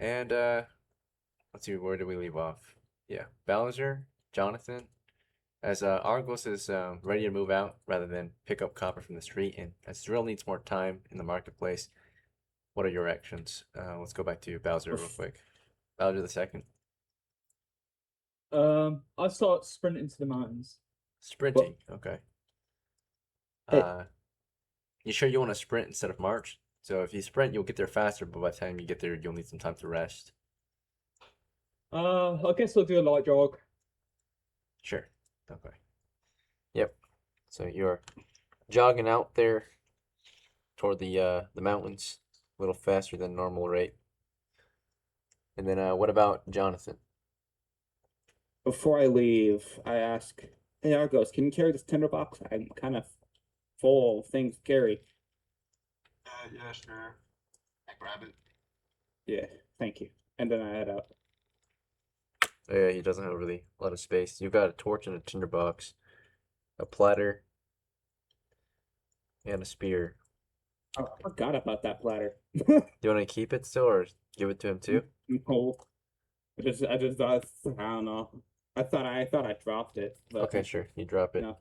And let's see, where did we leave off? Yeah, Ballinger, Jonathan, as Argos is ready to move out rather than pick up copper from the street, and as ZRILL needs more time in the marketplace, what are your actions? Let's go back to Bowser real quick. Bowser the second. I start sprinting to the mountains. Sprinting, okay. You sure you want to sprint instead of march? So if you sprint, you'll get there faster, but by the time you get there, you'll need some time to rest. I guess I'll do a light jog. Sure. Okay. Yep. So you're jogging out there toward the mountains a little faster than normal rate. And then what about Jonathan? Before I leave, I ask, "Hey Argos, can you carry this tinderbox? I'm kind of full of things to carry." Yeah, sure. I grab it. Yeah, thank you. And then I head out. Yeah, he doesn't have really a lot of space. You've got a torch and a tinderbox, a platter, and a spear. Oh, I forgot about that platter. Do you want to keep it still or give it to him too? No, I don't know. I thought I dropped it, but Okay, sure. You drop it. no,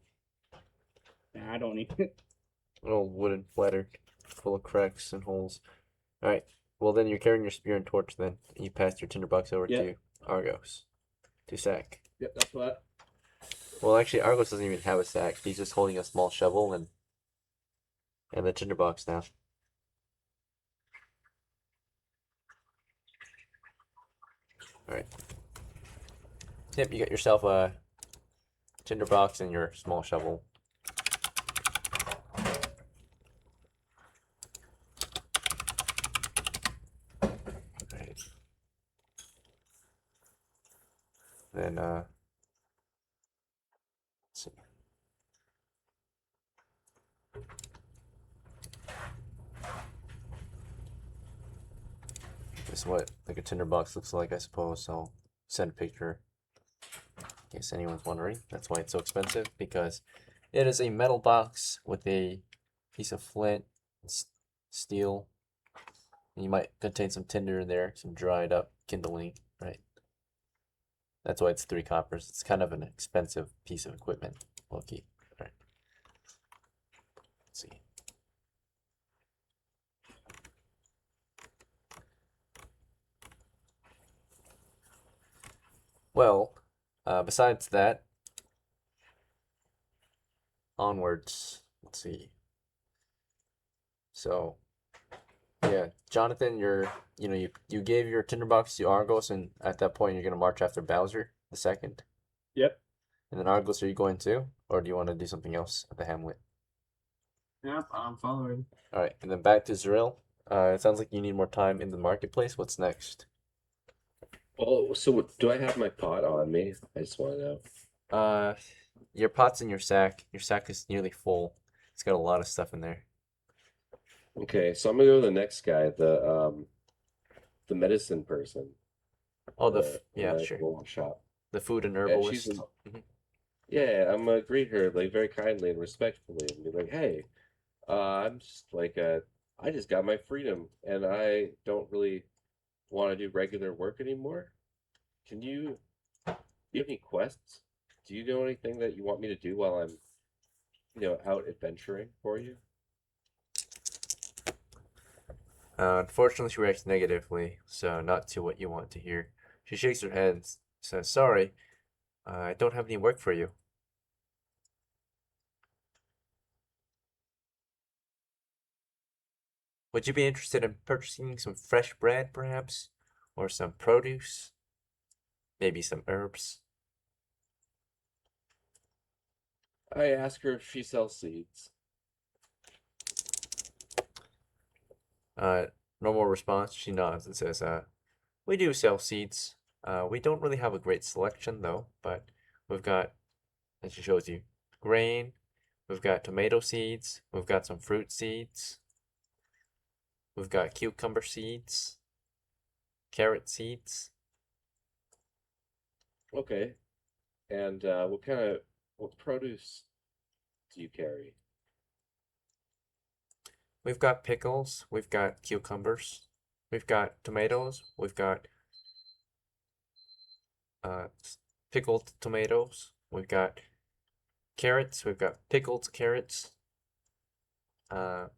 nah, I don't need it. An old wooden platter full of cracks and holes. All right. Well, then you're carrying your spear and torch. Then you pass your tinderbox over Yep. to Argos to sack. Yep, that's what. Well, actually, Argos doesn't even have a sack. He's just holding a small shovel and the tinderbox now. All right. Yep, you got yourself a tinderbox and your small shovel. Right. Then let's see. This is what like a tinderbox looks like, I suppose. So I'll send a picture in case anyone's wondering. That's why it's so expensive, because it is a metal box with a piece of flint, steel. And you might contain some tinder in there, some dried up kindling, right? That's why it's 3 coppers. It's kind of an expensive piece of equipment. Low-key. Right. Let's see. Well, besides that, onwards. Let's see. So, yeah, Jonathan, you gave your tinderbox to Argos, and at that point you're gonna march after Bowser the second. Yep. And then Argos, are you going too, or do you want to do something else at the Hamlet? Yep, I'm following. All right, and then back to ZRILL. It sounds like you need more time in the marketplace. What's next? Oh, so do I have my pot on me? I just want to know. Your pot's in your sack. Your sack is nearly full. It's got a lot of stuff in there. Okay, so I'm gonna go to the next guy, the medicine person. Oh, Yeah, sure. shop. The food and And herbalist. she's Mhm. yeah, I'm gonna greet her like very kindly and respectfully and be like, "Hey, I'm just like I just got my freedom and I don't really want to do regular work anymore. Can you give me quests? Do you know anything that you want me to do while I'm, out adventuring for you?" Unfortunately, she reacts negatively, so not to what you want to hear. She shakes her head and says, "Sorry, I don't have any work for you." Would you be interested in purchasing some fresh bread, perhaps? Or some produce? Maybe some herbs? I ask her if she sells seeds. Normal response, she nods and says, we do sell seeds. We don't really have a great selection, though, but we've got, and she shows you, grain, we've got tomato seeds, we've got some fruit seeds, we've got cucumber seeds, carrot seeds. Okay. And what produce do you carry? We've got pickles, we've got cucumbers, We've got tomatoes. We've got pickled tomatoes. We've got carrots. We've got pickled carrots. By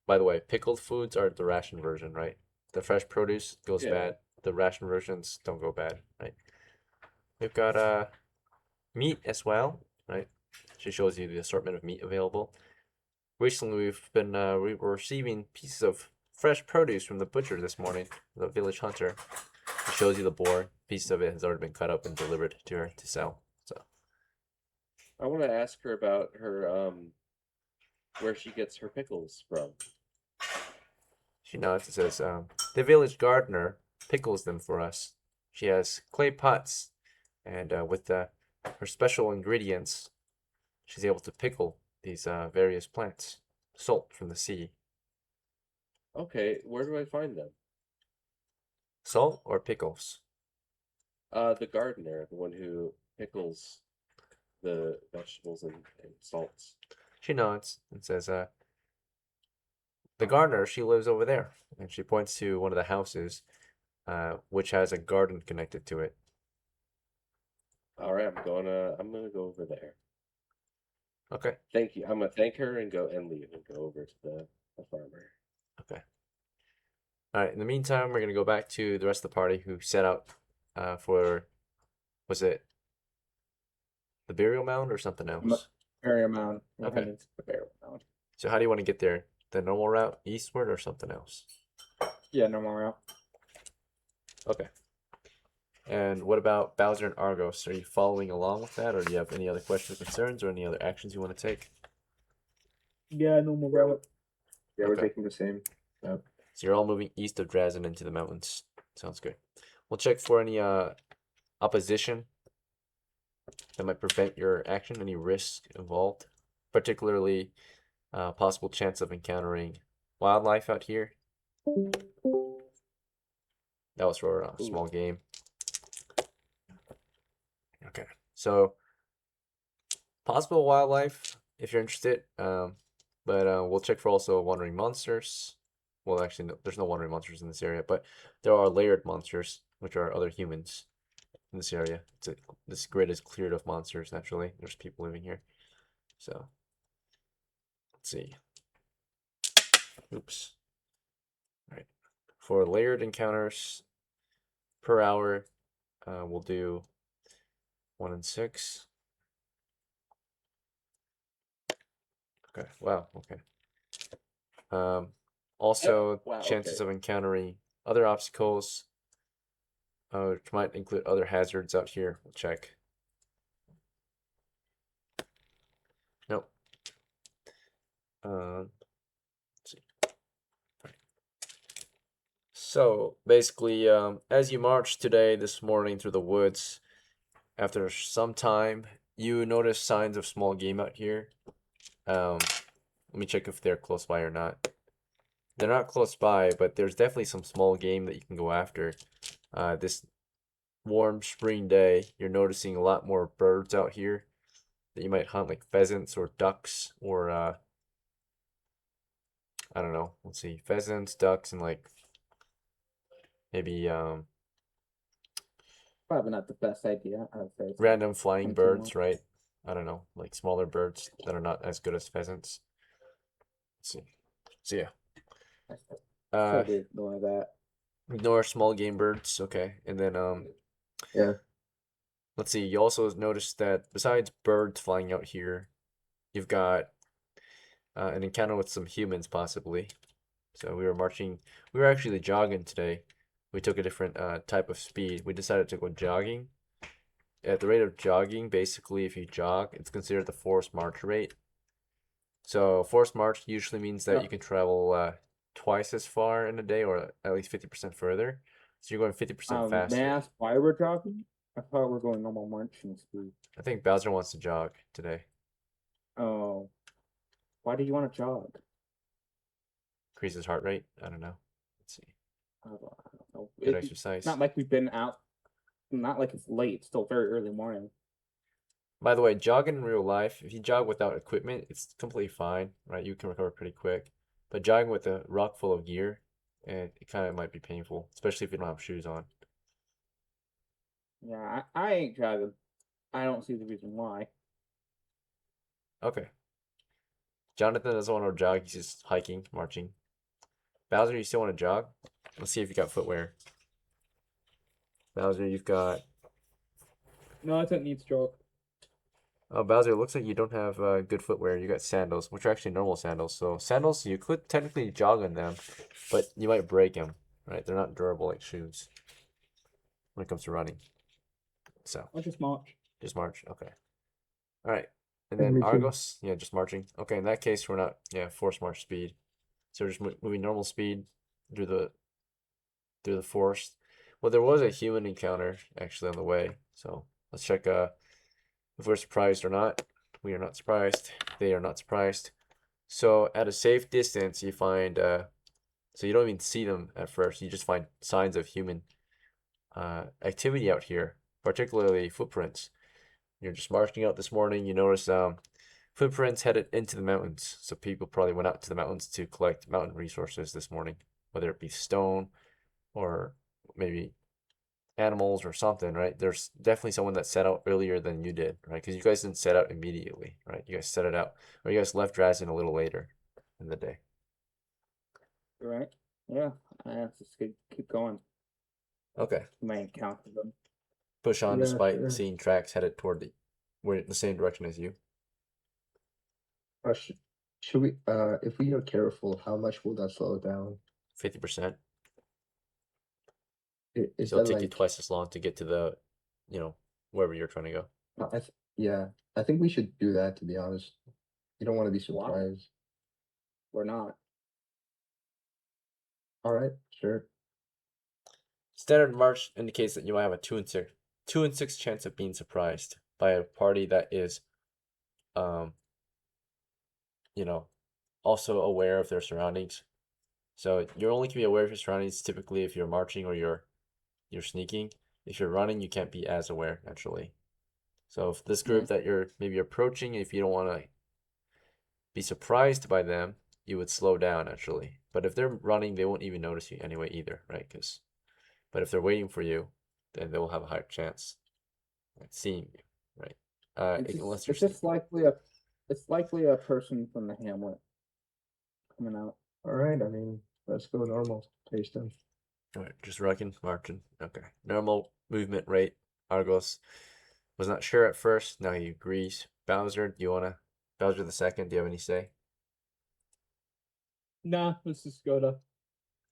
the way, pickled foods are the ration version, right? The fresh produce goes Yeah. bad. The ration versions don't go bad, right? We've got meat as well, right? She shows you the assortment of meat available. Recently, we were receiving pieces of fresh produce from the butcher this morning, the village hunter. She shows you the boar. Piece of it has already been cut up and delivered to her to sell. So I want to ask her about her where she gets her pickles from. she nods and says, "The village gardener pickles them for us. She has clay pots, and with her special ingredients, she's able to pickle these various plants, salt from the sea. Okay, where do I find them? Salt or pickles? The gardener, the one who pickles the vegetables and salts. She nods and says, "The gardener, she lives over there," and she points to one of the houses, which has a garden connected to it. All right, I'm gonna go over there. Okay. Thank you. I'm gonna thank her and go and leave and go over to the farmer. Okay. All right. In the meantime, we're gonna go back to the rest of the party who set out for, was it the burial mound or something else? Area mound. We're Okay. heading to the burial mound. So how do you want to get there? The normal route eastward or something else? Yeah, normal route. Okay. And what about Bowser and Argos? Are you following along with that, or do you have any other questions or concerns, or any other actions you want to take? Yeah, normal route. Yeah, we're Okay. taking the same. So you're all moving east of DRASIN into the mountains. Sounds good. We'll check for any opposition that might prevent your action, any risk involved, particularly possible chance of encountering wildlife out here. That was for a small game. Okay, so possible wildlife if you're interested, but we'll check for also wandering monsters. Well, actually, no, there's no wandering monsters in this area, but there are layered monsters, which are other humans in this area. This grid is cleared of monsters, naturally. There's people living here. So, let's see. Oops. All right. For layered encounters per hour, we'll do 1 and 6. Okay, wow, okay. Also, wow, chances okay. of encountering other obstacles, which might include other hazards out here. We'll check. Nope. Let's see. Right. So basically, as you march today, this morning through the woods, after some time, you notice signs of small game out here. Let me check if they're close by or not. They're not close by, but there's definitely some small game that you can go after. This warm spring day, you're noticing a lot more birds out here that you might hunt, like pheasants or ducks, or I don't know. Let's see, pheasants, ducks, and like maybe Probably not the best idea. I would say. random flying Something birds, more. right? I don't know, like smaller birds that are not as good as pheasants. Let's see. So yeah. Try to ignore that. Ignore small game birds, okay. And then Yeah. let's see, you also notice that besides birds flying out here, you've got an encounter with some humans possibly. So we were actually jogging today. We took a different type of speed. We decided to go jogging. At the rate of jogging, basically if you jog, it's considered the forced march rate. So forced march usually means that you can travel twice as far in a day, or at least 50% further. So you're going 50% faster. May I ask why we're jogging? I thought we're going normal marching speed. I think Bowser wants to jog today. Oh, why do you want to jog? Increase his heart rate. I don't know. Let's see. I don't know. Good It's exercise. not like we've been out. Not like it's late. It's still very early morning. By the way, jogging in real life, if you jog without equipment, it's completely fine, right? You can recover pretty quick. But jogging with a ruck full of gear, and it kind of might be painful, especially if you don't have shoes on. Yeah, I ain't driving. I don't see the reason why. Okay. Jonathan doesn't want to jog. He's just hiking, marching. Bowser, you still want to jog? Let's see if you got footwear. Bowser, you've got... No, I don't need stroke. Oh, Bowser, it looks like you don't have good footwear. You got sandals, which are actually normal sandals. So sandals, you could technically jog on them, but you might break them, right? They're not durable like shoes when it comes to running. So I'll just march. just march. Okay. All right. And And then me too. Argos, yeah, just marching. Okay, in that case, we're not, yeah, force march speed. So we're just moving normal speed through the forest. Well, there was a human encounter actually on the way. So let's check if we're surprised or not. We are not surprised. They are not surprised. So at a safe distance, you find so you don't even see them at first. You just find signs of human activity out here, particularly footprints. You're just marching out this morning. You notice footprints headed into the mountains. So people probably went out to the mountains to collect mountain resources this morning, whether it be stone or maybe animals or something, right? There's definitely someone that set out earlier than you did, right? Because you guys didn't set out immediately, right? You guys set it out, or you guys left DRASIN a little later in the day. Right? Yeah. I have to keep going. Okay. You might encounter them. Push on Yeah, despite sure. seeing tracks headed toward the same direction as you. Should we, if we are careful, how much will that slow down? 50%. Is So it'll that take you like, twice as long to get to the, wherever you're trying to go. yeah, I think we should do that, to be honest. You don't want to be Wow. surprised. Or not. All right, sure. Standard march indicates that you might have a 2 in 6 chance of being surprised by a party that is, also aware of their surroundings. So you're only can be aware of your surroundings typically if you're marching or you're sneaking. If you're running, you can't be as aware naturally. So if this group that you're maybe approaching, if you don't want to be surprised by them, you would slow down actually. But if they're running, they won't even notice you anyway either, right? But if they're waiting for you, then they will have a higher chance at seeing you, right? Unless you're It's just likely a person from the Hamlet coming out. All right, I mean, let's go normal pace then. All right, just rocking, marching. Okay, normal movement rate. Argos was not sure at first. Now he agrees. Bowser, Bowser the second? Do you have any say? Nah, let's just go to.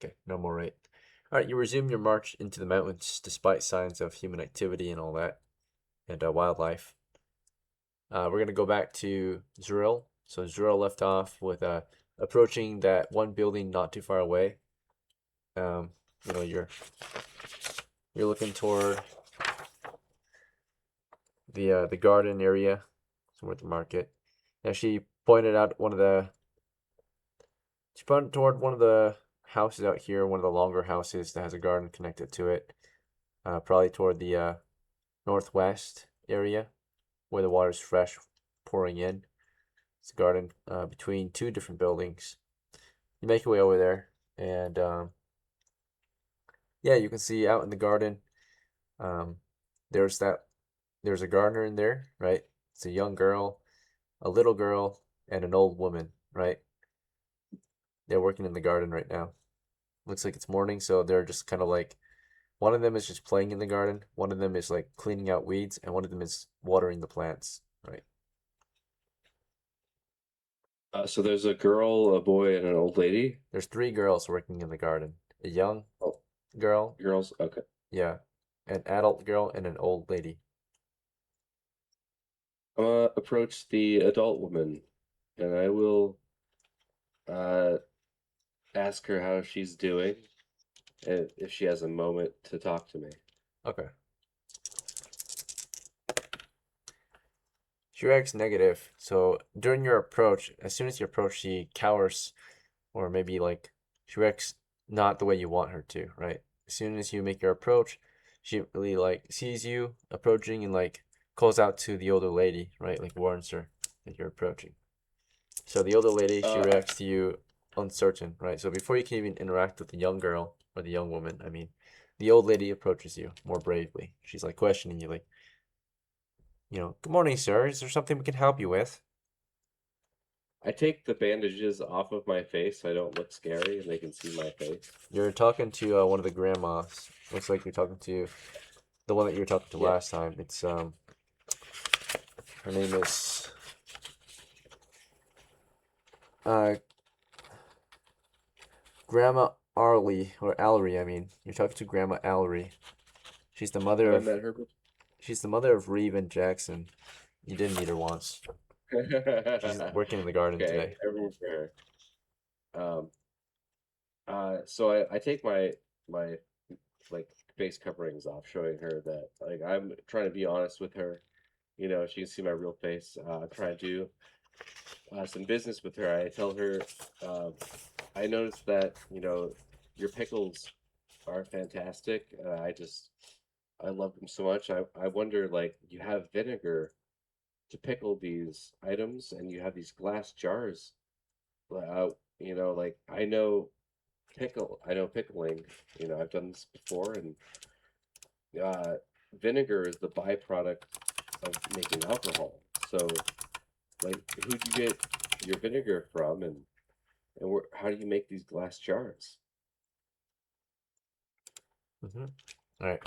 Okay, normal rate. All right, you resume your march into the mountains despite signs of human activity and all that, and wildlife. We're gonna go back to ZRILL. So ZRILL left off with approaching that one building not too far away. You're looking toward the garden area, somewhere at the market. Now she pointed toward one of the houses out here, one of the longer houses that has a garden connected to it. Probably toward the northwest area where the water's fresh, pouring in. It's a garden between two different buildings. You make your way over there, and yeah, you can see out in the garden. There's a gardener in there, right? It's a young girl, a little girl, and an old woman, right? They're working in the garden right now. Looks like it's morning, so they're just kind of like, one of them is just playing in the garden, one of them is like cleaning out weeds, and one of them is watering the plants, right? So there's a girl, a boy, and an old lady. There's 3 girls working in the garden. A young girl, Girls, okay. yeah, an adult girl, and an old lady. I'm gonna approach the adult woman, and I will ask her how she's doing, and if she has a moment to talk to me. Okay. She reacts negative. So during your approach, as soon as you approach, she cowers, or maybe like she reacts not the way you want her to, right? As soon as you make your approach, she really like sees you approaching and like calls out to the older lady, right? Like warns her that you're approaching. So the older lady, she reacts to you uncertain, right? So before you can even interact with the young girl or the young woman, I mean, the old lady approaches you more bravely. She's like questioning you, like, good morning, sir. Is there something we can help you with? I take the bandages off of my face so I don't look scary and they can see my face. You're talking to one of the grandmas. Looks like you're talking to the one that you were talking to Yeah. last time. It's her name is Grandma Arlie or Allery. I mean, you're talking to Grandma Allery. She's the mother Have I of met her before? she's the mother of Reeve and Jackson. You did meet her once. She's working in the garden Okay, today. I remember her. So I take my like face coverings off, showing her that like I'm trying to be honest with her. She can see my real face. I'm trying to do some business with her. I tell her, I noticed that your pickles are fantastic. I love them so much. I wonder, like, you have vinegar to pickle these items, and you have these glass jars. Like I know pickling. I've done this before, and vinegar is the byproduct of making alcohol. So, like, who'd you get your vinegar from, and how do you make these glass jars? All right.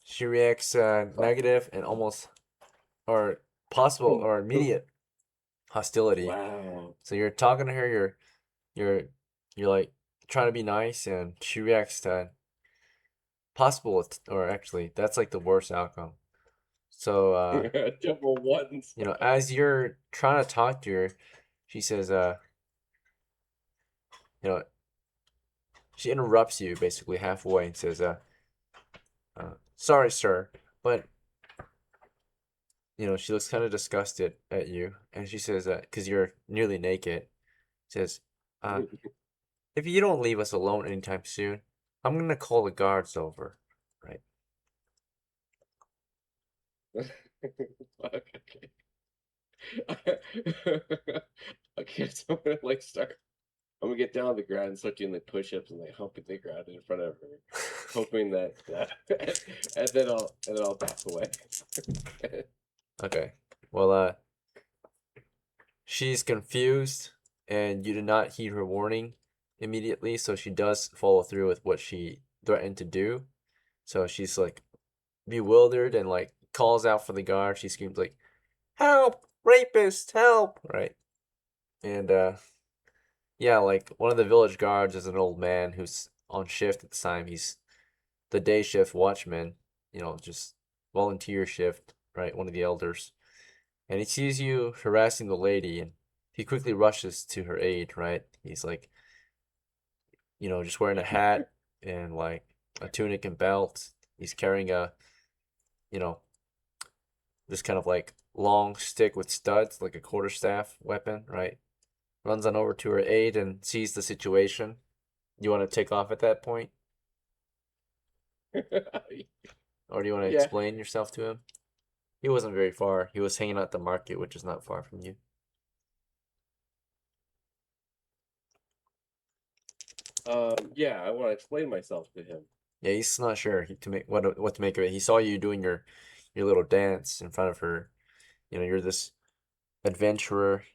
She reacts negative and almost or possible or immediate hostility. Wow. So you're talking to her, you're like trying to be nice, and she reacts to possible or actually that's like the worst outcome. So Double ones. as you're trying to talk to her, she says she interrupts you basically halfway and says sorry sir, but she looks kind of disgusted at you, and she says because you're nearly naked, says if you don't leave us alone anytime soon, I'm gonna call the guards over, right? Okay. Okay, so I'm gonna I'm gonna get down on the ground and start doing like push-ups and like humping the ground in front of her, hoping that, and then I'll back away. Okay. Well, she's confused, and you did not heed her warning immediately, so she does follow through with what she threatened to do. So she's like bewildered and like calls out for the guard. She screams like, "Help! Rapist! Help!" Right? And yeah, like one of the village guards is an old man who's on shift at the time. He's the day shift watchman, just volunteer shift, right? One of the elders. And he sees you harassing the lady, and he quickly rushes to her aid, right? He's like, just wearing a hat and like a tunic and belt. He's carrying a, this kind of like long stick with studs, like a quarterstaff weapon, right? Runs on over to her aid and sees the situation. You want to take off at that point? Or do you want to Yeah. explain yourself to him? He wasn't very far. He was hanging out at the market, which is not far from you. Yeah, I want to explain myself to him. Yeah, he's not sure to make what to make of it. He saw you doing your little dance in front of her. You're this adventurer.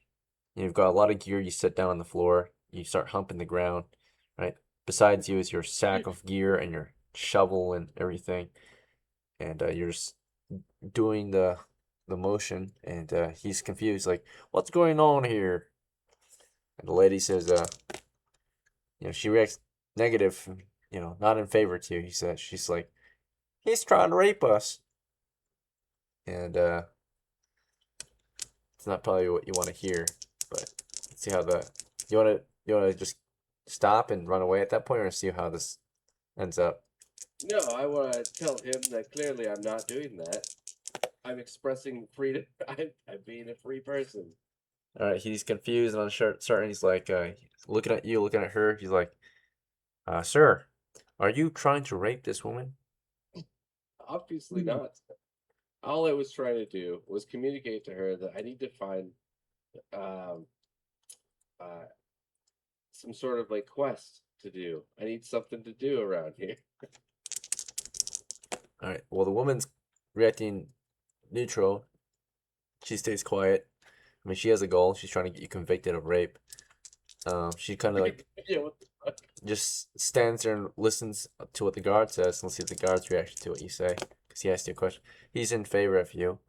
You've got a lot of gear. You sit down on the floor. You start humping the ground, right? Besides you is your sack of gear and your shovel and everything. And you're just doing the motion, and he's confused, like, what's going on here? And the lady says, she reacts negative, not in favor to you. He says, she's like, he's trying to rape us. And it's not probably what you want to hear, but let's see how you want to just stop and run away at that point, or see how this ends up. No, I want to tell him that clearly I'm not doing that. I'm expressing freedom. I'm being a free person. All right, he's confused and uncertain. He's like, looking at you, looking at her. He's like, sir, are you trying to rape this woman? Obviously not. All I was trying to do was communicate to her that I need to find some sort of like quest to do. I need something to do around here. All right. Well, the woman's reacting neutral. She stays quiet. I mean, she has a goal. She's trying to get you convicted of rape. She kind of like Yeah, what the fuck? just stands there and listens to what the guard says. Let's see the guard's reaction to what you say, because he asked you a question. He's in favor of you.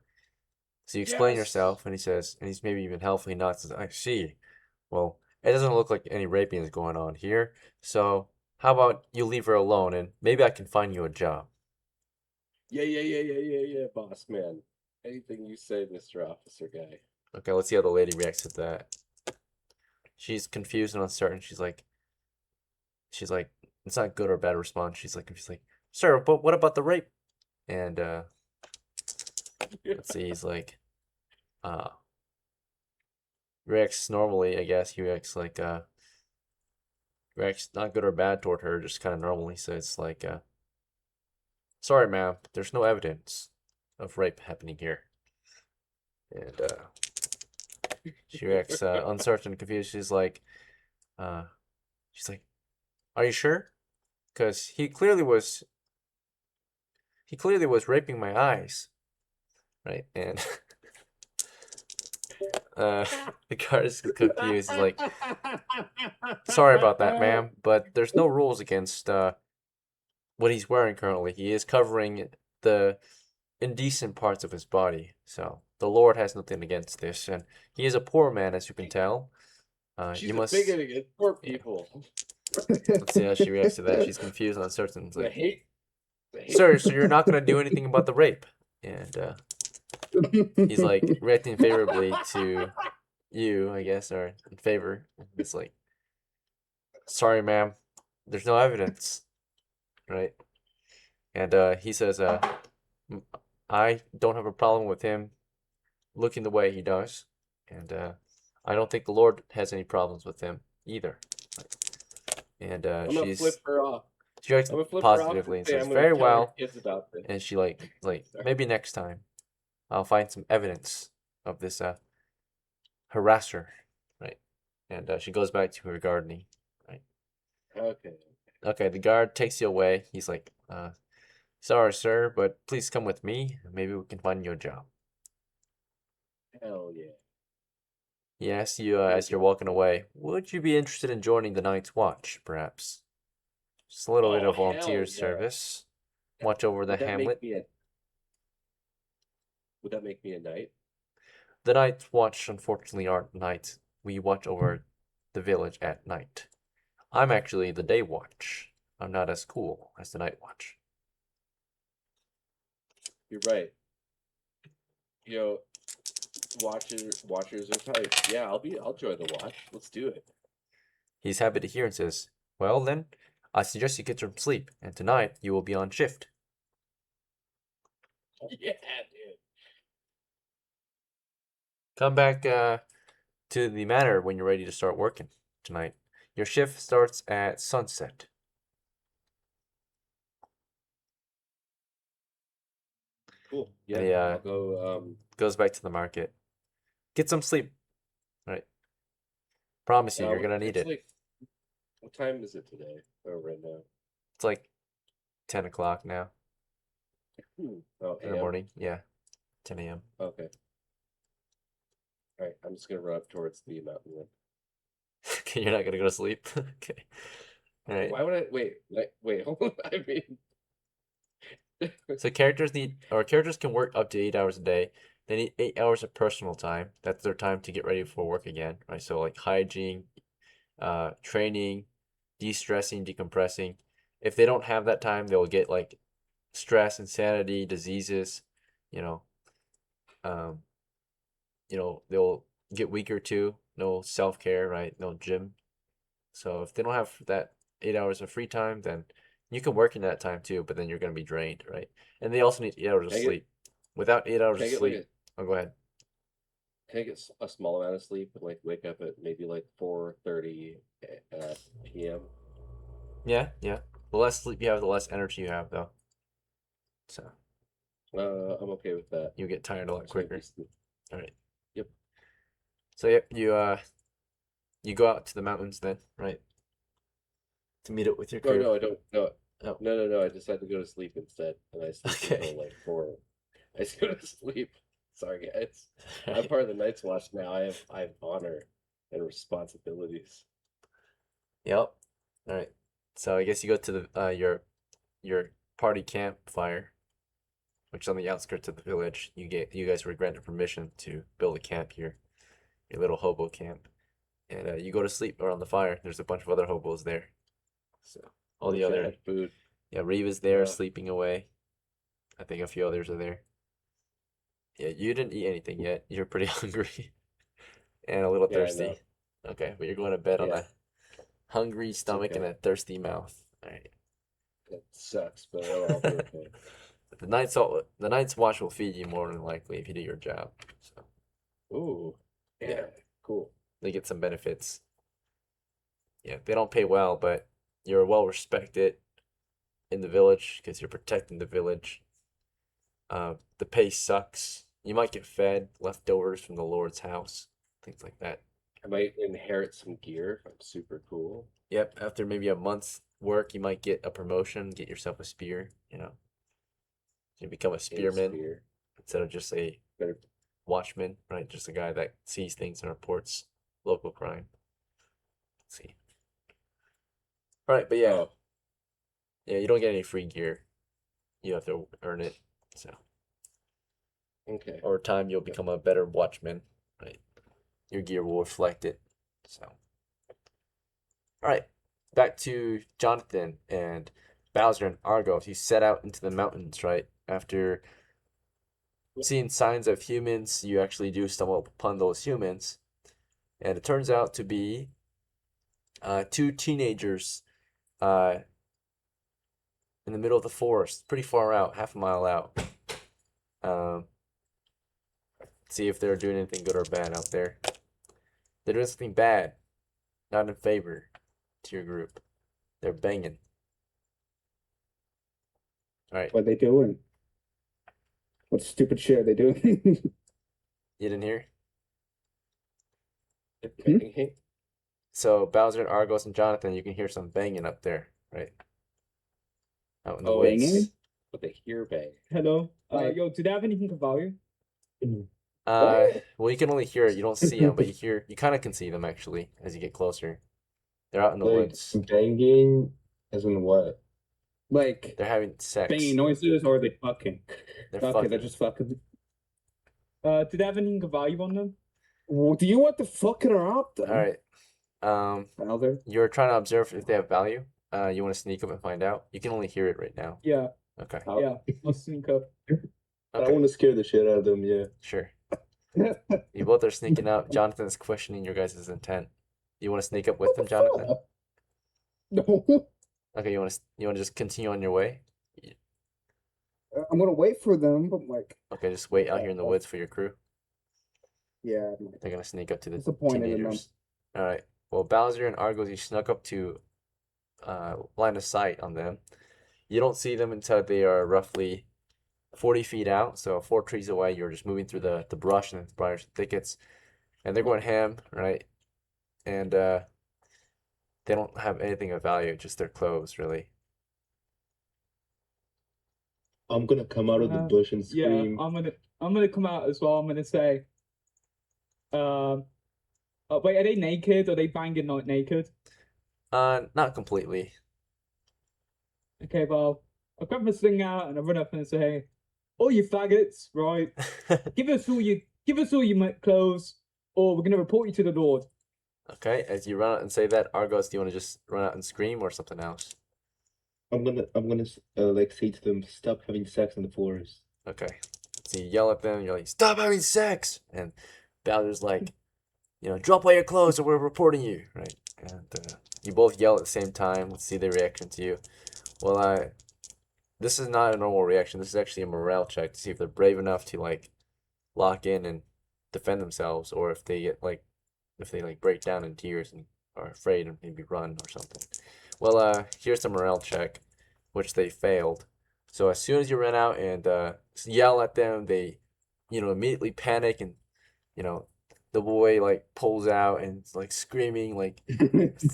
So you explain Yes. yourself, and he says, and he's maybe even helpfully nods. Says, "I see. Well, it doesn't look like any raping is going on here. So how about you leave her alone, and maybe I can find you a job." Yeah, boss man. Anything you say, Mr. Officer Guy. Okay, let's see how the lady reacts to that. She's confused and uncertain. She's like, it's not good or bad response. She's like, sir, but what about the rape? And let's see, he's like, reacts normally, I guess. He reacts like, reacts not good or bad toward her, just kind of normally. So it's like, sorry, ma'am, there's no evidence of rape happening here. And she reacts uncertain and confused. She's like, are you sure? Because he clearly was raping my eyes, right? And the guard is confused. He's like, sorry about that, ma'am, but there's no rules against what he's wearing currently. He is covering the indecent parts of his body, so the Lord has nothing against this. And he is a poor man, as you can tell. She's you a must. bigot against poor people. Let's see how she reacts to that. She's confused and uncertain. It's The like, hate. sir, so you're not gonna do anything about the rape? And he's like reacting favorably to you, I guess, or in favor. It's like, sorry, ma'am, there's no evidence, right? And he says, I don't have a problem with him looking the way he does, and I don't think the Lord has any problems with him either. And I'm gonna flip her off. she reacts I'm gonna flip her off positively and say says, I'm gonna very tell her well. kids about this. And she like maybe next time I'll find some evidence of this harasser, right? And she goes back to her gardening, right? Okay. Okay, the guard takes you away. He's like, sorry, sir, but please come with me. Maybe we can find you a job. Hell yeah. He asks you as you're walking away, would you be interested in joining the Night's Watch, perhaps? Just a little bit Oh, of volunteer hell yeah. service. Watch over the Would that hamlet. Would that make me a knight? The Night's Watch, unfortunately, aren't knights. We watch over the village at night. I'm actually the Day Watch. I'm not as cool as the Night Watch. You're right. You know, watchers are tight. Yeah, I'll join the watch. Let's do it. He's happy to hear and says, well then, I suggest you get some sleep, and tonight you will be on shift. Yeah, dude. Come back to the manor when you're ready to start working tonight. Your shift starts at sunset. Cool. Yeah, And he I'll go goes back to the market. Get some sleep. Right. Promise you, you're gonna need it. like, what time is it today? Oh, right now. It's like 10 o'clock now Oh, in the morning. Yeah, 10 a.m. Okay. All right, I'm just gonna run up towards the mountain then. Okay, you're not gonna go to sleep. Okay. All right. Why would I wait? Hold on. I mean, So characters can work up to 8 hours a day. They need 8 hours of personal time. That's their time to get ready for work again, right? So like hygiene, training, de-stressing, decompressing. If they don't have that time, they'll get like stress, insanity, diseases, you know. They'll get weaker too. No self-care, right? No gym. So if they don't have that 8 hours of free time, then you can work in that time too, but then you're gonna be drained, right? And they also need 8 hours of Can I get- sleep. Without 8 hours can I of get like sleep, oh, go ahead. can I get a small amount of sleep and like wake up at maybe like 4:30 p.m.? Yeah. The less sleep you have, the less energy you have, though. So I'm okay with that. you get tired a lot Just make me quicker. sleep. All right. Yep. So yep, you you go out to the mountains then, right? To meet up with your Oh crew. no, I don't. No, Oh. no. I decided to go to sleep instead, and I sleep Okay. until like 4. I just go to sleep. Sorry, guys. I'm part of the Night's Watch now. I have honor and responsibilities. Yep. All right. So I guess you go to the your party campfire, which is on the outskirts of the village. You guys were granted permission to build a camp here, your little hobo camp, and you go to sleep around the fire. There's a bunch of other hobos there. So all the Wish I other had food. yeah, Reva's there Yeah. sleeping away. I think a few others are there. Yeah, you didn't eat anything yet. You're pretty hungry and a little Yeah, I thirsty. know. Okay, but you're going to bed on Yeah. a hungry stomach and okay. a thirsty mouth. All right. That sucks, but I'll be okay. The night's watch will feed you more than likely if you do your job. So Ooh. Yeah. Yeah. Cool. they get some benefits. Yeah, they don't pay well, but you're well respected in the village because you're protecting the village. The pay sucks. You might get fed leftovers from the Lord's house, things like that. I might inherit some gear if I'm super cool. Yep, after maybe a month's work, you might get a promotion, get yourself a spear, you know. You become a and spearman spear. instead of just a Better. watchman, right? Just a guy that sees things and reports local crime. Let's see. All right, but yeah, Oh, yeah, you don't get any free gear. You have to earn it. So okay. over time, you'll become a better watchman, right? Your gear will reflect it. So, all right, back to Jonathan and Bowser and Argos. You set out into the mountains, right? After seeing signs of humans, you actually do stumble upon those humans, and it turns out to be two teenagers in the middle of the forest, pretty far out, half a mile out. See if they're doing anything good or bad out there. They're doing something bad, not in favor to your group. They're banging. All right, What they doing? What stupid shit are they doing? you didn't hear? Hmm? So Bowser and Argos and Jonathan, you can hear some banging up there, right? Out in the Oh, woods. banging? With the hear bang. Hello. Like- Yo, do they have anything of value? Well, you can only hear it. You don't see them, but you kind of can see them actually as you get closer. They're out in the Like woods. banging, as in what? Like They're having sex. banging noises or are they fucking? They're Okay, fucking. they're just fucking. Do they have anything of value on them? Well, do you want to fuck her up then? All right. Bowser? You're trying to observe if they have value. You want to sneak up and find out. You can only hear it right now. Yeah, Okay. Oh. yeah. I'll sneak up. I Okay. want to scare the shit out of them, yeah. Sure. You both are sneaking out. Jonathan's questioning your guys' intent. You want to sneak up with them, Jonathan? No. Okay. You want to just continue on your way? I'm gonna wait for them, but like, Okay. Just wait out here in the woods for your crew. yeah, They're gonna sneak up to the disappointed in them. teenagers. All right. Well, Bowser and Argos, you snuck up to line of sight on them. You don't see them until they are roughly 40 feet out. So 4 trees away. You're just moving through the brush and the briars and thickets, and they're going ham, right? And they don't have anything of value, just their clothes, really. I'm gonna come out of the bush and Yeah, scream. I'm gonna come out as well. I'm gonna say, wait, are they naked? Are they banging not naked? Not completely. Okay, well, I'll grab my sling out and I run up and say, "All you faggots, right? Give us all your clothes, or we're gonna report you to the Lord." Okay, as you run out and say that, Argos, do you want to just run out and scream or something else? I'm gonna like say to them, stop having sex in the forest. Okay. So you yell at them, you're like, stop having sex! And Bowser's like, drop all your clothes or we're reporting you, right? And you both yell at the same time. Let's see their reaction to you. Well, this is not a normal reaction. This is actually a morale check to see if they're brave enough to, like, lock in and defend themselves, or if they get, like, break down in tears and are afraid and maybe run or something. Well, here's the morale check, which they failed. So as soon as you run out and yell at them, they, immediately panic and, the boy like pulls out and is, like screaming, like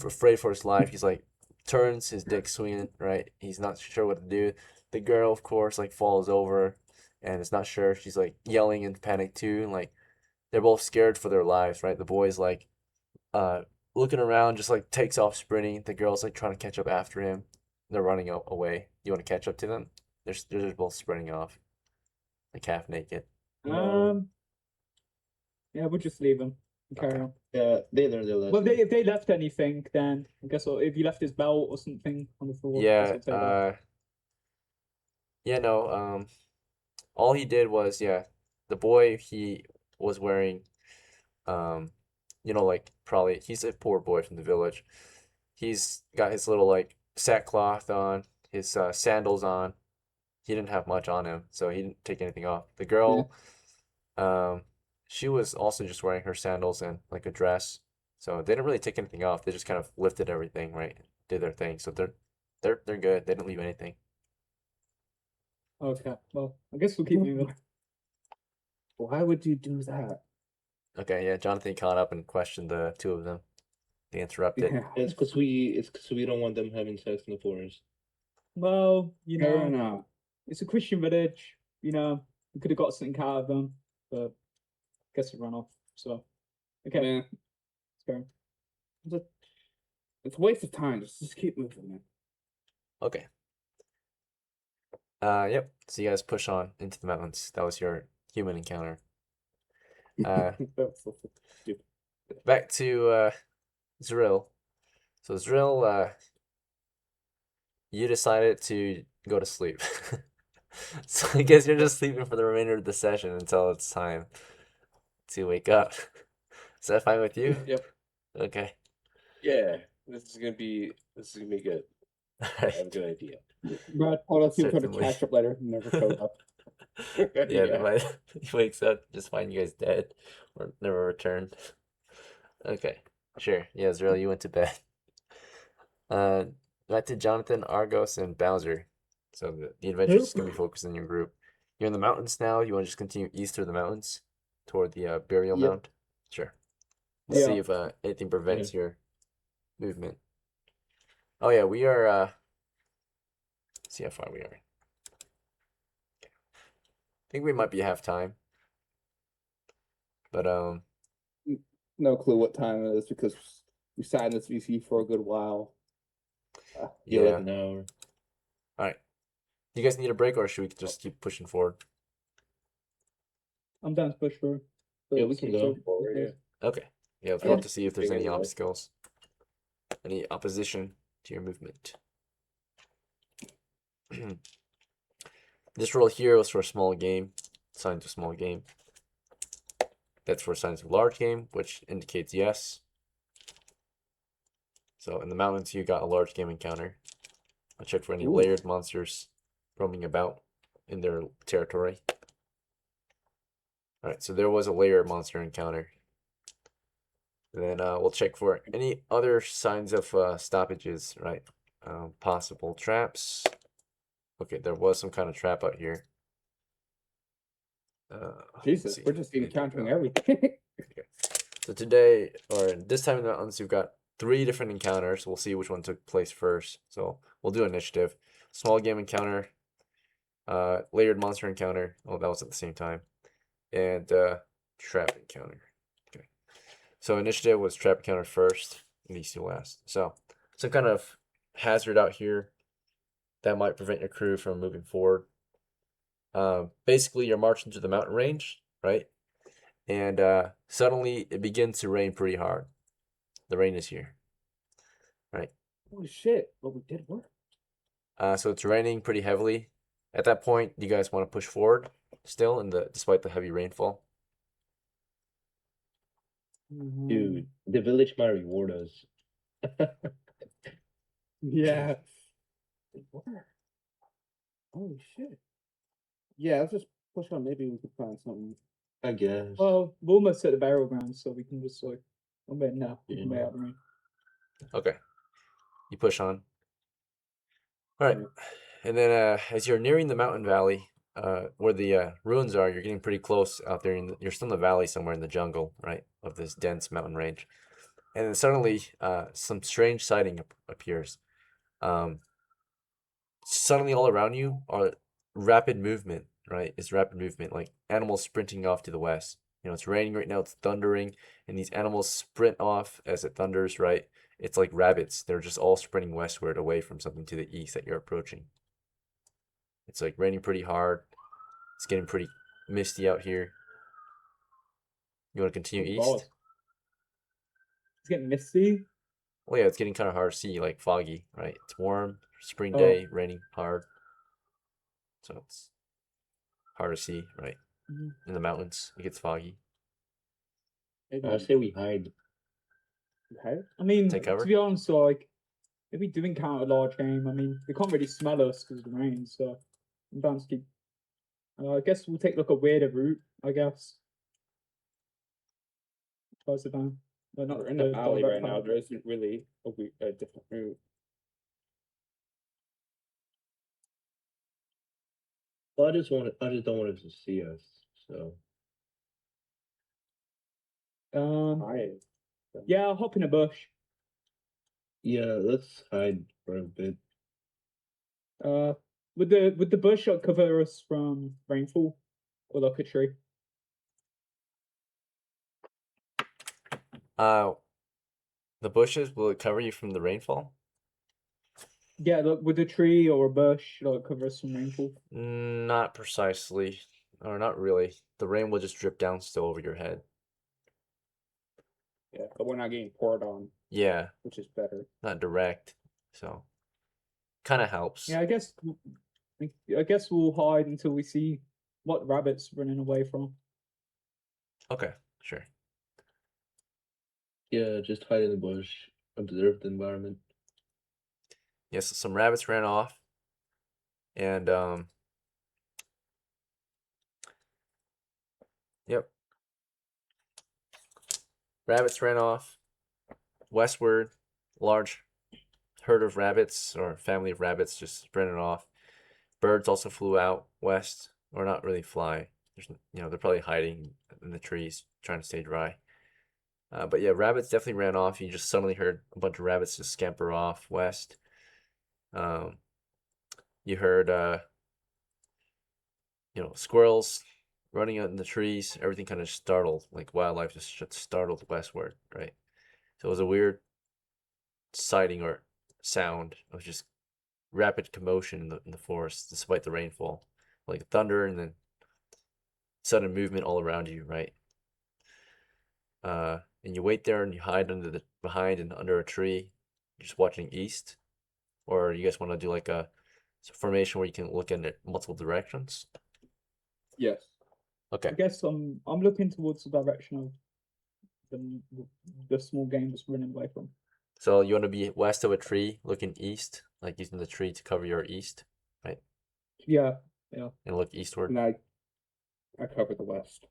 afraid for his life. He's like turns his dick swinging, right? He's not sure what to do. The girl, of course, like falls over and is not sure. She's like yelling in panic too, and like they're both scared for their lives, right? The boy's like looking around, just like takes off sprinting. The girl's like trying to catch up after him. They're running away. You want to catch up to them? They're just both sprinting off, like half naked. Yeah, we'll just leave him. Carry on. Yeah, they learned their lesson. Well, if they left anything, then I guess if you left his belt or something on the floor, I guess Yeah, I'll take that. yeah, no, all he did was, yeah, the boy, he was wearing, you know, like probably he's a poor boy from the village. He's got his little like sackcloth on, his sandals on. He didn't have much on him, so he didn't take anything off. The girl, she was also just wearing her sandals and like a dress, so they didn't really take anything off. They just kind of lifted everything, right? Did their thing, so they're good. They didn't leave anything. Okay, well, I guess we'll keep moving. Why would you do that? Okay, yeah, Jonathan caught up and questioned the two of them. They interrupted. Yeah, It's because we don't want them having sex in the forest. Well, you fair know, enough. it's a Christian village. You know, we could have got something out of them, but I guess it ran off. So, okay, Man, let's go. it's a waste of time. Just keep moving, man. Okay. Yep. So you guys push on into the mountains. That was your human encounter. That's so stupid. Back to ZRILL. So ZRILL, you decided to go to sleep. So I guess you're just sleeping for the remainder of the session until it's time to wake up. Is that fine with you? Yep. Okay. Yeah, this is gonna be good. I have a Alright. good idea. Brad, all those people trying to Certainly. catch up later never showed up. Yeah, he wakes up, just find you guys dead or never returned. Okay, sure. Yeah, ZRILL, you went to bed. Back to Jonathan, Argos, and Bowser. So the adventure is gonna be focused on your group. You're in the mountains now. You want to just continue east through the mountains toward the burial Yep. mound? Sure. Let's Yeah. see if anything prevents your movement. Oh yeah, we are. See how far we are. I think we might be half time. But No clue what time it is because we signed this VC for a good while. yeah. 11 hour. All right. Do you guys need a break, or should we just keep pushing forward? I'm down to push through. Yeah, we can go forward. Yeah. Okay. Yeah, we'd Yeah. love to see if there's any Figure it out. obstacles, any opposition to your movement. This roll here was for a small game, assigned to small game. That's for assigned to large game, which indicates yes. So in the mountains, you got a large game encounter. I'll check for any Ooh. layered monsters roaming about in their territory. Alright, so there was a layered monster encounter. And then we'll check for any other signs of stoppages, right? Possible traps. Okay, there was some kind of trap out here. Let's Jesus, see. we're just encountering everything. So today, or this time in the mountains, we've got 3 different encounters. We'll see which one took place first. So we'll do initiative. Small game encounter, layered monster encounter. Oh, that was at the same time. And trap encounter. Okay. So initiative was trap encounter first, and these 2 last. So some kind of hazard out here that might prevent your crew from moving forward. Basically, you're marching through the mountain range, right? And suddenly it begins to rain pretty hard. The rain is here, right? Holy shit, but we did work. So it's raining pretty heavily. At that point, you guys want to push forward still, despite the heavy rainfall. Dude, the village might reward us. Yeah. They were. Holy shit. Yeah, let's just push on. Maybe we could find something. I guess. Well, we're almost at the burial ground, so we can just like, oh wait, no, we can wait out the rain. Okay. You push on. All right. And then as you're nearing the mountain valley, where the ruins are, you're getting pretty close out there. You're still in the valley somewhere in the jungle, right? of this dense mountain range. And then suddenly, some strange sighting appears. Suddenly, all around you are rapid movement, right? It's rapid movement, like animals sprinting off to the west. You know, it's raining right now, it's thundering, and these animals sprint off as it thunders, right? It's like rabbits. They're just all sprinting westward away from something to the east that you're approaching. It's like raining pretty hard. It's getting pretty misty out here. You want to continue Oh, east? God. It's getting misty. Well, yeah, it's getting kind of hard to see, like foggy, right? It's warm, spring Oh. day, raining hard. So it's hard to see, right? Mhm. In the mountains, it gets foggy. Maybe I say we hide. okay. I mean, Take cover? to be honest, like, if we do encounter a large game, I mean, they can't really smell us because of the rain, so I'm down to keep. I guess we'll take like a weirder route, I guess. Closer down. But not We're in the alley direct right now. path. There isn't really a different route. Well, I just don't want it to see us. So Hi. Yeah, I'll hop in a bush. yeah, let's hide for a bit. Would the bush like cover us from rainfall, or like a tree? The bushes, will it cover you from the rainfall? Yeah, like with a tree or a bush, like cover us from rainfall. Not precisely, or not really. The rain will just drip down still over your head. Yeah, but we're not getting poured on, Yeah, which is better. not direct, so kind of helps. Yeah, I guess we'll hide until we see what rabbits running away from. Okay, sure. Yeah, just hide in the bush, observe the environment. Yes, some rabbits ran off, and yep, rabbits ran off westward. Large herd of rabbits or family of rabbits just sprinted off. Birds also flew out west, or not really fly. They're probably hiding in the trees, trying to stay dry. But yeah, rabbits definitely ran off. You just suddenly heard a bunch of rabbits just scamper off west. You heard squirrels running out in the trees. Everything kind of startled, like wildlife just startled westward, right? So it was a weird sighting or sound of just rapid commotion in the forest despite the rainfall, like thunder and then sudden movement all around you, right? And you wait there and you hide behind and under a tree, just watching east, or you guys want to do like a formation where you can look in multiple directions? Yes. Okay. I guess I'm looking towards the direction of the small game that's running away from. So you want to be west of a tree, looking east, like using the tree to cover your east, right? Yeah. And look eastward. And I cover the west.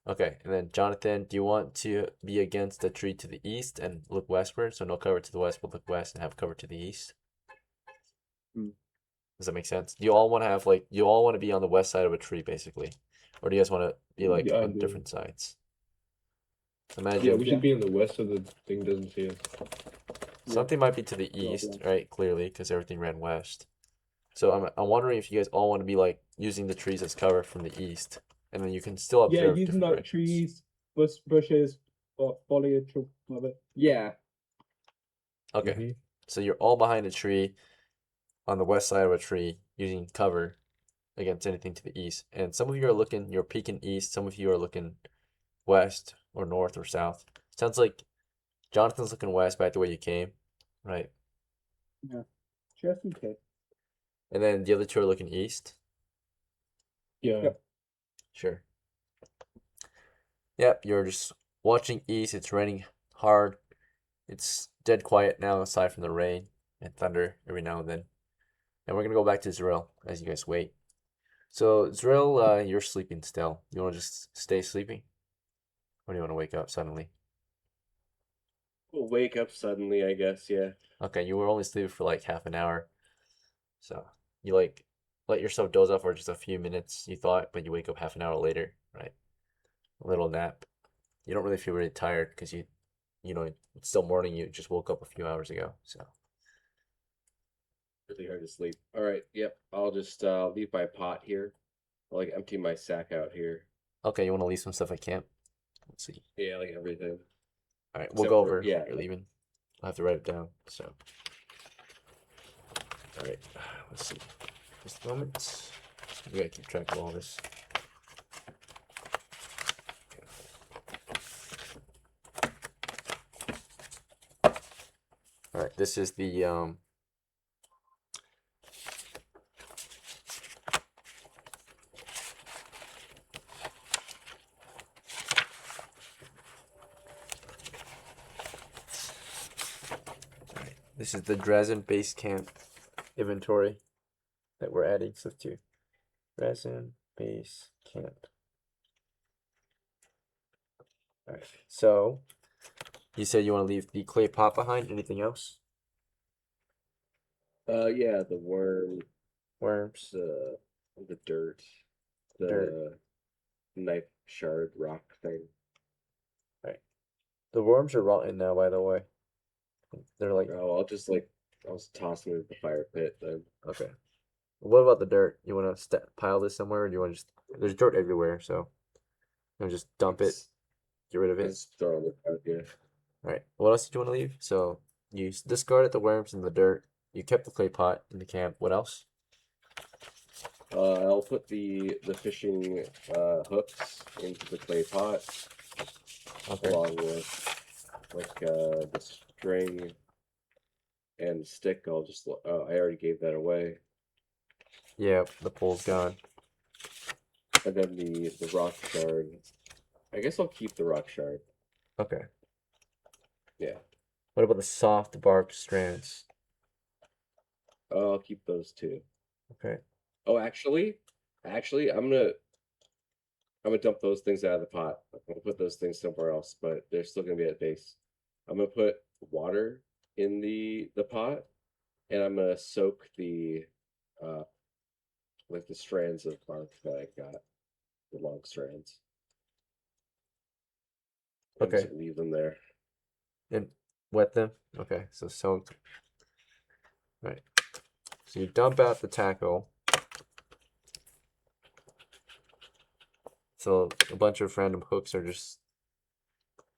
Okay, and then Jonathan, do you want to be against the tree to the east and look westward? So no cover to the west, but look west and have cover to the east. Does that make sense? Do you all want to have you all want to be on the west side of a tree basically, or do you guys want to be like Yeah, I on do. different sides? Imagine Yeah, we should be in the west so the thing doesn't see us. something might be to the Yeah, east, yeah. right? Clearly, because everything ran west. So I'm wondering if you guys all want to be like using the trees as cover from the east, and then you can still Yeah, observe using different like directions. trees, bushes, or foliage or whatever. Yeah. Okay, Mm-hmm. so you're all behind a tree, on the west side of a tree, using cover against anything to the east. And some of you are you're peeking east. Some of you are looking west or north or south. Sounds like Jonathan's looking west back the way you came, right? Just in case. And then the other two are looking east. Yeah. Yep. Sure. Yep, you're just watching east. It's raining hard. It's dead quiet now, aside from the rain and thunder every now and then. And we're gonna go back to ZRILL as you guys wait. So ZRILL, you're sleeping still. You want to just stay sleeping, or do you want to wake up suddenly? We'll wake up suddenly, I guess. Yeah. Okay, you were only sleeping for like half an hour, so you let yourself doze off for just a few minutes. You thought, but you wake up half an hour later, right? A little nap. you don't really feel really tired because you know, it's still morning. You just woke up a few hours ago. So Really hard to sleep. All right. Yep. I'll just leave my pot here. I'll like empty my sack out here. okay, you want to leave some stuff at camp? Let's see. Yeah, like everything. All right, we'll Except go for- over. yeah. You're leaving. I'll have to write it down. So, all right, let's see. Just a moment. We gotta keep track of all this. All right, this is the this is the DRASIN base camp inventory that we're adding stuff to. DRASIN base camp. All right, so you said you want to leave the clay pot behind. Anything else? Yeah, the worm, Worms. the dirt, the Dirt. knife shard rock thing. The worms are rotten now, by the way. They're like, Oh, I'll just toss them into the fire pit then. okay. What about the dirt? You want to pile this somewhere, or do you want to just? There's dirt everywhere, so you just dump it, get rid of it. Just throw it on the ground, yeah. All right. What else did you want to leave? So you discarded the worms and the dirt. You kept the clay pot in the camp. What else? I'll put the fishing hooks into the clay pot, Okay. along with like the string and stick. I'll just I already gave that away, Yeah, the pole's gone. and then the rock shard. I guess I'll keep the rock shard. Okay. Yeah, What about the soft bark strands? I'll keep those too. Okay. Oh, actually, I'm gonna dump those things out of the pot. I'm gonna put those things somewhere else, but they're still gonna be at base. I'm gonna put water in the pot, and I'm gonna soak the like the strands of bark that I got, the long strands. And Okay. just leave them there. And wet them. Okay. So soaked. Right. So you dump out the tackle. So a bunch of random hooks are just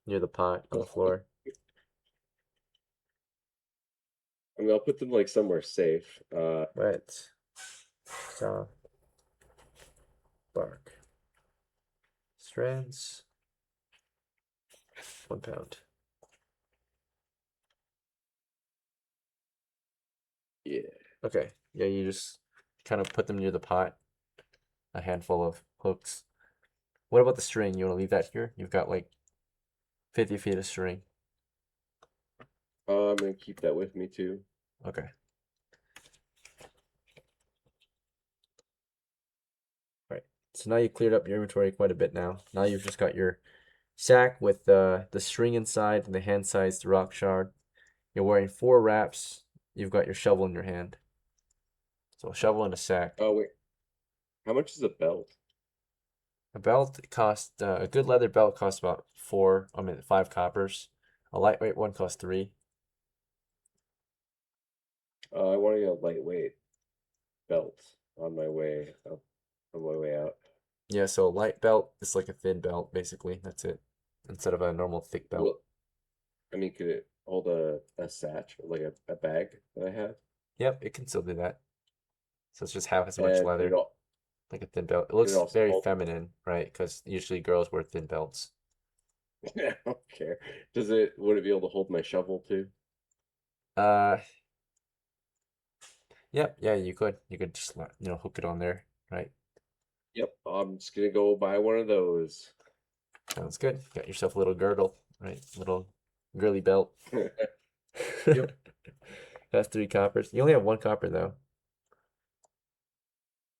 near the pot on the floor. I mean, I'll put them like somewhere safe. Right. Soft bark. Strands. 1 pound. Yeah. Okay. Yeah, you just kind of put them near the pot. A handful of hooks. What about the string? You want to leave that here? You've got like 50 feet of string. I'm gonna keep that with me too. Okay. Right. So now you cleared up your inventory quite a bit now. Now you've just got your sack with the string inside and the hand-sized rock shard. You're wearing 4 wraps. You've got your shovel in your hand. So a shovel and a sack. Oh wait, how much is a belt? A belt costs a good leather belt costs about 5 coppers. A lightweight one costs 3. I want to get a lightweight belt on my way up, on my way out. Yeah, so a light belt is like a thin belt, basically. That's it. Instead of a normal thick belt. Well, I mean, could it hold a satch, like a bag that I have? Yep, it can still do that. So it's just half as much And leather, It all, like a thin belt. It looks also very hold- feminine, right? Because usually girls wear thin belts. I don't care. Would it be able to hold my shovel too? Yep, yeah, you could. You could just hook it on there, right? Yep, I'm just gonna go buy one of those. Sounds good. Got yourself a little girdle, right? Little girly belt. Yep. That's 3 coppers. You only have 1 copper though.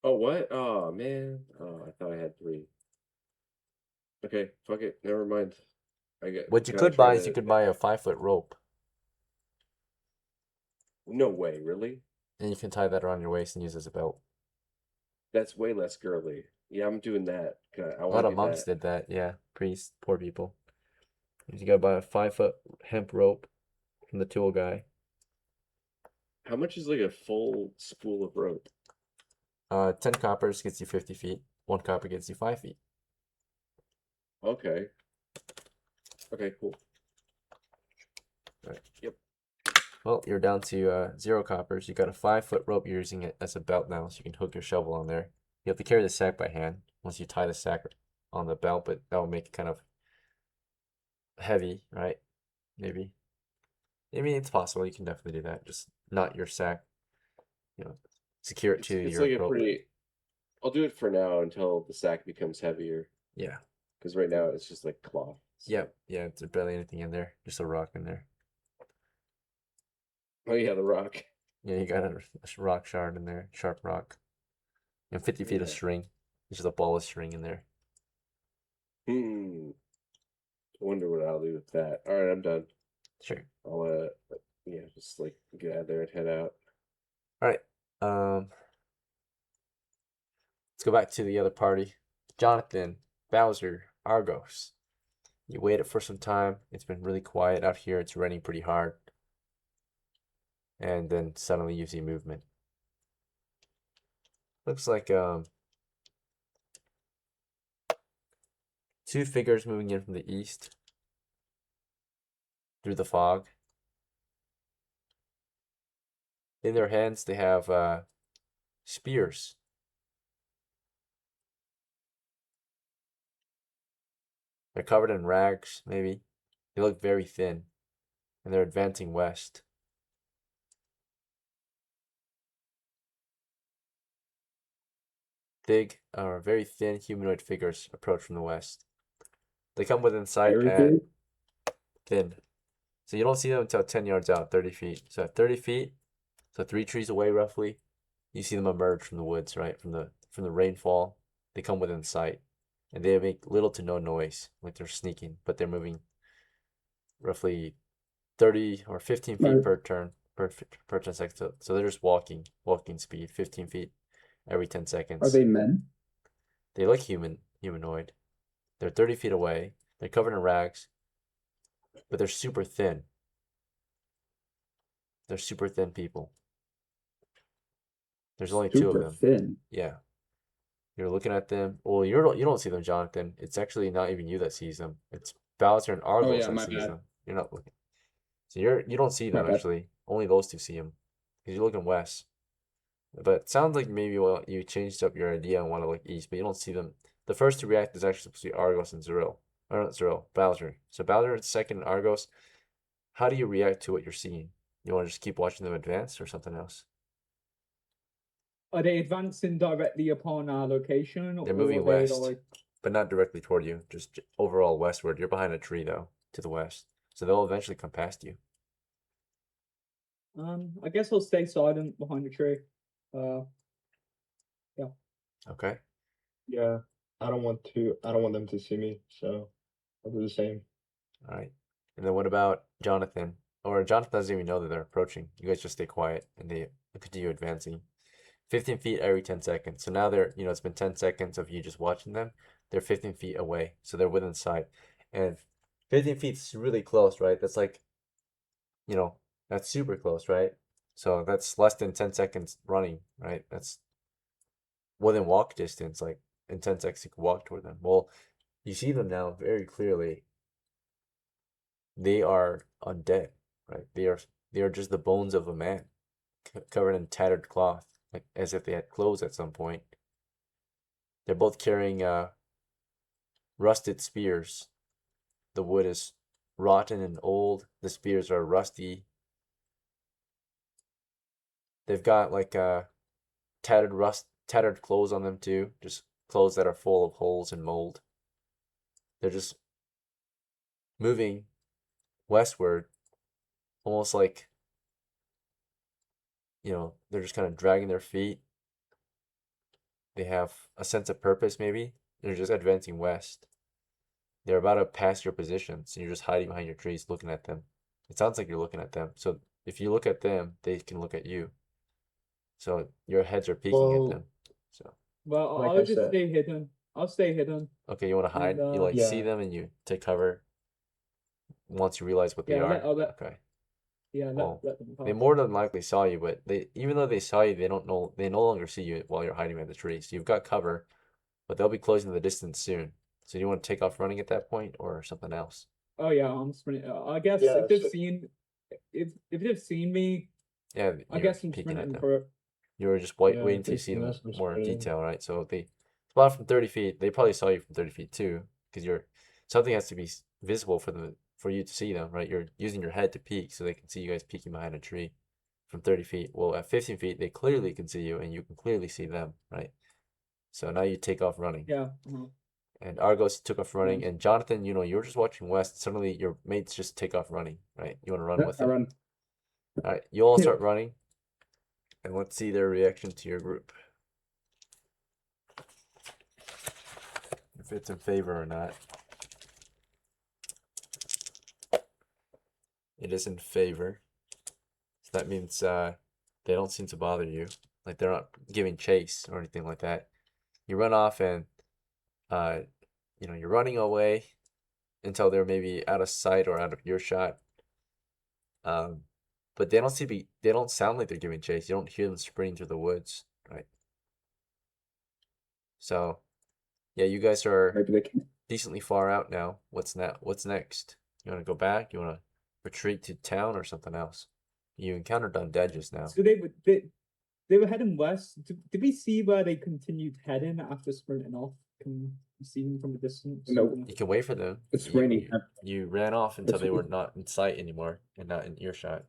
Oh, what? Oh, man. Oh, I thought I had 3. Okay, fuck it. Never mind. What you can I could try buy is to- you could buy a 5-foot rope, No way, really? and you can tie that around your waist and use as a belt. That's way less girly. Yeah, I'm doing that. I A want lot to of do monks that. did that. Yeah, priests, poor people. You gotta buy a 5-foot hemp rope from the tool guy. How much is like a full spool of rope? 10 coppers gets you 50 feet. 1 copper gets you 5 feet. Okay. Okay, cool. Right. Yep. Well, you're down to 0 coppers. You got a 5-foot rope. You're using it as a belt now, so you can hook your shovel on there. You have to carry the sack by hand once you tie the sack on the belt, but that will make it kind of heavy, right? Maybe. I mean, it's possible. You can definitely do that. Just not your sack. You know, secure it to It's your like a rope. pretty. I'll do it for now until the sack becomes heavier. Yeah. Because right now it's just like cloth. Yep. Yeah. It's barely anything in there. Just a rock in there. Oh yeah, the rock. Yeah, you got a rock shard in there. Sharp rock. And 50 feet of Yeah. string. There's just a ball of string in there. I wonder what I'll do with that. All right, I'm done. Sure. I'll yeah, just like get out there and head out. All right. Let's go back to the other party. Jonathan, Bowser, Argos. You waited for some time. It's been really quiet out here. It's raining pretty hard. And then suddenly you see movement. Looks like 2 figures moving in from the east through the fog. In their hands they have spears. They're covered in rags, maybe. They look very thin. And they're advancing west. Big, very thin humanoid figures approach from the west. They come within sight Very at big. thin. So you don't see them until 10 yards out, 30 feet. So at 30 feet, so 3 trees away roughly, you see them emerge from the woods, right? From the rainfall. They come within sight. And they make little to no noise, like they're sneaking, but they're moving roughly 30 or 15 feet Right. per turn, per 10 seconds. So they're just walking speed, 15 feet every 10 seconds. Are they men? They look humanoid. They're 30 feet away. They're covered in rags, but they're super thin. They're super thin people. There's only 2 of Super them. thin. Yeah. You're looking at them. Well, you don't see them, Jonathan. It's actually not even you that sees them. It's Bowser and Argos yeah, that my sees bad. them. You're not looking. So you don't see My them bad. actually. Only those 2 see them. Because you're looking west. But it sounds like maybe you changed up your idea and want to look east, but you don't see them. The first to react is actually supposed to be Argos and ZRILL. Or not ZRILL, Bowser. So Bowser is second and Argos. How do you react to what you're seeing? You want to just keep watching them advance or something else? Are they advancing directly upon our location? They're moving or are they, west. like, But not directly toward you, just overall westward. You're behind a tree though, to the west. So they'll eventually come past you. I guess I'll stay silent behind the tree. Okay. Yeah, I don't want them to see me, so I'll do the same. All right. And then what about Jonathan? Or Jonathan doesn't even know that they're approaching. You guys just stay quiet and they continue advancing. 15 feet every 10 seconds. So now they're, it's been 10 seconds of you just watching them. They're 15 feet away. So they're within sight. And 15 feet is really close, right? That's like, that's super close, right? So that's less than 10 seconds running, right? That's within walk distance. Like in 10 seconds, you can walk toward them. Well, you see them now very clearly. They are undead, right? They are just the bones of a man covered in tattered cloth, like as if they had clothes at some point. They're both carrying rusted spears. The wood is rotten and old. The spears are rusty. They've got like tattered clothes on them too, just clothes that are full of holes and mold. They're just moving westward, almost like, they're just kind of dragging their feet. They have a sense of purpose, maybe. They're just advancing west. They're about to pass your position, so you're just hiding behind your trees looking at them. It sounds like you're looking at them. So if you look at them, they can look at you. So your heads are peeking at them. So well, Like I'll I just said. stay hidden. I'll stay hidden. okay, you want to hide? And, You like see Yeah. them and you take cover. once you realize what they Yeah, are. I'll let Okay. yeah, Well, let them they pass. more than likely saw you, but even though they saw you, they don't know they no longer see you while you're hiding behind the tree. So you've got cover, but they'll be closing the distance soon. So do you want to take off running at that point or something else? Oh yeah, I'm sprinting. I guess Yeah, if they've so- seen if they've seen me, Yeah, I you're guess I'm peeking at sprinting them. for it. You were just Yeah, waiting till you they see see them us, I'm more sprinting. detail, right? So if they spot from 30 feet, they probably saw you from 30 feet too, because you're something has to be visible for you to see them, right? You're using your head to peek so they can see you guys peeking behind a tree from 30 feet. Well, at 15 feet, they clearly can see you and you can clearly see them, right? So now you take off running. Yeah. And Argos took off running, and Jonathan, you were just watching west. Suddenly, your mates just take off running, right? You want to run with I them. run. All right, you all start running, and let's see their reaction to your group. If it's in favor or not. It is in favor. So that means they don't seem to bother you. Like they're not giving chase or anything like that. You run off and you're running away until they're maybe out of sight or out of earshot. But they don't sound like they're giving chase. You don't hear them sprinting through the woods, right? So yeah, you guys are Maybe they can. decently far out now. What's next? You want to go back? You want to retreat to town or something else? You encountered Undead just now. So they were heading west. Did we see where they continued heading after sprinting off? Can you see them from a distance? No. You can wait for them. It's You- raining. You ran off until It's- they were not in sight anymore and not in earshot.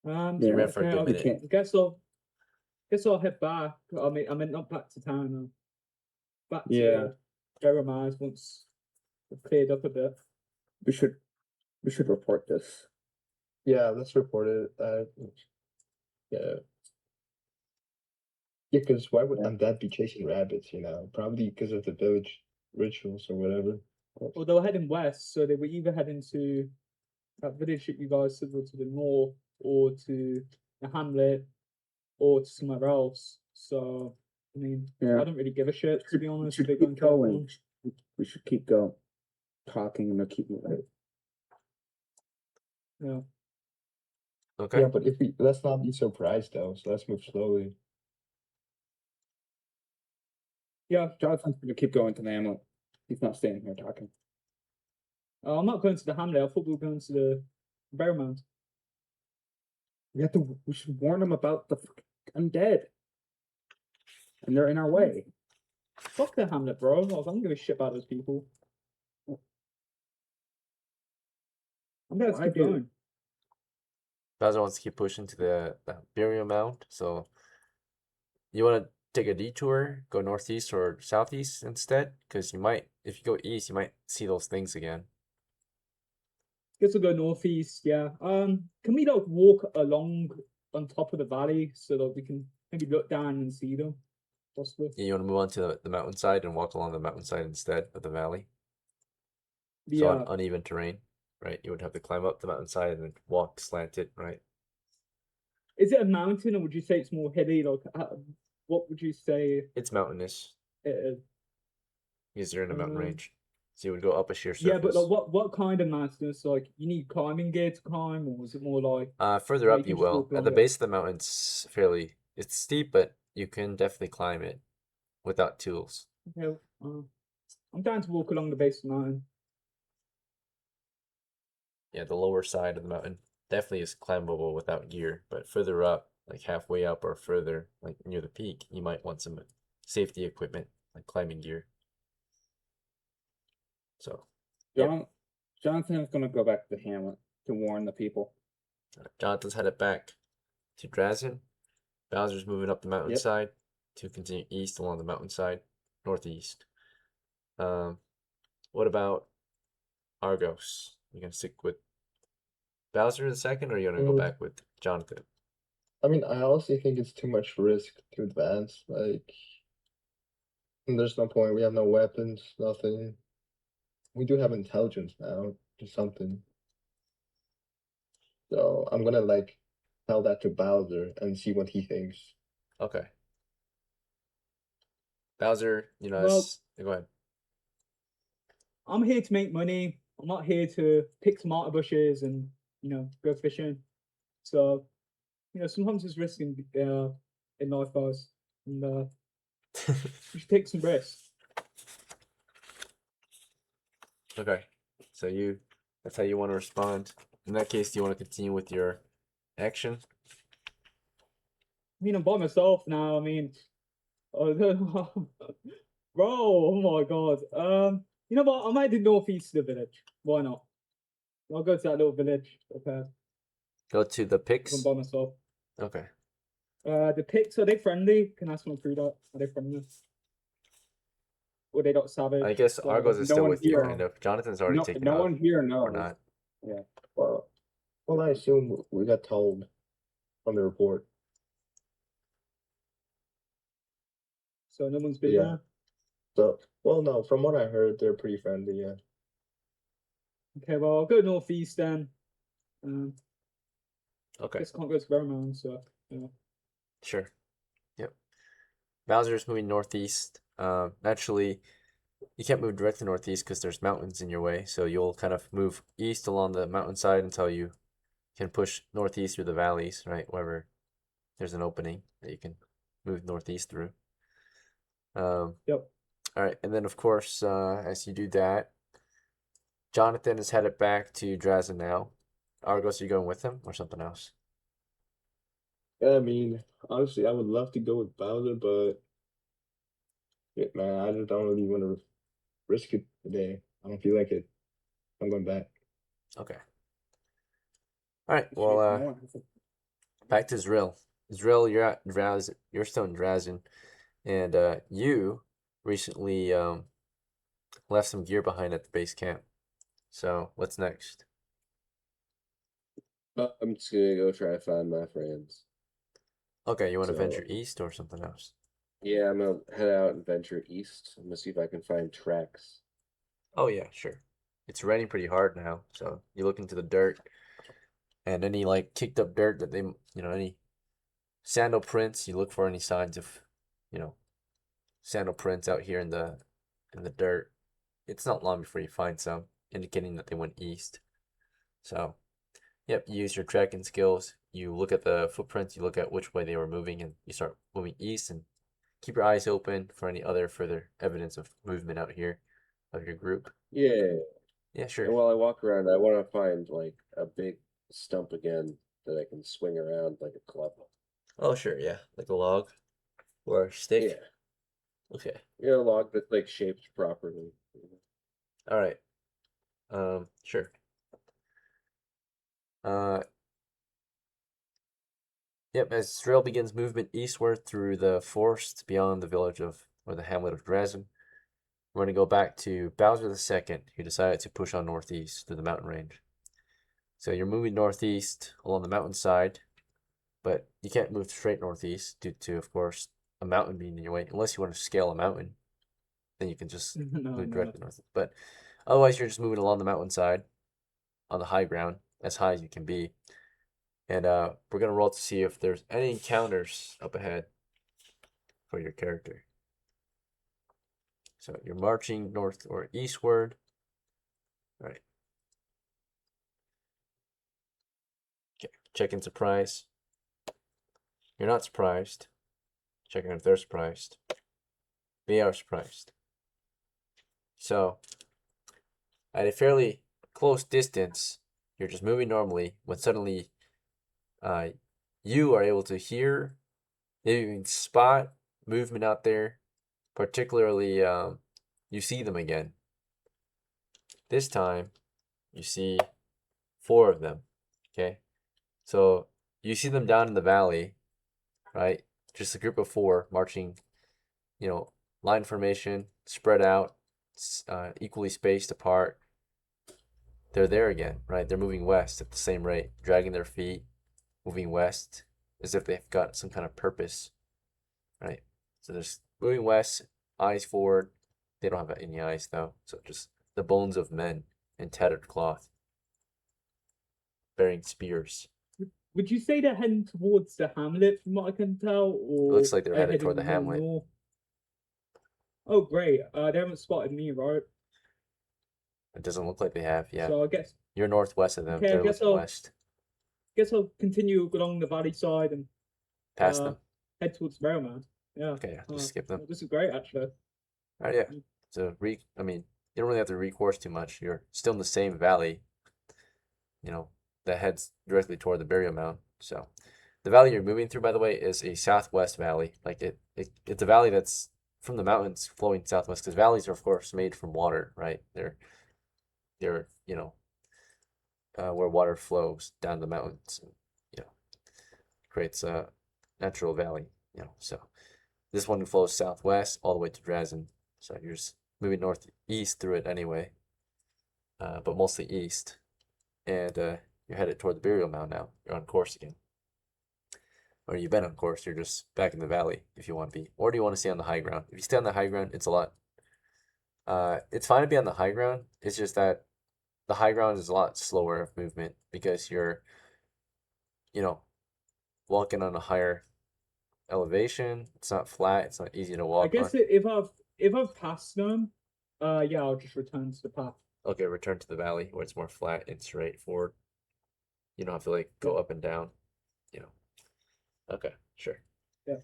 You ran for a good okay, minute. can't. Guess I'll head back. I mean not back to town. Back to Yeah. Jeremiah's once we've cleared up a bit. We should report this. Yeah, let's report it. Yeah. Yeah, because why would Yeah. Undead be chasing rabbits, Probably because of the village rituals or whatever. Well, they were heading west, so they were either heading to that village that you guys said were to the north, or to the hamlet, or to somewhere else. So, I mean, Yeah. I don't really give a shit, to be We honest. should They're keep going going. We should keep going. Talking and keep moving. Yeah. Okay. Yeah, but let's not be surprised though, so let's move slowly. Yeah, Jonathan's gonna keep going to the hamlet. He's not staying here talking. I'm not going to the hamlet. I thought we were going to the bear mound. We should warn them about the undead. And they're in our way. Fuck the hamlet, bro. I don't give a shit about those people. I'm gonna I keep do. going. Bowser wants to keep pushing to the burial mound, so you want to take a detour, go northeast or southeast instead, because if you go east, you might see those things again. Guess we'll go northeast. Yeah. Can we like walk along on top of the valley so that we can maybe look down and see them? Possibly. You want to move on to the mountainside and walk along the mountainside instead of the valley. So Yeah. on uneven terrain, right? You would have to climb up the mountainside and then walk slanted, right? Is it a mountain, or would you say it's more hilly? Like, what would you say It's mountainous it is? because you're in a mountain Um, range. So you would go up a sheer surface. Yeah, but like, what kind of mountain? It's like you need climbing gear to climb, or is it more like Further you up can you just will. walk At along the it? base of the mountain's it's steep, but you can definitely climb it without tools. Okay, I'm down to walk along the base of the mountain. Yeah, the lower side of the mountain definitely is climbable without gear, but further up, like halfway up or further, like near the peak, you might want some safety equipment, like climbing gear. So, Yep. Jonathan's gonna go back to the hamlet to warn the people. Jonathan's headed back to DRASIN. Bowser's moving up the mountainside to continue east along the mountainside, northeast. What about Argos? You gonna stick with Bowser the second, or are you gonna go back with Jonathan? I mean, I honestly think it's too much risk to advance. There's no point. We have no weapons, nothing. We do have intelligence now, just something. So I'm gonna tell that to Bowser and see what he thinks. Okay. Bowser, Well- go ahead. I'm here to make money. I'm not here to pick tomato bushes and go fishing. So sometimes there's risk in life, guys, and you should take some risks. Okay. So that's how you want to respond. In that case, do you want to continue with your action? I mean, I'm by myself now. I mean, bro, oh my god. You know what? I might do northeast of the village. Why not? I'll go to that little village up there. Go to the if pics. I'm by myself. Okay. The pigs, are they friendly? Can I ask them through that? Are they friendly? Or they not savage? I guess So- Argos is no still one with you, here. kind of. Jonathan's already No, taken no off, one here knows. or not. Well, I assume we got told from the report. So no one's been Yeah. there? So, well, no, from what I heard, they're pretty friendly, yeah. Okay, well, I'll go northeast then. Okay. Guess I can't go to Vermont, so Sure. Yep. Bowser's moving northeast. Naturally, you can't move directly northeast because there's mountains in your way, so you'll kind of move east along the mountainside until you can push northeast through the valleys, right? Wherever there's an opening that you can move northeast through. Yep. All right, and then of course, as you do that, Jonathan is headed back to DRASIN now. Argos, are you going with him or something else? Yeah, I mean, honestly, I would love to go with Bowser, but yeah, man, I just don't really want to risk it today. I don't feel like it. I'm going back. Okay. All right. Well, back to ZRILL. ZRILL, you're at DRASIN. You're still in DRASIN, and you recently left some gear behind at the base camp. So what's next? I'm just gonna go try to find my friends. Okay, you want to So- venture east or something else? Yeah, I'm gonna head out and venture east. I'm gonna see if I can find tracks. Oh yeah, sure. It's raining pretty hard now, so you look into the dirt, and any like kicked up dirt that they, any sandal prints. You look for any signs of, sandal prints out here in the dirt. It's not long before you find some, indicating that they went east. So, yep, you use your tracking skills. You look at the footprints. You look at which way they were moving, and you start moving east. And keep your eyes open for any other further evidence of movement out here of your group. Yeah. Yeah, And sure. while I walk around, I want to find like a big stump again that I can swing around like a club. Oh, sure, yeah, like a log or a stick. Yeah. Okay. You know, a log that's like shaped properly. All right. Sure. Yep, as ZRILL begins movement eastward through the forest beyond the village or the hamlet of DRASIN, we're going to go back to Bowser II, who decided to push on northeast through the mountain range. So you're moving northeast along the mountainside, but you can't move straight northeast due to, of course, a mountain being in your way, unless you want to scale a mountain. Then you can just move directly north. But otherwise, you're just moving along the mountainside on the high ground, as high as you can be. And we're going to roll to see if there's any encounters up ahead for your character. So you're marching north or eastward. All right. Okay, checking surprise. You're not surprised. Checking if they're surprised. They are surprised. So, at a fairly close distance, you're just moving normally when suddenly you are able to hear, maybe even spot movement out there. Particularly, you see them again. This time, you see 4 of them. Okay, so you see them down in the valley, right? Just a group of 4 marching, line formation, spread out, equally spaced apart. They're there again, right? They're moving west at the same rate, dragging their feet, moving west as if they've got some kind of purpose, right? So they're moving west, eyes forward. They don't have any eyes though, so just the bones of men in tattered cloth, bearing spears. Would you say they're heading towards the hamlet, from what I can tell, or Looks like they're are they headed toward the heading more hamlet. north? Oh, great. They haven't spotted me, right? It doesn't look like they have. Yeah, So I guess you're northwest of them. Okay, I They're guess looking I'll- west. continue along the valley side and Past uh, them. head towards the rail, man. Yeah. Okay, yeah, just Uh, skip them. This is great, actually. All right, yeah. Mm. So I mean, you don't really have to recourse too much. You're still in the same valley. You know, that heads directly toward the burial mound. So, the valley you're moving through, by the way, is a southwest valley. Like it's a valley that's from the mountains flowing southwest. Because valleys are, of course, made from water, right? They're you know, where water flows down the mountains. And, you know, creates a natural valley. You know, so this one flows southwest all the way to DRASIN. So you're just moving northeast through it anyway, but mostly east. And you're headed toward the burial mound now. You're on course again. Or you've been on course, you're just back in the valley if you want to be. Or do you want to stay on the high ground? If you stay on the high ground, it's a lot. It's fine to be on the high ground. It's just that the high ground is a lot slower of movement because you're, you know, walking on a higher elevation. It's not flat. It's not easy to walk I guess on. if I've passed them, yeah, I'll just return to the path. Okay, return to the valley where it's more flat and straightforward. You don't have to like go up and down, you know. Okay, sure. Yeah.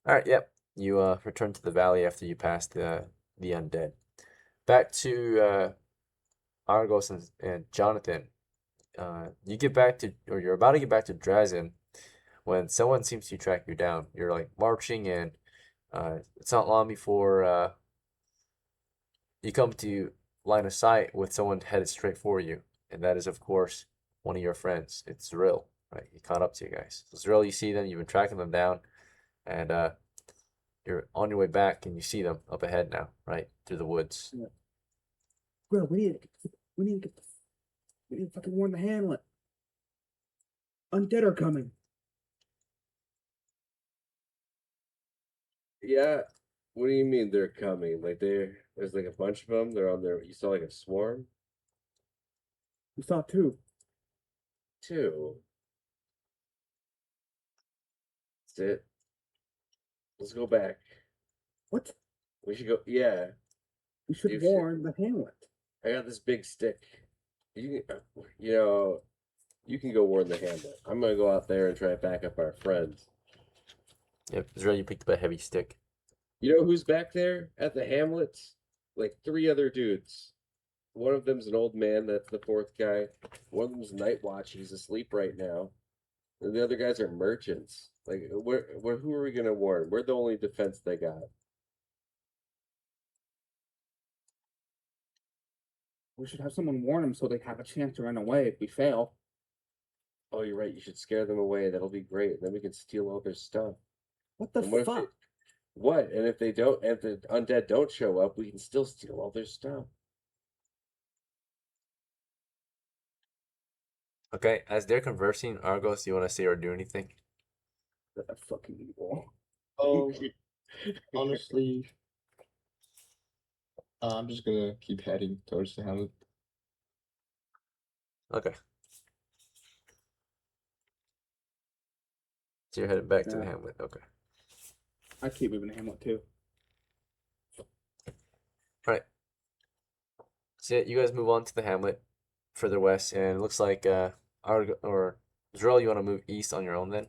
All right, yep. You return to the valley after you pass the undead. Back to Argos and Jonathan. You get back to, or you're about to get back to DRASIN when someone seems to track you down. You're like marching and it's not long before you come to line of sight with someone headed straight for you. And that is, of course, one of your friends. It's ZRILL, right? He caught up to you guys. So ZRILL, you see them, you've been tracking them down, and you're on your way back and you see them up ahead now, right? Through the woods. Bro, we need to fucking warn the Hamlet. Undead are coming. Yeah. What do you mean they're coming? Like there's like a bunch of them. They're on there. You saw like a swarm? We saw two. Two. That's it. Let's go back. What? We should go. Yeah. We should You should- warn the Hamlet. I got this big stick. You know, you can go warn the Hamlet. I'm gonna go out there and try to back up our friends. Yep, ZRILL, you picked up a heavy stick. You know who's back there at the Hamlet? Like 3 other dudes. One of them's an old man. That's the 4th guy. One of them's night watch. He's asleep right now. And the other guys are merchants. Like, who are we gonna warn? We're the only defense they got. We should have someone warn them so they have a chance to run away if we fail. Oh, you're right. You should scare them away. That'll be great. Then we can steal all their stuff. What the And what if fuck? What? And if if the undead don't show up, we can still steal all their stuff. Okay, as they're conversing, Argos, do you want to say or do anything? That's fucking evil. Honestly, I'm just gonna keep heading towards the Hamlet. Okay. So you're headed back to the Yeah. Hamlet. Okay. I keep moving the Hamlet too. Alright. So yeah, you guys move on to the Hamlet further west, and it looks like ZRILL, you want to move east on your own then?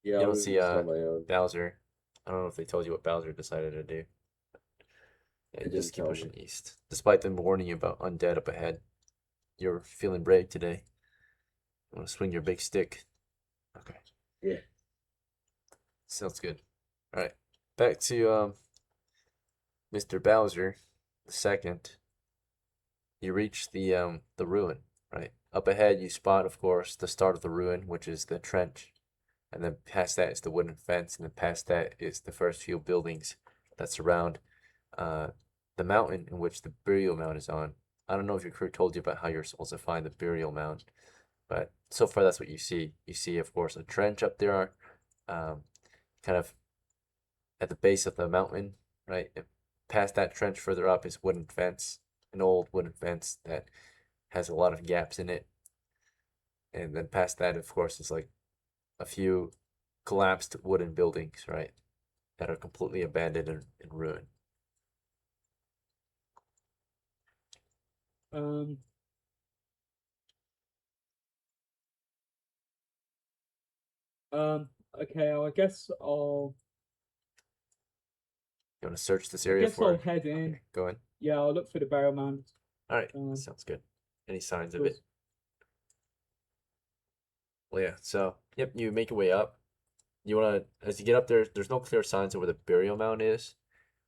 Yeah, You I'll don't move see east on my own. Bowser. I don't know if they told you what Bowser decided to do. Yeah, They just didn't keep tell pushing me. east. Despite them warning you about undead up ahead. You're feeling brave today. You want to swing your big stick. Okay. Yeah. Sounds good. Alright. Back to Mr. Bowser the second. You reach the ruin, right? Up ahead you spot, of course, the start of the ruin, which is the trench. And then past that is the wooden fence, and then past that is the first few buildings that surround the mountain in which the burial mound is on. I don't know if your crew told you about how you're supposed to find the burial mound, but so far that's what you see. You see, of course, a trench up there, kind of at the base of the mountain, right? And past that trench further up is wooden fence, an old wooden fence that has a lot of gaps in it. And then past that, of course, is like a few collapsed wooden buildings, right? That are completely abandoned and in ruin. Um. Okay, I guess I'll. You want to search this I area guess for? I'll head in. Okay, go in. Yeah, I'll look for the burial mound. All right, Um, sounds good. Any signs of Cool. it? Well, yeah. So, yep, you make your way up. You want to, as you get up there, there's no clear signs of where the burial mound is,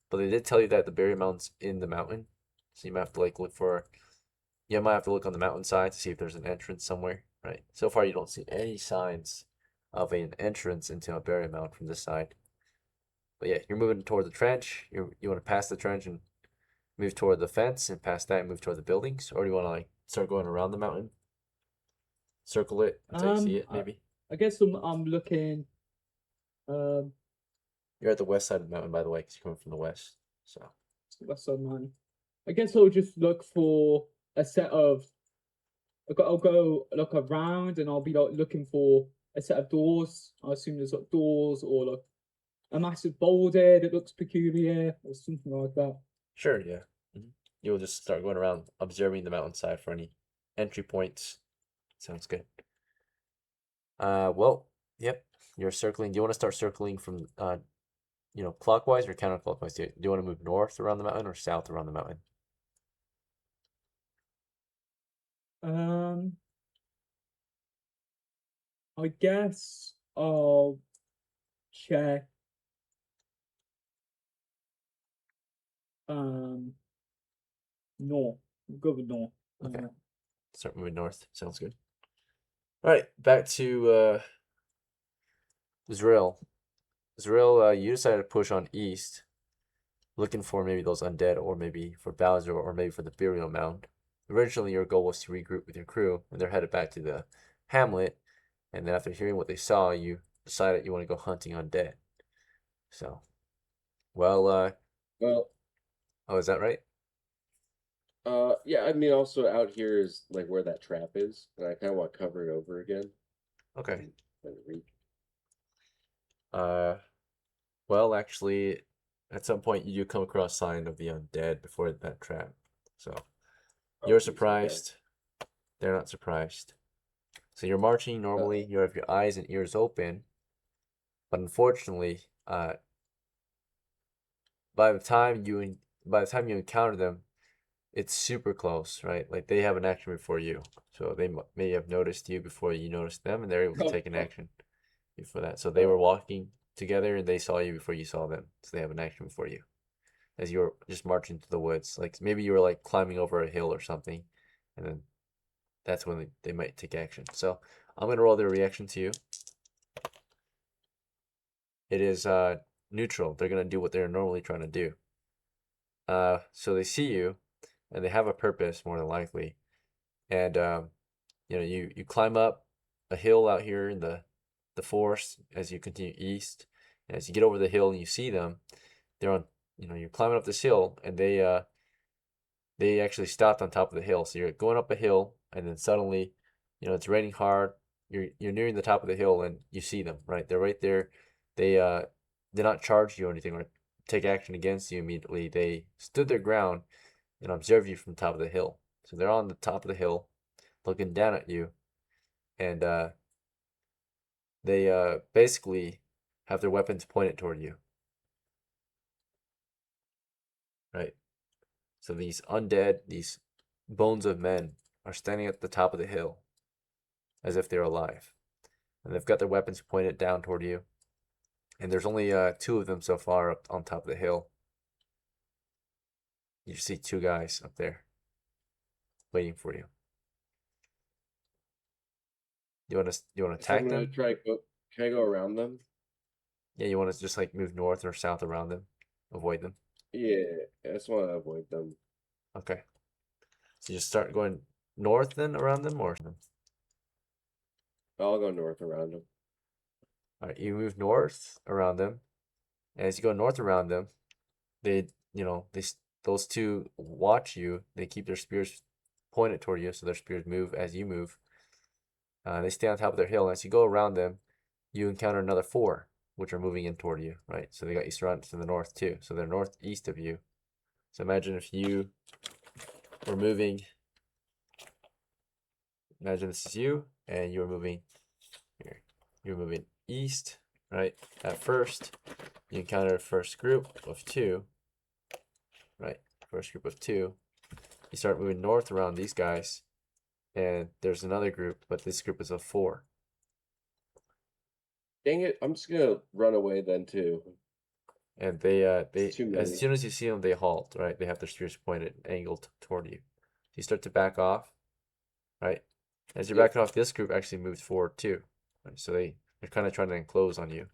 but they did tell you that the burial mound's in the mountain. So you might have to like look for. You might have to look on the mountainside to see if there's an entrance somewhere. Right. So far, you don't see any signs of an entrance into a burial mound from this side. But yeah, you're moving toward the trench. You want to pass the trench and move toward the fence, and past that, move toward the buildings, or do you want to like start going around the mountain? Circle it until you see it, maybe. I guess I'm looking. You're at the west side of the mountain, by the way, because you're coming from the west. So West side mine. I guess I'll just look for a set of. I'll go look around, and I'll be like looking for a set of doors. I assume there's like doors or like a massive boulder that looks peculiar or something like that. sure, yeah. You'll just start going around observing the mountainside for any entry points. Sounds good. Well, yep. You're circling. Do you want to start circling from clockwise or counterclockwise? Do you want to move north around the mountain or south around the mountain? I guess I'll check. North. Go with north. Okay. Start moving north. Sounds good. All right, back to ZRILL. ZRILL, you decided to push on east, looking for maybe those undead, or maybe for Bowser, or maybe for the burial mound. Originally, your goal was to regroup with your crew, and they're headed back to the hamlet. And then after hearing what they saw, you decided you want to go hunting undead. So, well, Well, oh, is that right? yeah, I mean, also out here is like where that trap is, and I kind of want to cover it over again. Okay. Like, Well, actually, at some point you do come across sign of the undead before that trap. So you're geez, okay. surprised. They're not surprised. So you're marching normally. You have your eyes and ears open, but unfortunately, by the time you encounter them, it's super close, right? Like they have an action before you, so they may have noticed you before you noticed them, and they're able to take an action before that. So they were walking together, and they saw you before you saw them, so they have an action before you, as you were just marching through the woods. Like maybe you were like climbing over a hill or something, and then that's when they might take action. So I'm gonna roll their reaction to you. It is neutral. They're gonna do what they're normally trying to do. So they see you, and they have a purpose more than likely. And you climb up a hill out here in the forest as you continue east. And as you get over the hill and you see them, they're on. You're climbing up this hill, and they actually stopped on top of the hill. So you're going up a hill, and then suddenly, it's raining hard. You're nearing the top of the hill, and you see them. Right, they're right there. They did not charge you or anything or take action against you immediately. They stood their ground and observe you from the top of the hill. So they're on the top of the hill, looking down at you, and they basically have their weapons pointed toward you. Right. So these undead, these bones of men, are standing at the top of the hill, as if they're alive, and they've got their weapons pointed down toward you. And there's only 2 of them so far up on top of the hill. You see 2 guys up there, waiting for you. You want to attack I'm gonna them? Can I go around them? Yeah, you want to just like move north or south around them, avoid them. Yeah, I just want to avoid them. Okay. So you just start going north then around them, or I'll go north around them. all right, you move north around them. And as you go north around them, those 2 watch you. They keep their spears pointed toward you, so their spears move as you move. They stay on top of their hill, and as you go around them, you encounter another 4, which are moving in toward you, right? So they got you surrounded to the north too. So they're northeast of you. So imagine if you were moving imagine this is you, and you're moving here. You're moving east, right? At first, you encounter a first group of 2, right? First group of 2. You start moving north around these guys, and there's another group, but this group is of 4. Dang it! I'm just gonna run away then too. And they It's too as many. soon as you see them, they halt, right? They have their spears pointed, angled toward you. So you start to back off, right? As you're Yep. backing off, this group actually moves forward too, right? So they're kind of trying to enclose on you.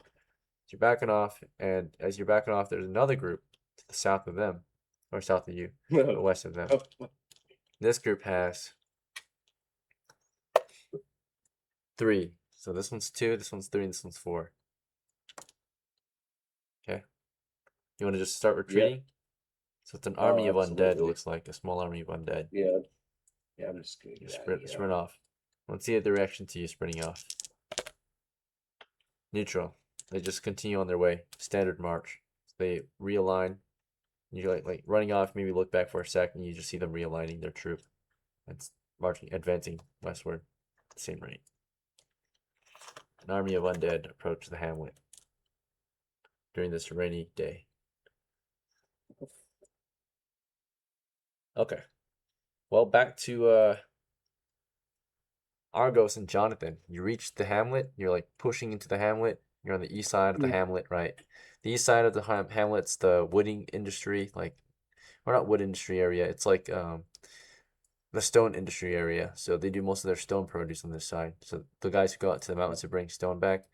So you're backing off, and as you're backing off, there's another group to the south of them, or south of you, or west of them. This group has 3. So this one's 2, this one's 3, and this one's 4. Okay. You want to just start retreating? So it's an army of undead, it absolutely. looks like. A small army of undead. Yeah. Yeah, I'm just gonna You get out sprint, of sprint off. Let's see the reaction to you sprinting off. Neutral. They just continue on their way. Standard march. They realign. You're like running off, maybe look back for a second, you just see them realigning their troop. It's marching, advancing westward at the same rate. An army of undead approach the hamlet during this rainy day. Okay. Well, back to Argos and Jonathan. You reach the hamlet. You're like pushing into the hamlet. You're on the east side of the Yeah. hamlet, right? The east side of the hamlet's the wooding industry, like, or not wood industry area. It's like the stone industry area. So they do most of their stone produce on this side. So the guys who go out to the mountains to bring stone back,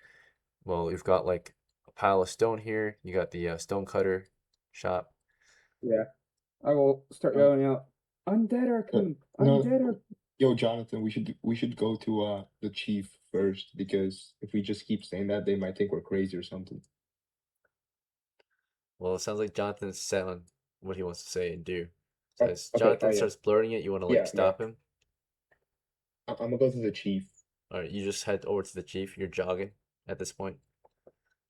well, you've got like a pile of stone here. You got the stone cutter shop. Yeah. I will start yelling out, "Undead are coming! no. Undead are!" Yo, Jonathan, we should go to the chief first, because if we just keep saying that, they might think we're crazy or something. Well, it sounds like Jonathan's set on what he wants to say and do. So Oh, as okay, Jonathan oh, yeah. starts blurting it, you want to like Yeah, no. stop him. I'm gonna go to the chief. All right, you just head over to the chief. You're jogging at this point,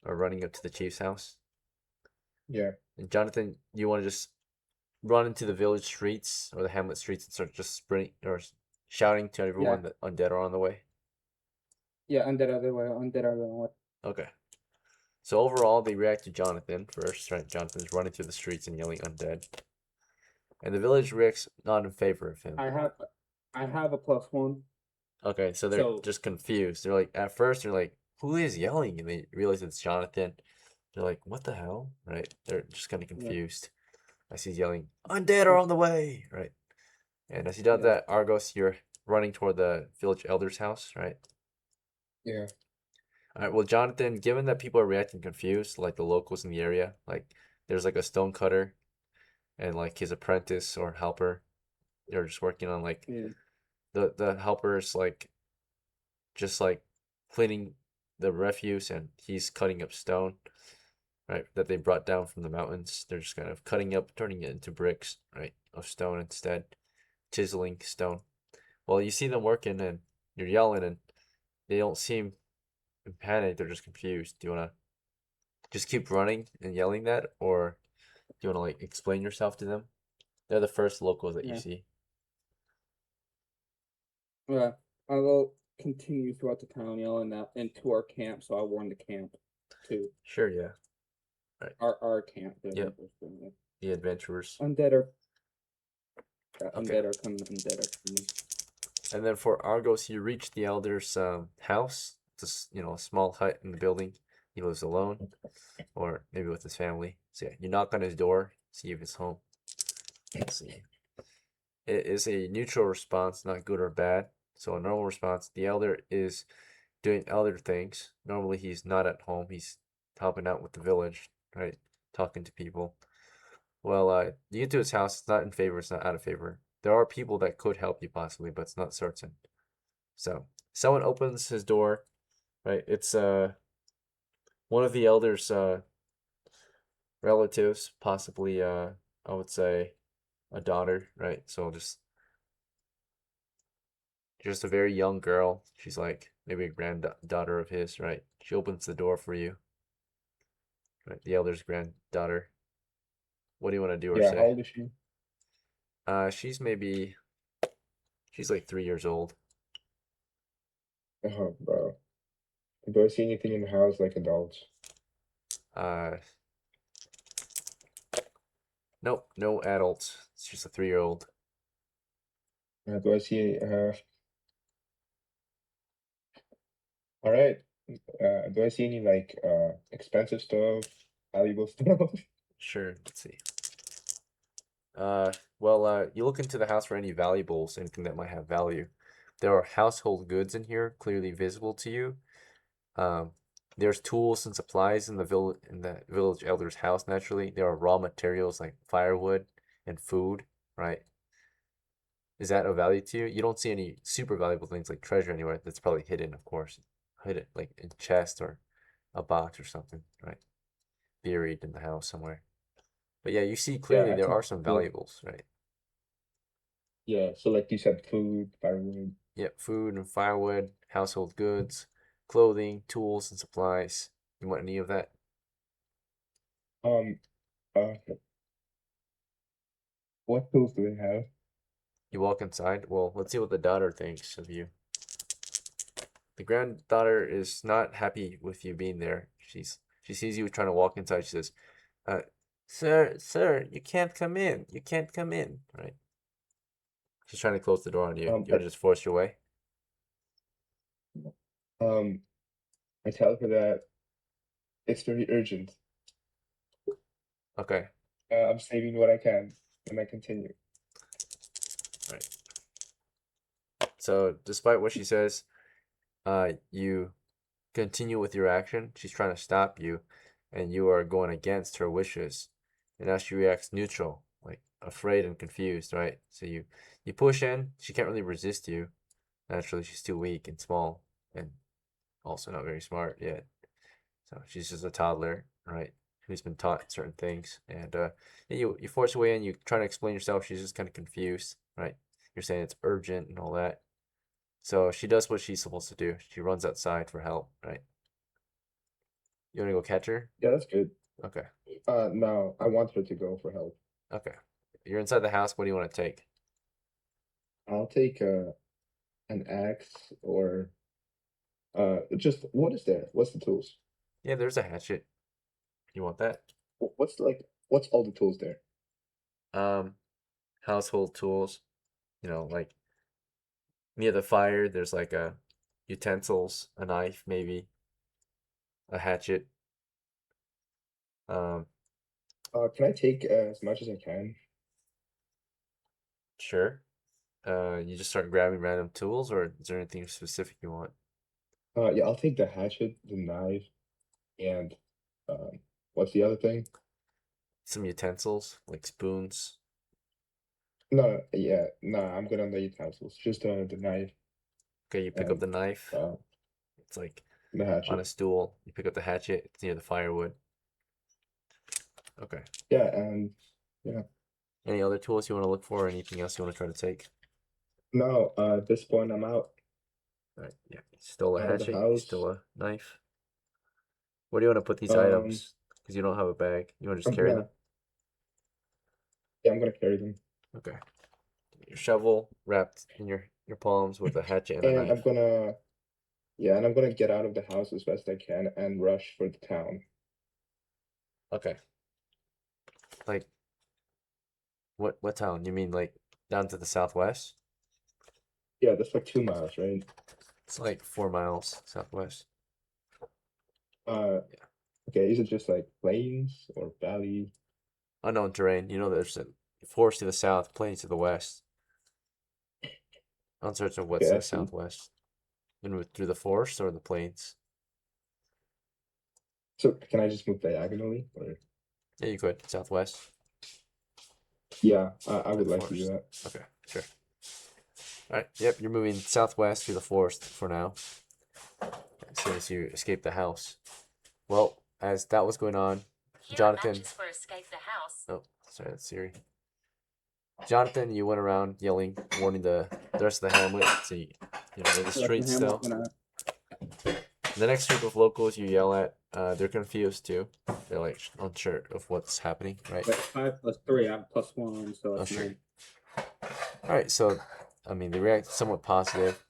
or running up to the chief's house. Yeah. And Jonathan, you want to just run into the village streets or the hamlet streets and start just sprinting or shouting to everyone that undead are on the way. Yeah, undead are the way. Undead are the way. Okay. So overall, they react to Jonathan first, right? Jonathan's running through the streets and yelling undead. And the village reacts not in favor of him. I have a +1. Okay, so they're just confused. They're like, at first, they're like, who is yelling? And they realize it's Jonathan. They're like, what the hell? Right? They're just kind of confused. As he's yelling, undead are on the way, right? And as he does that, Argos, you're running toward the village elder's house, right? Yeah. All right, well, Jonathan, given that people are reacting confused, like the locals in the area, like there's like a stone cutter and like his apprentice or helper, they're just working on like the helper's like just like cleaning the refuse, and he's cutting up stone, right, that they brought down from the mountains. They're just kind of cutting up, turning it into bricks, right, of stone instead, chiseling stone. Well, you see them working and you're yelling, and they don't seem in panic, they're just confused. Do you want to just keep running and yelling that, or do you want to like explain yourself to them? They're the first locals that you see. Yeah, I will continue throughout the town yelling that into our camp, so I warn the camp too. Sure, yeah. Our camp. Yep. The adventurers. Undead are. Okay. Undead are coming. Undead are coming. And then for Argos, you reach the elder's house. It's a, a small hut in the building. He lives alone, or maybe with his family. So yeah, you knock on his door, see if he's home. Let's see. It is a neutral response, not good or bad. So a normal response, the elder is doing elder things. Normally he's not at home. He's helping out with the village, right? Talking to people. Well, you get to his house. It's not in favor. It's not out of favor. There are people that could help you possibly, but it's not certain. So someone opens his door, right? It's one of the elders' relatives, possibly I would say a daughter, right? So just a very young girl. She's like maybe a granddaughter of his, right? She opens the door for you, right? The elder's granddaughter. What do you want to do or say? How old is she? She's like 3 years old. Oh, bro. Do I see anything in the house like adults? Nope, no adults. It's just a 3-year-old. Do I see all right. Do I see any like expensive stuff, valuable stuff? Sure, let's see. You look into the house for any valuables, anything that might have value. There are household goods in here, clearly visible to you. There's tools and supplies in the village elder's house. Naturally, there are raw materials like firewood and food. Right? Is that of value to you? You don't see any super valuable things like treasure anywhere. That's probably hidden, of course, hidden like in a chest or a box or something. Right? Buried in the house somewhere. But yeah, you see clearly Yeah, there so, are some like, valuables, right? yeah. So like you said, food, firewood. Yep, food and firewood, household goods, clothing, tools and supplies. You want any of that? Um. What tools do they have? You walk inside. Well, let's see what the daughter thinks of you. The granddaughter is not happy with you being there. She sees you trying to walk inside. She says, sir, you can't come in. You can't come in." Right? She's trying to close the door on you. You want to just force your way? I tell her that it's very urgent. Okay. I'm saving what I can, and I continue. Right. So, despite what she says, you continue with your action. She's trying to stop you, and you are going against her wishes. And now she reacts neutral, like afraid and confused, right? So you push in. She can't really resist you. Naturally, she's too weak and small, and also not very smart yet. So she's just a toddler, right? Who's been taught certain things, and you force your way in. You try to explain yourself. She's just kind of confused, right? You're saying it's urgent and all that. So she does what she's supposed to do. She runs outside for help, right? You want to go catch her? Yeah, that's good. Okay. No, I want her to go for help. Okay. You're inside the house. What do you want to take? I'll take an axe or just what is there? What's the tools? Yeah, there's a hatchet. You want that? What's all the tools there? Household tools. Like near the fire, there's like a utensils, a knife, maybe a hatchet. Can I take as much as I can? Sure. You just start grabbing random tools, or is there anything specific you want? Yeah, I'll take the hatchet, the knife, and what's the other thing? Some utensils, like spoons. No, yeah, no, I'm good on the utensils. Just the knife, Okay, you pick up the knife. It's like the hatchet. on a stool. You pick up the hatchet. It's near the firewood. Okay. Yeah, and yeah. Any other tools you want to look for, or anything else you want to try to take? No, at this point I'm out. All right. Yeah. You stole a Out of the hatchet. You house. stole a knife. Where do you want to put these items? Because you don't have a bag. You want to just carry them? Yeah, I'm gonna carry them. Okay. Your shovel wrapped in your palms with a hatchet and a And knife. I'm gonna get out of the house as best I can and rush for the town. Okay. Like, what town? You mean like down to the southwest? Yeah, that's like 2 miles, right? It's like 4 miles southwest. Okay, is it just like plains or valley? Unknown terrain. There's a forest to the south, plains to the west. Uncertain what's Okay, I the see. southwest. Through the forest or the plains? So can I just move diagonally? Or Yeah, you could. Southwest. yeah, I would the like to do forest. that. Okay, sure. All right. Yep, you're moving southwest through the forest for now. As soon as you escape the house. Well, as that was going on, Jonathan. For escape the house. Oh, sorry, that's Siri. Jonathan, you went around yelling, warning the rest of the hamlet. So in the streets still. The next group of locals you yell at, they're confused too. They're like unsure of what's happening, right? Wait, 5 plus 3, I'm +1, so Oh, it's sure. 9. All right, so they react somewhat positive.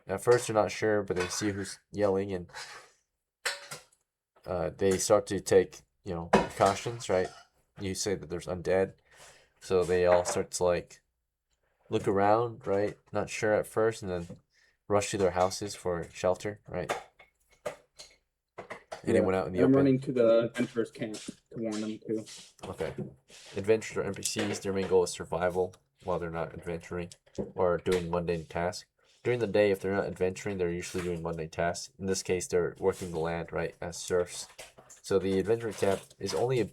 At first, they're not sure, but they see who's yelling, and they start to take, precautions, right? You say that there's undead, so they all start to like look around, right? Not sure at first, and then rush to their houses for shelter, right? Anyone out in the I'm open? running to the adventurers camp to warn them too. Okay. Adventurers are NPCs. Their main goal is survival while they're not adventuring or doing mundane tasks. During the day, if they're not adventuring, they're usually doing mundane tasks. In this case, they're working the land, right, as serfs. So the adventuring camp is only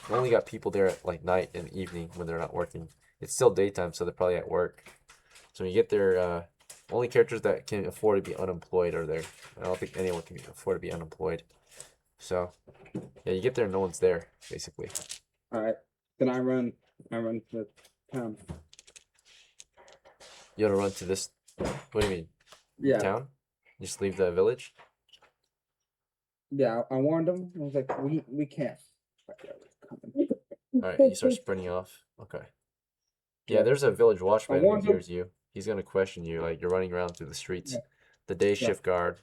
got people there at like night and evening when they're not working. It's still daytime, so they're probably at work. So when you get there, only characters that can afford to be unemployed are there. I don't think anyone can afford to be unemployed. So yeah, you get there, no one's there, basically. All right, then I run to the town. You want to run to this? What do you mean? Yeah, Town? Just leave the village? yeah. I warned them. I was like, we can't. Alright, you start sprinting off. Okay. Yeah, there's a village watchman who warned him. hears you. He's gonna question you, like you're running around through the streets. Yeah. The day shift guard,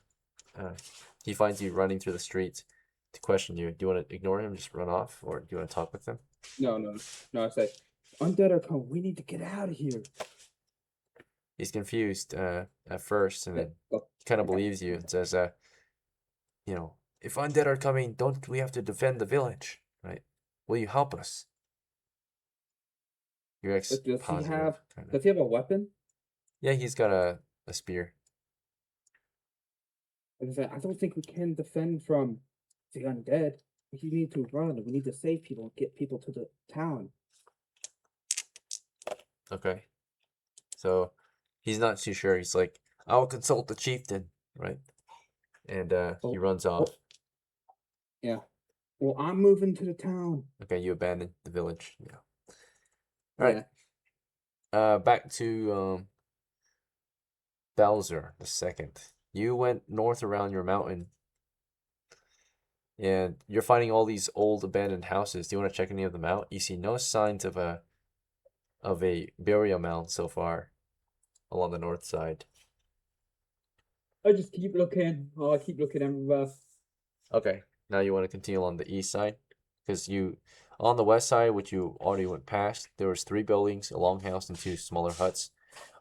he finds you running through the streets to question you. Do you want to ignore him, just run off, or do you want to talk with him? No. I say, undead are coming. We need to get out of here. He's confused at first, and then he kind of believes you and says, if undead are coming, don't we have to defend the village, right? Will you help us? Your ex Does he positive, have? kinda. Does he have a weapon? Yeah, he's got a spear. I was like, I don't think we can defend from the undead. We need to run. We need to save people and get people to the town. Okay. So he's not too sure. He's like, I'll consult the chieftain, right? And he runs off. Yeah. Well, I'm moving to the town. Okay, you abandon the village. Yeah. All right. Back to Bowser the second. You went north around your mountain, and you're finding all these old abandoned houses. Do you want to check any of them out? You see no signs of a burial mound so far along the north side. I just keep looking. I keep looking everywhere. Okay, now you want to continue on the east side, because on the west side, which you already went past, there was 3 buildings, a longhouse, and 2 smaller huts.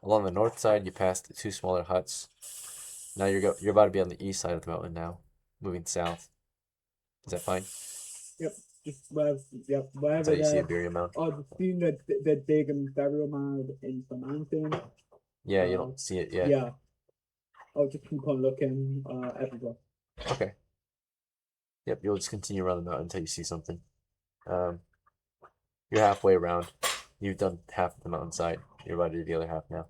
Along the north side, you passed 2 smaller huts. Now you're about to be on the east side of the mountain now, moving south. Is that fine? Yep. Just wherever That's how you see a the burial mound. I've seen the big and burial mound in the mountain. Yeah, you don't see it yet. Yeah. I'll just keep on looking everywhere. Okay. Yep, you'll just continue around the mountain until you see something. You're halfway around. You've done half of the mountainside. You're about to do the other half now.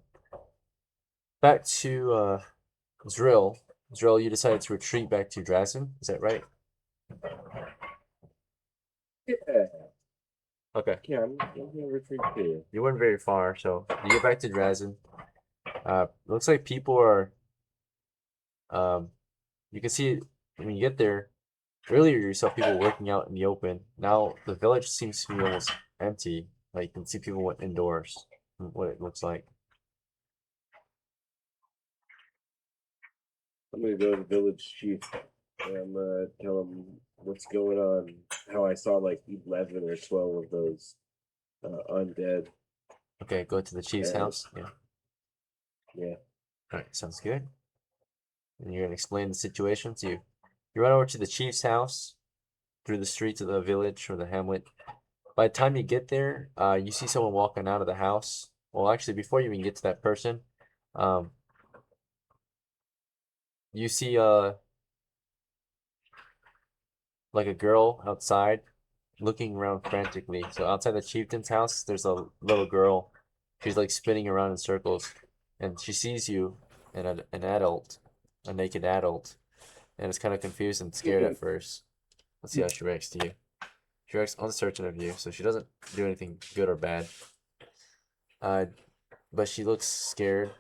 Back to ZRILL. ZRILL, you decided to retreat back to DRASIN. Is that right? Yeah. Okay. Yeah, I'm gonna retreat too. You weren't very far, so you get back to DRASIN. Looks like people are. You can see when you get there. Earlier, you saw people working out in the open. Now the village seems to be almost empty. Like you can see people went indoors. What it looks like. I'm gonna go to the village chief and tell him what's going on. How I saw like 11 or 12 of those undead. Okay, go to the chief's Yeah. house. Yeah. Yeah. All right, sounds good. And you're gonna explain the situation to you. You run over to the chief's house through the streets of the village or the hamlet. By the time you get there, you see someone walking out of the house. Well, actually, before you even get to that person, you see like a girl outside looking around frantically. So outside the chieftain's house, there's a little girl. She's like spinning around in circles, and she sees you and an adult, a naked adult, and is kind of confused and scared at first. Let's see how she reacts to you. She reacts uncertain of you, so she doesn't do anything good or bad. But she looks scared.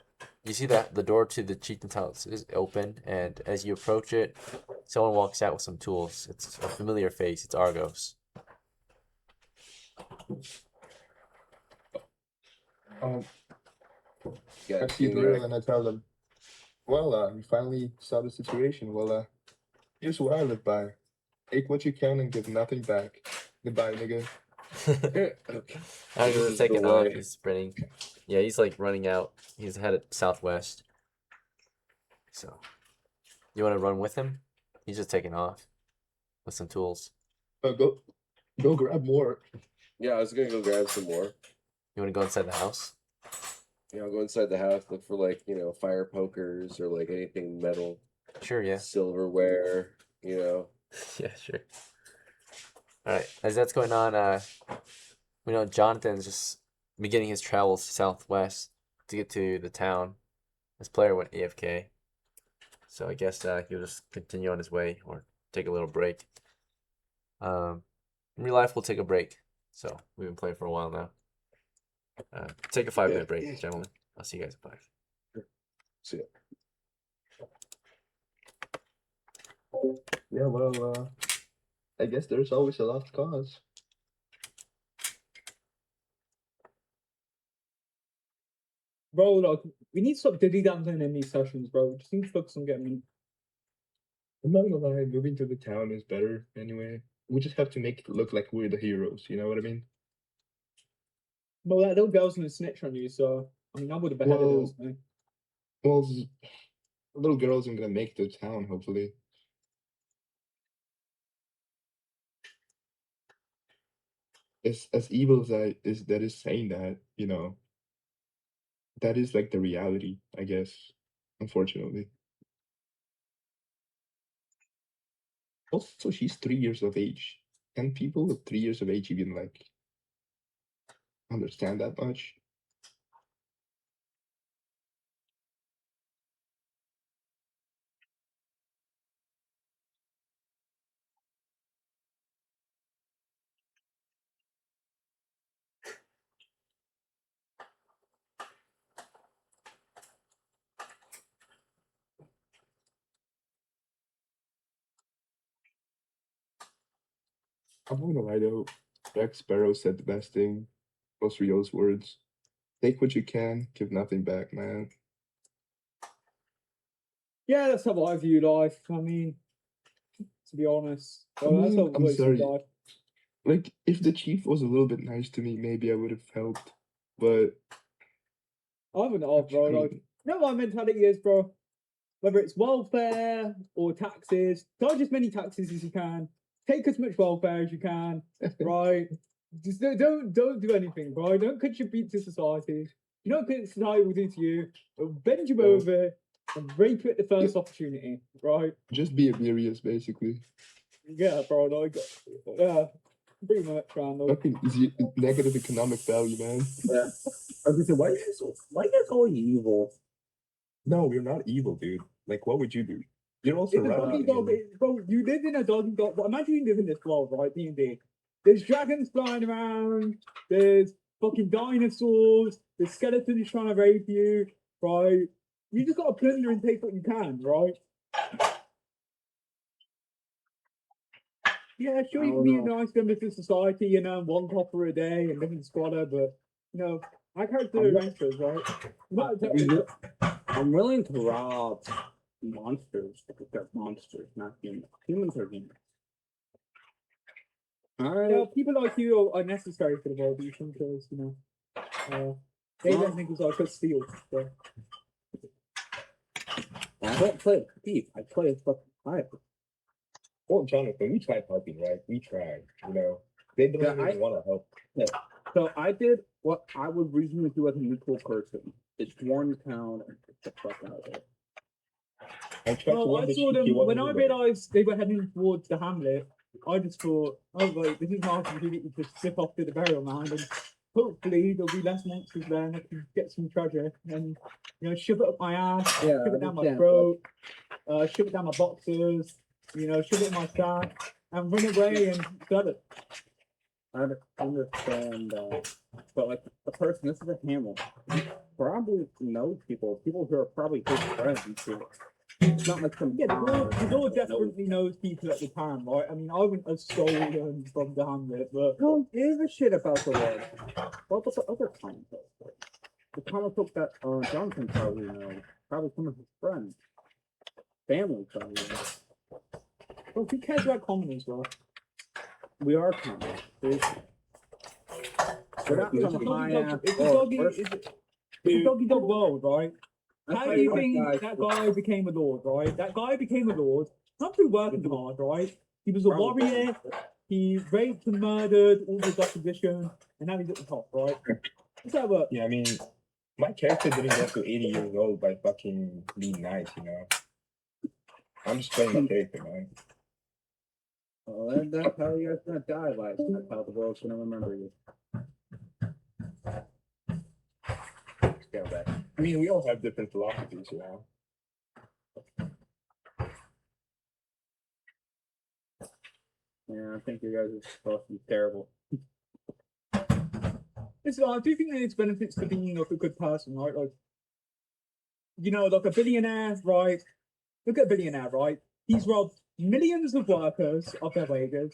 You see that the door to the chieftain's house is open, and as you approach it, someone walks out with some tools. It's a familiar face. It's Argos. I see Drill and I tell them, Well, we finally saw the situation. Well, here's what I live by. Take what you can and give nothing back. Goodbye, nigga. Okay. Argus This is is the taking off. way. He's sprinting. Yeah, he's like running out. He's headed southwest. So, you want to run with him? He's just taking off with some tools. Go grab more. Yeah, I was gonna go grab some more. You want to go inside the house? I'll go inside the house, look for like, fire pokers or like anything metal, Sure, yeah. silverware, Yeah, sure. All right, as that's going on, we know Jonathan's just beginning his travels southwest to get to the town. This player went AFK, so I guess he'll just continue on his way or take a little break. In real life, we'll take a break. So we've been playing for a while now. Take a 5-minute break, gentlemen. I'll see you guys in 5. See ya. Yeah, well, I guess there's always a lost cause. Bro, like, we need to stop diddy dancing in these sessions, bro. We just need to focus on getting. I'm not gonna lie, moving to the town is better anyway. We just have to make it look like we're the heroes, you know what I mean? Well, that little girl's gonna snitch on you, so I mean, I would have beheaded her. Well- or something. Well, the little girl isn't gonna make the town, hopefully. As evil as that is saying that, that is like the reality, I guess, unfortunately. Also, she's 3 years of age. Can people with 3 years of age even like understand that much? I'm not gonna lie though, Jack Sparrow said the best thing, most Rio's words. Take what you can, give nothing back, man. Yeah, that's how I view life. I mean, to be honest, I well, that's how mean, I've I'm always viewed sorry. life. Like, if the chief was a little bit nice to me, maybe I would have helped. But I haven't off, bro. Like, you know what my mentality is, bro? Whether it's welfare or taxes, charge as many taxes as you can. Take as much welfare as you can, right? Just don't do anything, bro. Don't contribute to society. You know what society will do to you? It'll bend you over and rape you at the first opportunity, right? just be oblivious, basically. Yeah, bro. Like, yeah, pretty much, man. Like, Fucking negative economic value, man. Yeah. I was gonna say, why you guys all evil? No, we're not evil, dude. Like, what would you do? You're also it's a doggy dog, bro. You live in a doggy dog. But imagine you live in this world, right? D&D. There's dragons flying around. There's fucking dinosaurs. There's skeletons trying to rape you, right? You just gotta plunder and take what you can, right? Yeah, sure, I you can don't be a know. nice member to society, one copper a day and live in squatter, but I character I'm- adventures, right? Not exactly. I'm willing to rob monsters because they're monsters, not humans. Humans are humans. Alright. People like you are necessary for the world, because they don't think it's like a steal. So. I don't play a thief. I play a fucking pirate. Well, Jonathan, we tried helping, right? We tried, They don't Yeah, even want to help. So I did what I would reasonably do as a neutral person. It's warn the town and get the fuck out of it. I tried to Well, warn I the saw chief, them he wasn't when I listening. realised they were heading towards the hamlet. I just thought, oh, like, this is my opportunity to slip off to the burial mound, and hopefully there'll be less monsters there, and I can get some treasure, and shove it up my ass, Yeah, shove I it down my understand, throat, shove it down my boxers, shove it in my sack, and run away and sell it. I understand, but like the person, this is a Hamlet. He probably knows people who are probably his friends. Too. It's not like some Yeah, the door that definitely knows people at the time, right? I mean, I wouldn't have stolen from the hamlet, but don't give a shit about the world. What about the other comic books? The comic book that Jonathan probably knows. probably some of his friends, family, probably. Well, who cares about commoners, bro? We are common. We're not It's a some doggy high dog. ass. It's a doggy. It's a doggy dog world, right? How do you think that guy became a lord, right? That guy became a lord not through working hard, right? He was a warrior. He raped and murdered all his opposition, and now he's at the top, right? What's that work? Yeah, I mean, my character didn't get to 80 years old by fucking being nice, you know. I'm just playing my character, man. Well, and that's how you guys gonna die, like that's how the world's gonna remember you. Scale back. I mean, we all have different philosophies, you know. Yeah, I think you guys are supposed to be terrible. Listen, I do think there's benefits to being like a good person, right? Like, you know, like a billionaire, right? Look at a billionaire, right? He's robbed millions of workers of their wages.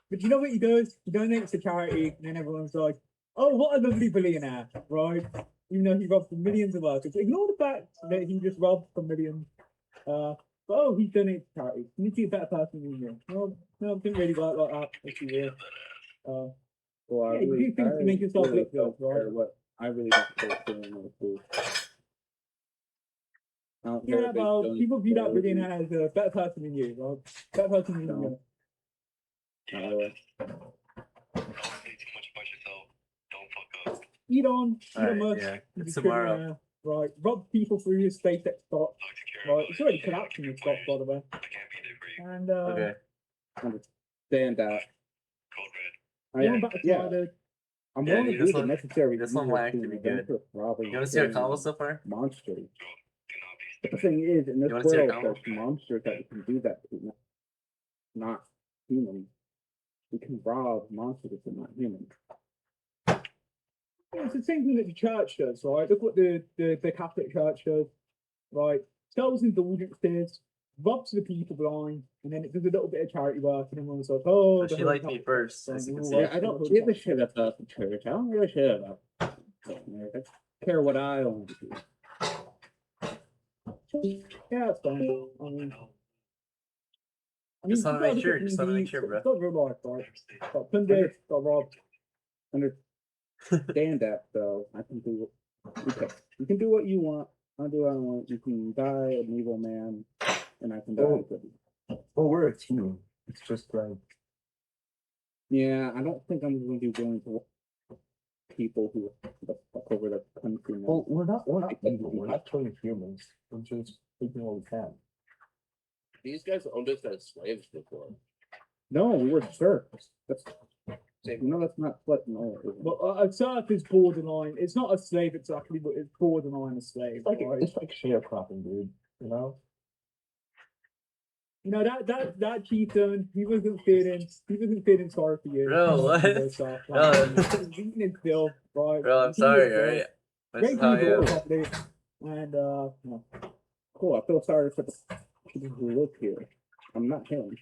But you know what he does? He donates to charity, and then everyone's like, oh, what a lovely billionaire, right? Even though he robbed from millions of workers. Ignore the fact that he just robbed from millions. But oh, he donates to charity. He needs to be a better person than you. No, didn't really work like that. Let's be real. Well, I Yeah, you really, do things to make yourself really look good, don't care right? what I really don't care feeling of food. I don't care Yeah, if they well, don't people view that care. billionaire as a better person than you, right? Better person than you. Not really. Elon Alright, Musk, yeah. he's It's a tomorrow. trillionaire, right? Robbed people through his SpaceX stock, right? It's already collapsing his stock, by the way. And Okay. Understand that. going Yeah, backslided. I'm Yeah, willing to dude, do this the one- necessary. this one evil might to actually be prevent good. it robbing You want to see our and combo so far? monsters. But the thing is, in this You wanna see our world, combo? there's monsters that we can do that to, not humans. We can rob monsters that are not human. Yeah, it's the same thing that the church does, right? Look what the Catholic Church does, right? Sells indulgences, robs the people blind, and then it does a little bit of charity work, and everyone's like, oh, She liked me first, as you can see. Yeah, I don't give a shit about the church. I don't give a shit about. I care what I want to do. Yeah, it's fine. Just wanna you gotta make sure, look at just wanna make movies, sure, bro. It's not real life, right? Got Undead, got robbed. Understand that, though. I can do. Okay, you can do what you want. I'll do what I want. You can die an evil man, and I can die a good man. Well, we're a team. It's just like, Yeah, I don't think I'm going to be willing to people who fuck over the country. Now. well, we're not evil. We're not killing humans. We're just taking what we can. These guys owned us as slaves before. No, we were serfs. That's that's not what. No, But a serf is borderline. It's not a slave exactly, but it's borderline a slave. Right? It's like sharecropping, dude. You know? You know that chieftain, he wasn't feeling sorry for you. Bro, what? He's eating his bill, right? Bro, I'm He's eating his sorry, bill. alright? That's Great how I people am. properly. And no. cool. I feel sorry for the people who live here. I'm not him.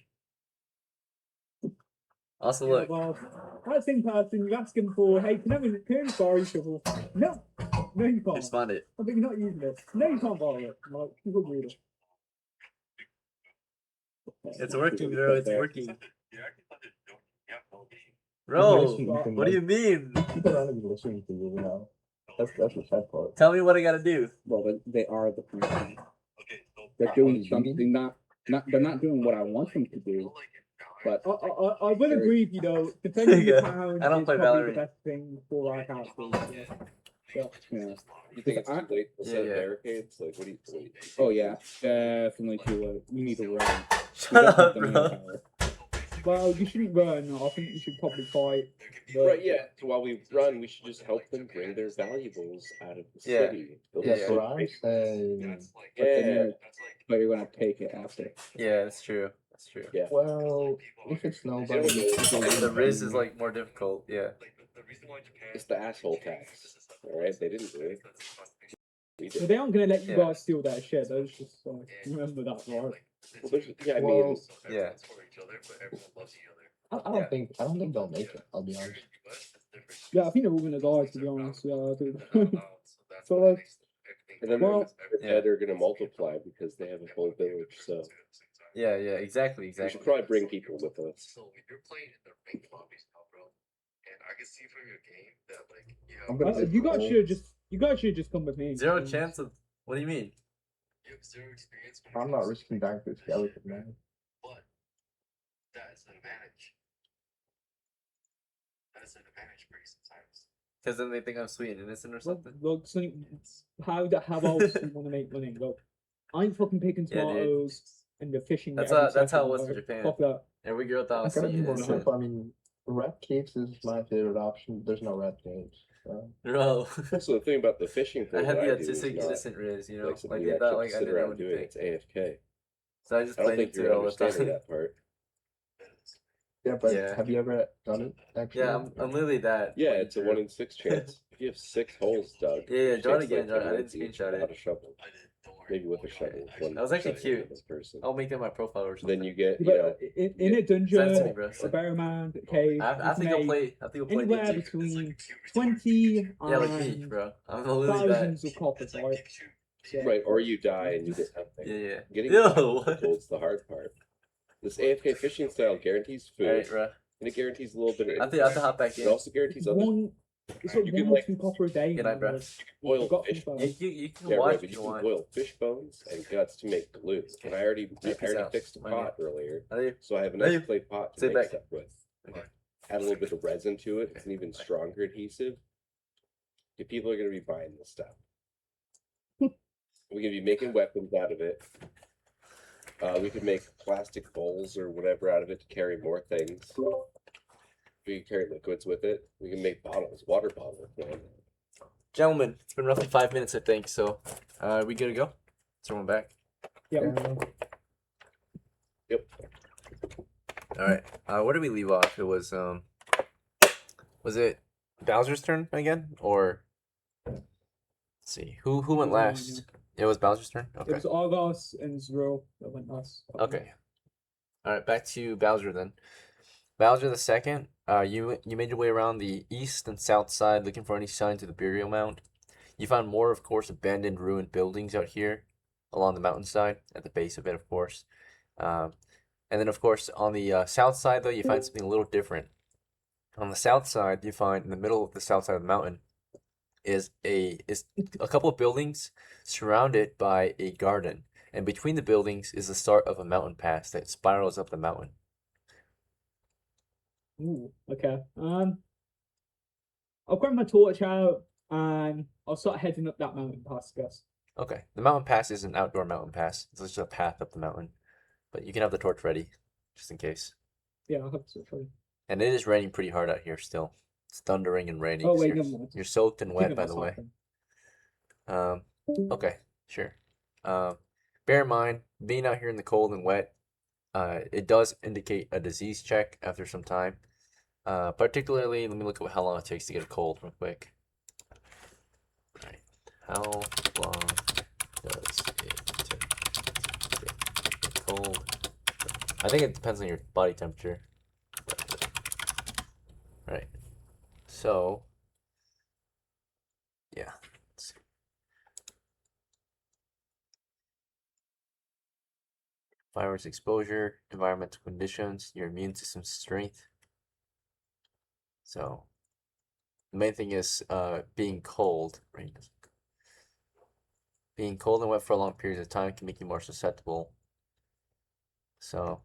Also, Yeah, look. well, that same person, you ask him for, hey, can I borrow your shovel? No, you can't. Respond it. I think you're not using it. No, you can't borrow it. Like, people read it. It's working, bro. It's working. Bro, Bro, what do you mean? People aren't even listening to you, you know? That's the sad part. Tell me what I gotta do. Well, they are the person. They're doing something they're not doing what I want them to do. But I will agree with you though. Defending the town I don't is play probably Valorant. the best thing for our characters. Yeah. yeah. You think it's too late to set Yeah. barricades? Like, what do you? Oh yeah, definitely too late. You need to run. Shut up, bro. Well, you shouldn't run. I think you should probably fight. But Right, yeah. So while we run, we should just help them bring their valuables out of the Yeah. city. Build Yeah, a Yeah. so I'm safe- saying, But you're gonna take it after. Yeah, that's true. That's true. Yeah. well, if it's nobody, The Riz is like more difficult. Yeah. It's the asshole tax. Alright, they didn't do it. We But did. they aren't gonna let you Yeah. guys steal that shit. That's just remember that, right? Well, there's, yeah, I mean, Well, Yeah. I don't think they'll make it. I'll be honest. Yeah, I think they're all gonna die. To be honest, yeah, I do. So like, And then Well- the dead are gonna multiply because they have a whole village. So Yeah, exactly, we should probably bring people with us. So you're playing in the ranked lobbies now, bro. And I can see from your game that like I'm gonna say you guys cold. should just come with me. Zero chance of. What do you mean? you have zero experience. When it I'm not comes risking dying to skeleton, man. But that's an advantage. That's an advantage for you sometimes. Because then they think I'm sweet and innocent or something. Look, so how else do you want to make money? Look, I'm fucking picking Yeah, dude. tomatoes and the fishing. That's every how it second, was in like, Japan. Fuck that. And we grew up down I gotta sweet be and more innocent. careful. I mean, rat caves is my favorite option. There's no rat caves. So. Bro. Also, the thing about the fishing I thing had that the I do is autistic not innocent riz, you know? like something Like, you I thought, actually like, I sit didn't know around doing. anything. It's AFK. So I just I don't played think it you're too all the understanding time. that part. Yeah, but Yeah. have you ever done it? Actually? Yeah, I'm literally that. Yeah, when it's a you 1 drew. in 6 chance. If you have 6 holes dug, Yeah, which draw it takes, again, like, 10 John. I didn't minutes each screenshot without it. a shovel. I did. Don't worry. Maybe with a I'll shovel. get it. One That was actually second cute. this person. I'll make that my profile or something. Then you get, you know, But in a Send it to dungeon, me, bro. a barrowman, a cave, I you think can I'll make play D anywhere too. between 20 Yeah, like me, and bro. I'm literally that. thousands of coppers, right? So, right, or you die and you get nothing. Yeah. Getting Yo, back to what? gold's the hard part. This AFK fishing style guarantees food, Alright, bro. and it guarantees a little bit of I think I have to hop back It in. also guarantees other. it's like You one can, or like, two copper a day. Good night, bro. man. Boil I've got fish some bones. You can Yeah, watch right, if but you you can want. boil fish bones and guts to make glue. And I already peace out. fixed a My pot earlier, Hey, so I have a Hey. nice clay pot to Sit make back. stuff with. Okay. Add a little bit of resin to it. It's an even stronger adhesive. If people are going to be buying this stuff, we're going to be making weapons out of it. We could make plastic bowls or whatever out of it to carry more things. We can carry liquids with it. We can make bottles, water bottles, man. Gentlemen, it's been roughly 5 minutes, I think. So, are we good to go? Someone back. Yeah. Yep. All right. Where did we leave off? It was it Bowser's turn again, or let's see who went mine, last? It was Bowser's turn. It Okay. was Argos and ZRILL that went last. Okay. All right. Back to Bowser then. Bowser the second. You made your way around the east and south side, looking for any signs of the burial mound. You found more, of course, abandoned, ruined buildings out here, along the mountainside, at the base of it, of course. And then, of course, on the south side, though, you find something a little different. On the south side, you find in the middle of the south side of the mountain is a couple of buildings surrounded by a garden, and between the buildings is the start of a mountain pass that spirals up the mountain. Ooh, okay. I'll grab my torch out and I'll start heading up that mountain pass, I guess. Okay, the mountain pass is an outdoor mountain pass. It's just a path up the mountain, but you can have the torch ready just in case. Yeah, I'll have to try. And it is raining pretty hard out here still. It's thundering and raining. Oh, so wait, you're, never mind. you're soaked and wet, Thinking by about the way. something. Okay, sure. Bear in mind, being out here in the cold and wet, it does indicate a disease check after some time. Particularly, let me look at how long it takes to get a cold real quick. Alright, how long does it take to get a cold? I think it depends on your body temperature. Right. So, yeah. Let's see. Virus exposure, environmental conditions, your immune system strength. So, the main thing is being cold, right? Being cold and wet for a long periods of time can make you more susceptible. So,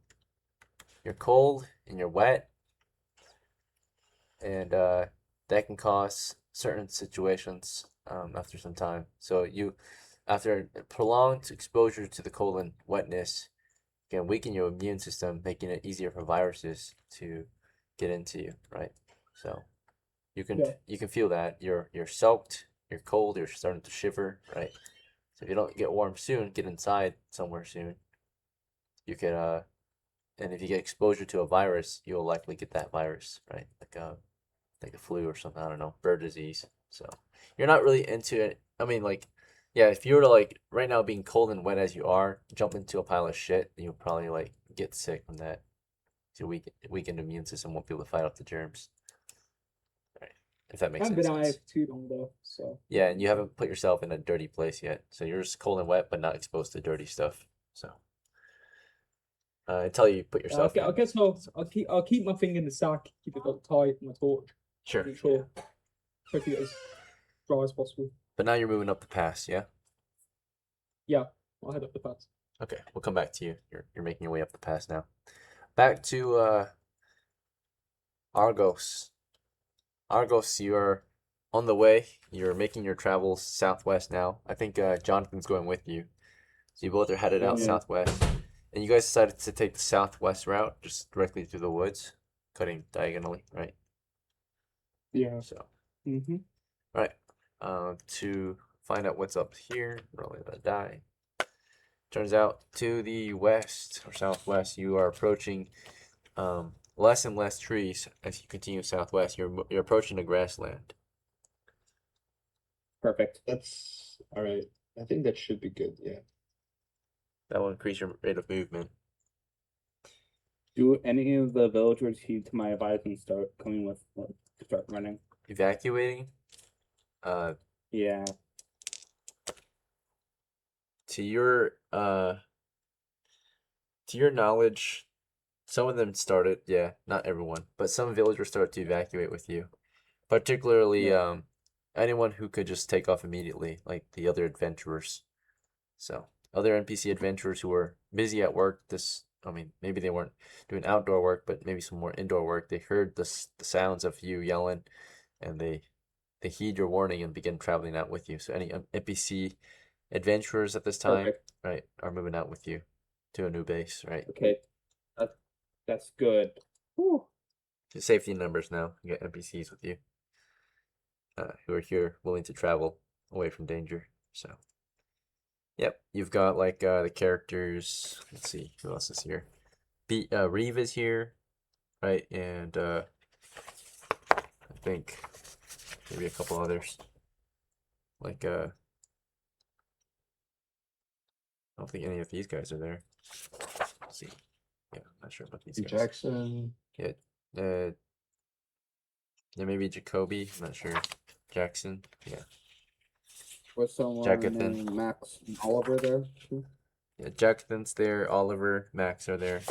you're cold and you're wet, and that can cause certain situations after some time. So, after prolonged exposure to the cold and wetness, can weaken your immune system, making it easier for viruses to get into you, right? So you can feel that you're soaked, you're cold, you're starting to shiver, right? So if you don't get warm soon, get inside somewhere soon. You could and if you get exposure to a virus, you'll likely get that virus, right? Like a flu or something, I don't know, bird disease. So you're not really into it. I mean, like, yeah, if you were to, like, right now being cold and wet as you are, jump into a pile of shit, you'll probably, like, get sick from that. Your weakened immune system won't be able to fight off the germs. All right. if that I makes haven't any been out here sense. for too long though, so Yeah, and you haven't put yourself in a dirty place yet, so you're just cold and wet, but not exposed to dirty stuff. So until you put I yourself guess, I in. guess I'll keep my thing in the sack, keep it got tight, my torch. Sure. Make sure. Try to get as dry as possible. But now you're moving up the pass, yeah? Yeah, I'll head up the pass. Okay, we'll come back to you. You're making your way up the pass now. Back to Argos. Argos, you're on the way. You're making your travels southwest now. I think Jonathan's going with you. So you both are headed out Yeah. southwest. And you guys decided to take the southwest route, just directly through the woods, cutting diagonally, right? Yeah. So, Mm-hmm. right. To find out what's up here, rolling the die. Turns out to the west or southwest, you are approaching less and less trees as you continue southwest. You're approaching a grassland. Perfect. That's all right. I think that should be good. Yeah. That will increase your rate of movement. Do any of the villagers heed to my advice and start coming with start running? Evacuating. Yeah. To your knowledge, some of them started. Yeah, not everyone, but some villagers started to evacuate with you. Particularly, Yeah. anyone who could just take off immediately, like the other adventurers. So other NPC adventurers who were busy at work. I mean, maybe they weren't doing outdoor work, but maybe some more indoor work. They heard the sounds of you yelling, and they heed your warning and begin traveling out with you. So any NPC adventurers at this time, Perfect. right, are moving out with you to a new base, right? Okay. That's good. Whew. Safety numbers now. You got NPCs with you, who are here willing to travel away from danger. So, yep, you've got like the characters. Let's see who else is here. Reeve is here, right? And I think maybe a couple others. Like I don't think any of these guys are there. Let's see. Yeah, I'm not sure about these guys. Jackson. Yeah, maybe Jacoby. I'm not sure. Jackson. Yeah. Was someone Jacathan. named Max Oliver there too? Yeah, Jacathan's there. Oliver, Max are there.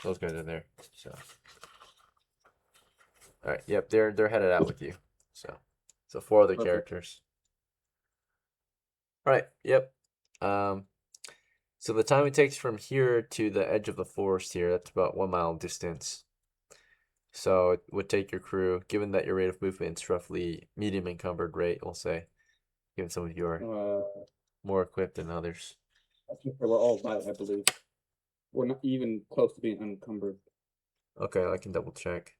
Those guys are there. So. All right. Yep. They're headed out with you. So 4 other Perfect. characters. All right. Yep. So the time it takes from here to the edge of the forest here, that's about 1 mile distance. So it would take your crew, given that your rate of movement's roughly medium encumbered rate, we'll say, given some of you are more equipped than others. I think they were all light, I believe. We're not even close to being unencumbered. Okay, I can double check.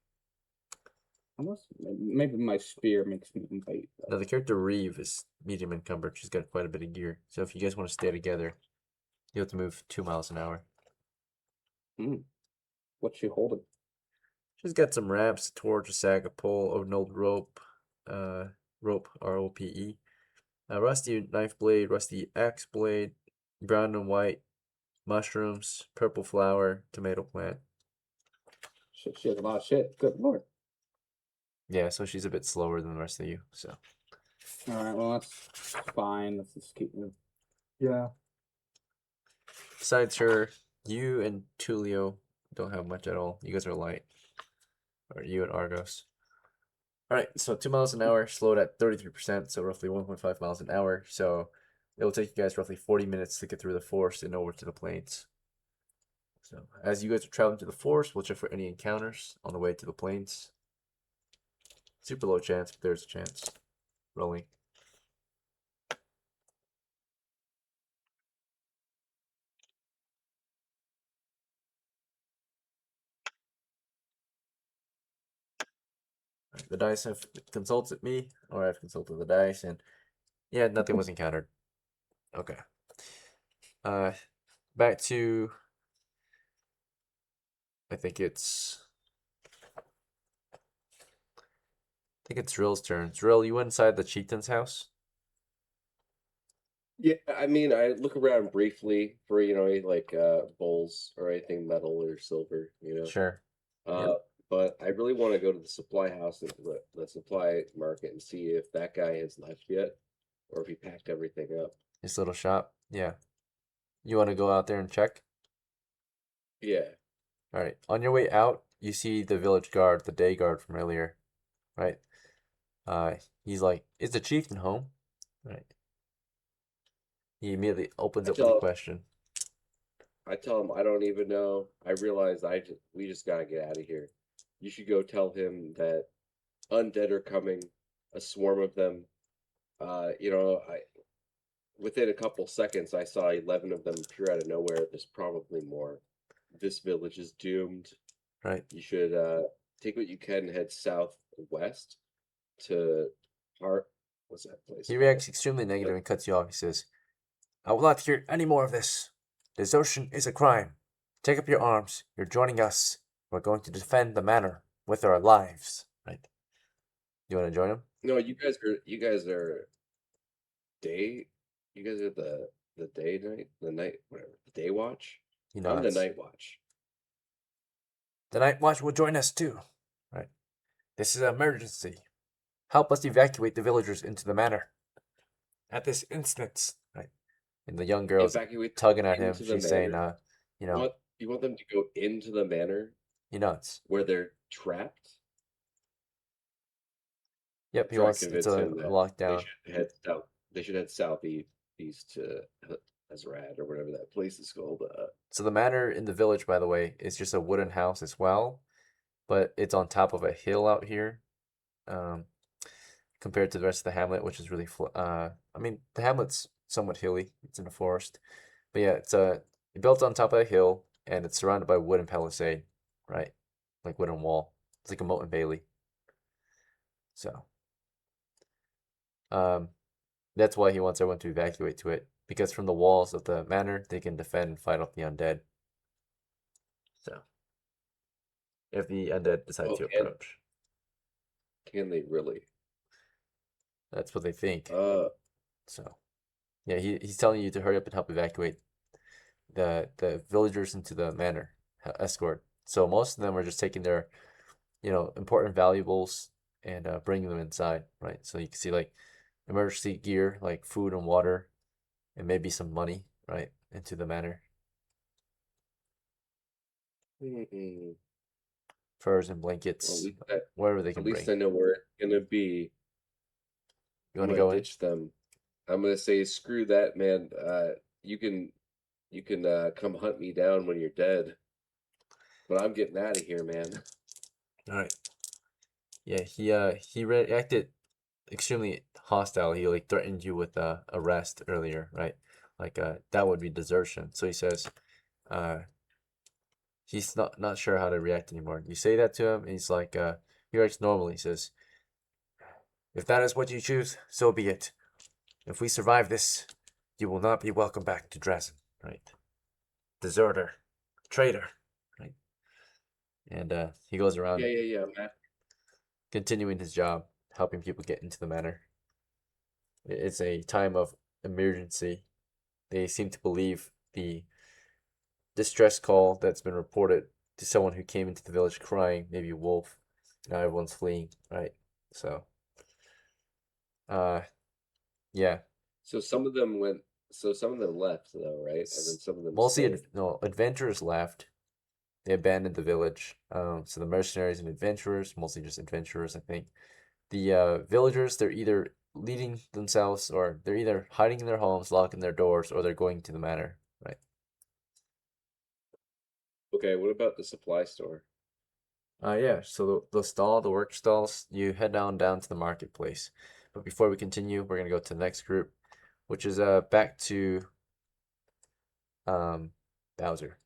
Unless maybe my spear makes me light. Now the character Reeve is medium encumbered. She's got quite a bit of gear. So if you guys want to stay together, you have to move 2 miles an hour. What's she holding? She's got some wraps, a torch, a sack, a pole, an old rope, rope, R-O-P-E, a rusty knife blade, rusty axe blade, brown and white, mushrooms, purple flower, tomato plant. Shit, she has a lot of shit. Good lord. Yeah, so she's a bit slower than the rest of you. So Alright, well that's fine. Let's just keep moving. Yeah. besides her, you and Tulio don't have much at all. You guys are light. Or you and Argos. Alright, so 2 miles an hour, slowed at 33%, so roughly 1.5 miles an hour. So it will take you guys roughly 40 minutes to get through the forest and over to the plains. So as you guys are traveling to the forest, we'll check for any encounters on the way to the plains. Super low chance, but there's a chance. Rolling. Right, the dice have consulted me, or I've consulted the dice, and yeah, nothing was encountered. Okay. Back to, I think it's Drill's turn. Drill, you went inside the chieftain's house? Yeah, I mean, I look around briefly for, any, like, bowls or anything metal or silver, Sure. But but I really want to go to the supply house and the supply market and see if that guy has left yet, or if he packed everything up. His little shop. Yeah. You want to go out there and check? Yeah. All right. On your way out, you see the village guard, the day guard from earlier, right? He's like, "Is the chieftain home?" Right. He immediately opens I up with a tell- question. I tell him I don't even know. I realize we just gotta get out of here. You should go tell him that undead are coming, a swarm of them. Within a couple seconds, I saw 11 of them appear out of nowhere. There's probably more. This village is doomed. Right. You should take what you can and head southwest to what's that place? He reacts extremely negative and cuts you off. He says, "I will not hear any more of this. Desertion is a crime. Take up your arms. You're joining us. We're going to defend the manor with our lives." Right. You want to join him? No, you guys are day. You guys are the day night, the night whatever, the day watch. He I'm the nods. night watch. The night watch will join us too. Right. This is an emergency. Help us evacuate the villagers into the manor. At this instant. Right. And the young girl's Evacuate tugging at him. into the She's saying, manor? You want them to go into the manor he nods. where they're trapped? Yep, he Try to wants convince to him that lock They down. should head south. They should head southeast to Azrad or whatever that place is called. So the manor in the village, by the way, is just a wooden house as well, but it's on top of a hill out here, compared to the rest of the hamlet, which is really I mean, the hamlet's somewhat hilly. It's in a forest, but yeah, it's built on top of a hill, and it's surrounded by wooden palisade, right? Like wooden wall. It's like a moat and bailey. So, that's why he wants everyone to evacuate to it, because from the walls of the manor, they can defend and fight off the undead. So, if the undead decide to and- approach, Can they really? that's what they think. Uh, So, yeah, he's telling you to hurry up and help evacuate the villagers into the manor, escort. So most of them are just taking their, important valuables and bringing them inside, right? So you can see like emergency gear, like food and water, and maybe some money, right, into the manor. mm, Furs and well, blankets, whatever they at can least bring. I know where it's gonna be. You I'm want to gonna go in? ditch them. I'm gonna say, screw that, man. You can come hunt me down when you're dead, but I'm getting out of here, man. All right. Yeah, he reacted extremely hostile. He like threatened you with arrest earlier, right? Like that would be desertion. So he says, he's not sure how to react anymore. You say that to him, and he's like, he reacts normally. He says, "If that is what you choose, so be it. If we survive this, you will not be welcome back to DRASIN, right? Deserter, traitor, right?" And he goes around Yeah, Matt. continuing his job, helping people get into the manor. It's a time of emergency. They seem to believe the distress call that's been reported to someone who came into the village crying, maybe a wolf. Now everyone's fleeing, right? So, yeah. So some of them went. So some of them left, though, right? And then some of them Mostly, stayed. adventurers left. They abandoned the village. So the mercenaries and adventurers, mostly just adventurers, I think. The villagers, they're either leading themselves, or they're either hiding in their homes, locking their doors, or they're going to the manor, right? Okay, what about the supply store? Yeah, so the work stalls, you head down to the marketplace. But before we continue, we're gonna go to the next group, which is back to Bowser.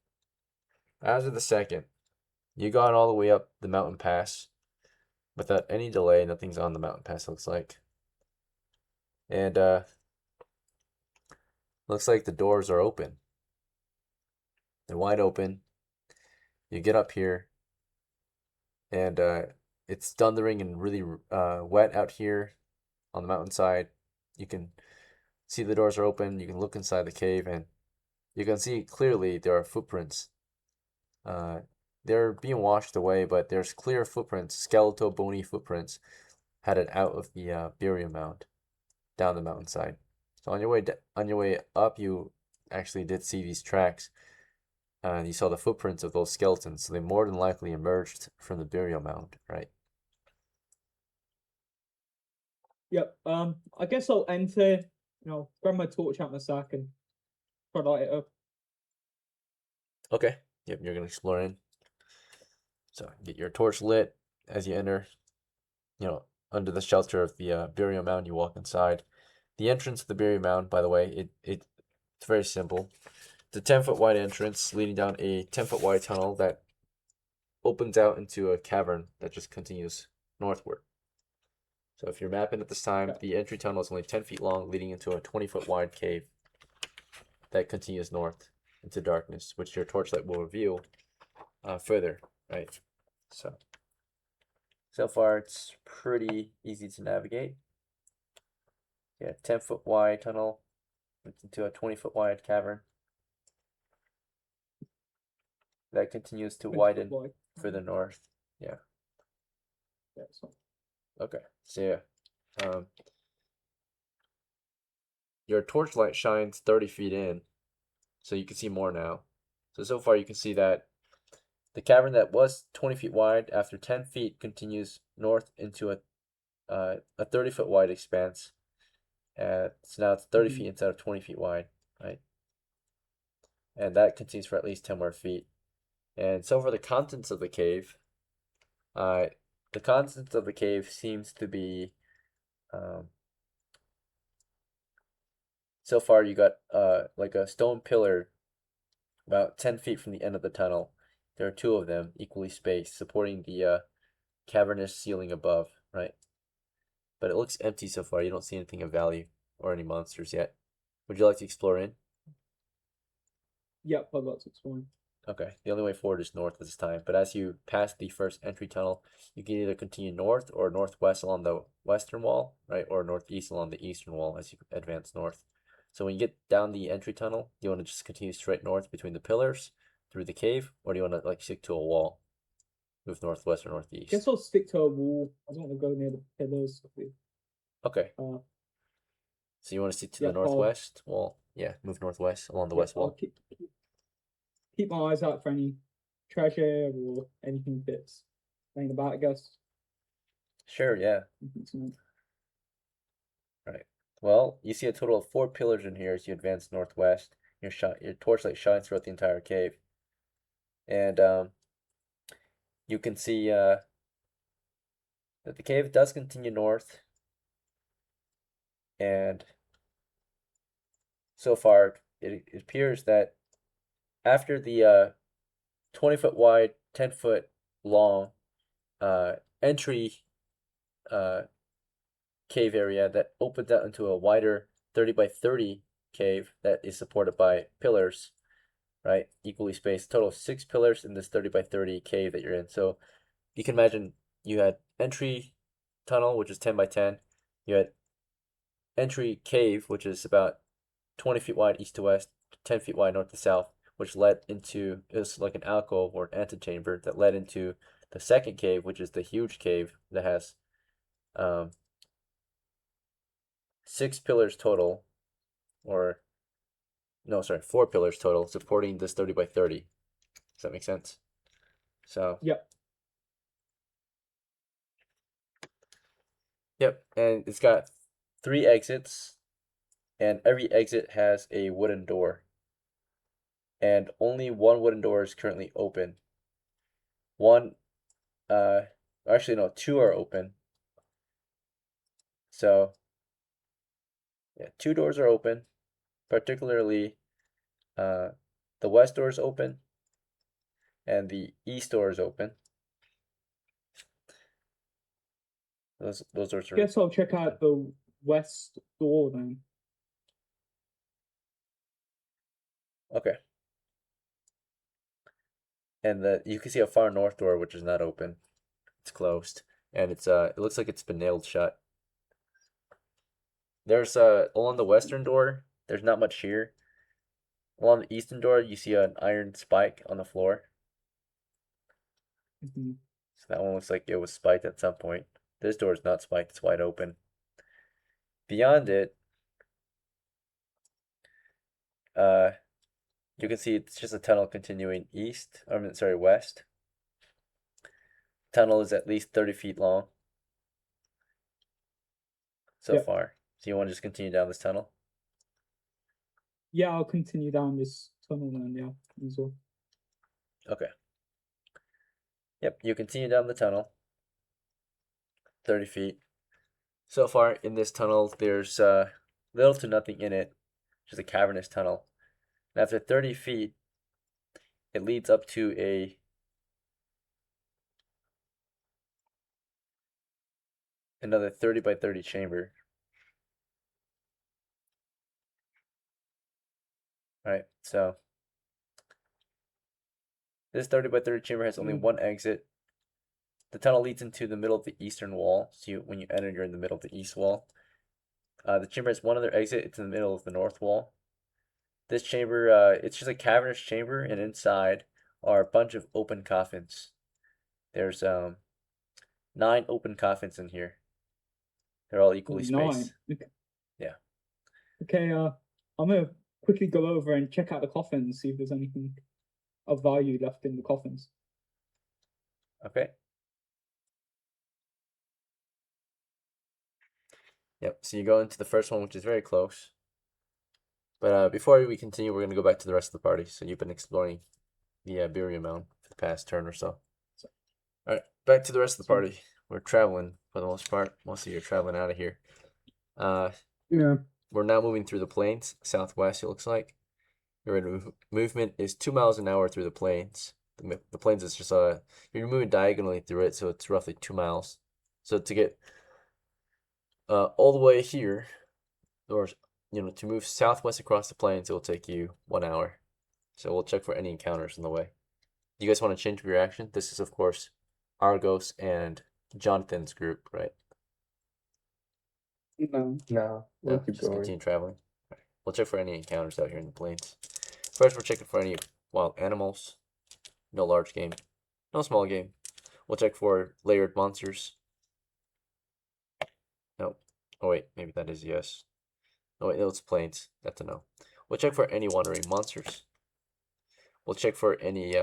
Bowser the second. You got all the way up the mountain pass without any delay. Nothing's on the mountain pass, looks like. And looks like the doors are open. They're wide open. You get up here, and it's thundering and really wet out here on the mountainside. You can see the doors are open. You can look inside the cave, and you can see clearly there are footprints they're being washed away, but there's clear footprints, skeletal bony footprints headed out of the burial mound down the mountainside. So on your way up, you actually did see these tracks, and you saw the footprints of those skeletons. So they more than likely emerged from the burial mound, right? Yep. I guess I'll enter. Grab my torch out my sack and try to light it up. Okay. Yep, you're gonna explore in. So get your torch lit as you enter. Under the shelter of the burial mound, you walk inside. The entrance to the burial mound, by the way, it's very simple. It's a 10-foot wide entrance leading down a 10-foot wide tunnel that opens out into a cavern that just continues northward. So if you're mapping at this time, the entry tunnel is only 10 feet long, leading into a 20-foot wide cave that continues north into darkness, which your torchlight will reveal further, right? So far it's pretty easy to navigate. Yeah, 10-foot wide tunnel into a 20-foot wide cavern that continues to 20 foot widen wide. further north. Yeah, so Okay, so yeah, your torchlight shines 30 feet in, so you can see more now. So far you can see that the cavern that was 20 feet wide, after 10 feet, continues north into a 30-foot wide expanse. So now it's 30 feet instead of 20 feet wide, right? And that continues for at least 10 more feet. And so for the contents of the cave, seems to be, so far you got like a stone pillar about 10 feet from the end of the tunnel. There are two of them, equally spaced, supporting the cavernous ceiling above, right? But it looks empty so far. You don't see anything of value or any monsters yet. Would you like to explore in? yep, I'd like to explain. Okay, the only way forward is north this time, but as you pass the first entry tunnel, you can either continue north or northwest along the western wall, right, or northeast along the eastern wall as you advance north. So when you get down the entry tunnel, do you want to just continue straight north between the pillars through the cave, or do you want to like stick to a wall, move northwest or northeast? Guess I'll stick to a wall. I don't want to go near the pillars. Okay, Uh, so you want to stick to yeah, the northwest wall? Yeah, move northwest along the yeah, west I'll wall. keep my eyes out for any treasure or anything that's laying about, I guess. Sure, yeah. Mhm, Right. Well, you see a total of 4 pillars in here as you advance northwest. Your torchlight shines throughout the entire cave, and you can see that the cave does continue north, and so far it appears that after the 20-foot wide, 10-foot long entry cave area that opens out into a wider 30 by 30 cave that is supported by pillars, right? Equally spaced. Total of 6 pillars in this 30 by 30 cave that you're in. So you can imagine you had entry tunnel, which is 10 by 10. You had entry cave, which is about 20 feet wide east to west, 10 feet wide north to south, which led into, it was like an alcove or an antechamber that led into the second cave, which is the huge cave that has 6 pillars total, or no, sorry, 4 pillars total supporting this 30 by 30. Does that make sense? So, Yep. Yep, and it's got 3 exits, and every exit has a wooden door. And only one wooden door is currently open. Actually no, 2 are open. So, yeah, 2 doors are open, particularly the west door is open, and the east door is open. Those doors are. Guess I'll check out the west door then. Okay. And you can see a far north door which is not open. It's closed, and it looks like it's been nailed shut. There's along the western door, there's not much here. Along the eastern door, you see an iron spike on the floor. Mhm. So that one looks like it was spiked at some point. This door is not spiked, it's wide open. Beyond it, you can see it's just a tunnel continuing east, west. Tunnel is at least 30 feet long so Yep. far. So you want to just continue down this tunnel? Yeah, I'll continue down this tunnel then. Yeah, as well. Okay. Yep, you continue down the tunnel. 30 feet. So far in this tunnel, there's little to nothing in it. Just a cavernous tunnel. And after 30 feet, it leads up to another 30 by 30 chamber. Alright, so this 30 by 30 chamber has only one exit. The tunnel leads into the middle of the eastern wall. So when you enter, you're in the middle of the east wall. The chamber has one other exit. It's in the middle of the north wall. This chamber, it's just a cavernous chamber, and inside are a bunch of open coffins. There's 9 open coffins in here. They're all equally spaced. 9. Okay. Yeah. Okay. I'm gonna quickly go over and check out the coffins, see if there's anything of value left in the coffins. Okay. Yep, so you go into the first one, which is very close. But before we continue, we're going to go back to the rest of the party. So you've been exploring the burial mound for the past turn or so. Alright, back to the rest of the party. We're traveling for the most part. Most of you are traveling out of here. Yeah. We're now moving through the plains, southwest, it looks like. Your rate of movement is 2 miles an hour through the plains. The plains is just you're moving diagonally through it, so it's roughly 2 miles. So to get all the way here, or to move southwest across the plains, it will take you 1 hour. So we'll check for any encounters on the way. Do you guys want to change your action? This is, of course, Argos and Jonathan's group, right? No. No, we'll keep just going. continue traveling. Right. We'll check for any encounters out here in the plains. First, we're checking for any wild animals. No large game. No small game. We'll check for layered monsters. No. Oh wait, maybe that is yes. Oh wait, no, it's plains. That's a no. We'll check for any wandering monsters. We'll check for any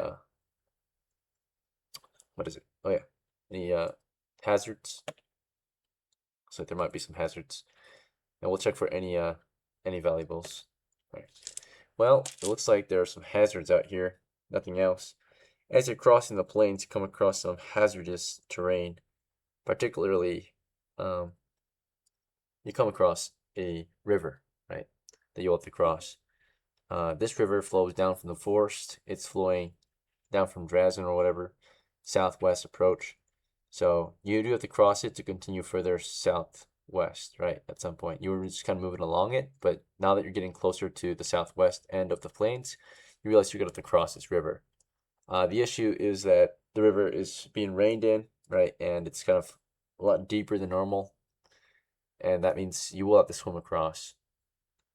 what is it? Oh yeah, any hazards. Looks like there might be some hazards. And we'll check for any valuables. All right. Well, it looks like there are some hazards out here. Nothing else. As you're crossing the plains, you come across some hazardous terrain. Particularly, you come across a river, right? That you'll have to cross. This river flows down from the forest. It's flowing down from DRASIN or whatever, southwest approach. So you do have to cross it to continue further southwest, right? At some point, you were just kind of moving along it, but now that you're getting closer to the southwest end of the plains, you realize you're gonna have to cross this river. The issue is that the river is being rained in, right? And it's kind of a lot deeper than normal. And that means you will have to swim across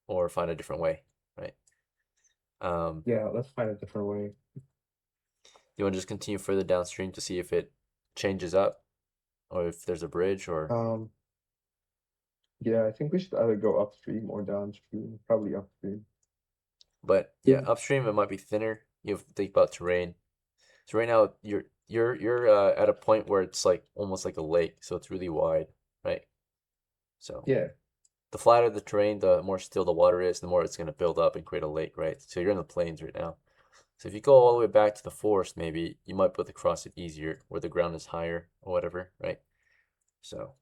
or find a different way, right? Yeah, let's find a different way. You want to just continue further downstream to see if it changes up or if there's a bridge or Yeah, I think we should either go upstream or downstream. Probably upstream. but yeah, upstream it might be thinner. You have to think about terrain. So right now you're at a point where it's like almost like a lake, so it's really wide, right? So Yeah. the flatter the terrain, the more still the water is, the more it's gonna build up and create a lake, right? So you're in the plains right now. So if you go all the way back to the forest, maybe you might be able to cross it easier where the ground is higher or whatever, right? So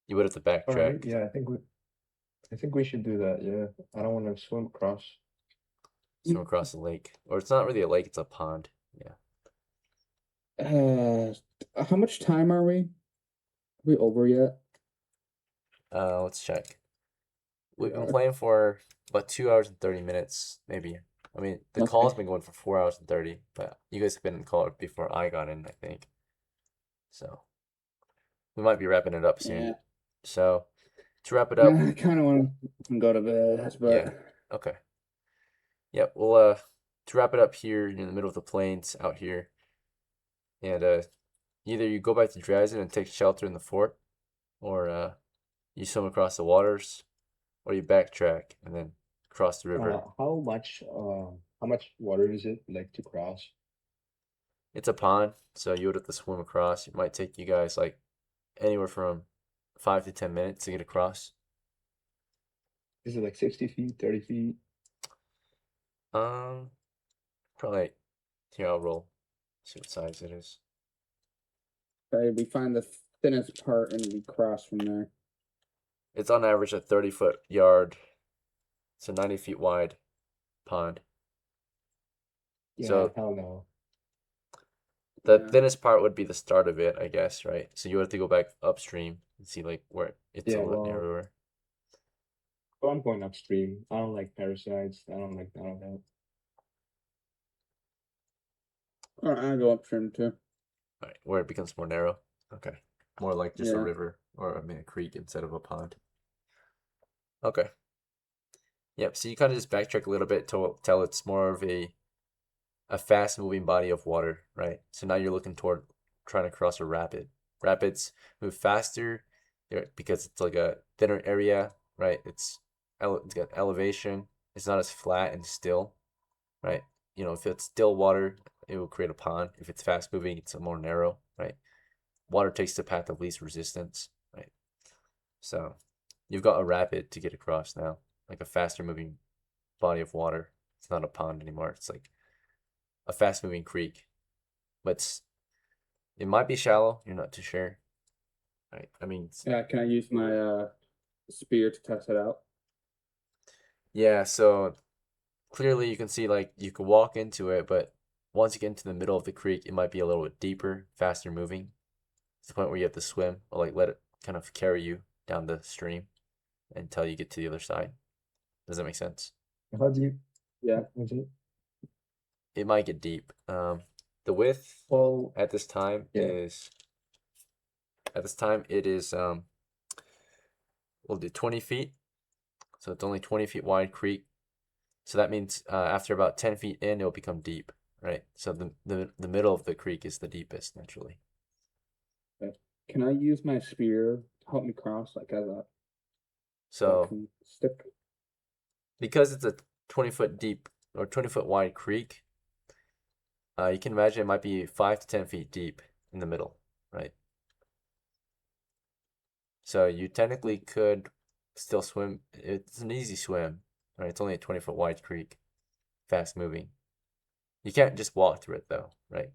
you would have to All right. backtrack. Yeah, I think we should do that. Yeah, I don't want to swim across. Swim across the lake. Or it's not really a lake, it's a pond. Yeah. How much time are we? Are we over yet? Let's check. We've been Yeah. playing for about 2 hours and 30 minutes, maybe. I mean, the Okay. call's been going for 4 hours and 30, but you guys have been in call before I got in, I think. So we might be wrapping it up soon. Yeah. So to wrap it up, I kind of want to go to bed, but yeah. Okay. Yep. Well, to wrap it up here in the middle of the plains out here, and either you go back to DRASIN and take shelter in the fort, or you swim across the waters, or you backtrack and then cross the river. How much water is it like to cross? It's a pond, so you would have to swim across. It might take you guys like anywhere from 5 to 10 minutes to get across. Is it like 60 feet, 30 feet? Probably like, here I'll roll. See what size it is. Okay, we find the thinnest part and we cross from there. It's on average a 30-foot yard. It's a 90 feet wide pond. Yeah, So- hell no. The Yeah. thinnest part would be the start of it, I guess, right? So you have to go back upstream and see like where it's Yeah, a lot well- narrower. Well, I'm going upstream. I don't like parasites. I don't like none of that. I go upstream too. Right, where it becomes more narrow. Okay. More like just a Yeah. river or I mean a creek instead of a pond. Okay. Yep, so you kind of just backtrack a little bit till it's more of a fast moving body of water, right? So now you're looking toward trying to cross a rapid. Rapids move faster because it's like a thinner area, right? It's got elevation. It's not as flat and still, right? You know, if it's still water, it will create a pond. If it's fast moving, it's a more narrow, right? Water takes the path of least resistance, right? So you've got a rapid to get across now, like a faster moving body of water. It's not a pond anymore. It's like a fast moving creek, but it might be shallow. You're not too sure, right? I mean, Yeah, can I use my spear to test it out? yeah. So clearly, you can see like you could walk into it, but once you get into the middle of the creek, it might be a little bit deeper, faster moving, to the point where you have to swim or like let it kind of carry you down the stream until you get to the other side. Does that make sense? How do you? Yeah. Is it? It might get deep. The width Well, at this time Yeah. is we'll do 20 feet. So it's only 20 feet wide creek. So that means after about 10 feet in, it'll become deep, right? So the middle of the creek is the deepest naturally. Can I use my spear to help me cross, like as a So walking stick? because it's a 20-foot deep or 20-foot wide creek, you can imagine it might be 5 to 10 feet deep in the middle, right? So you technically could still swim. It's an easy swim, right? It's only a 20-foot wide creek, fast moving. You can't just walk through it though, right?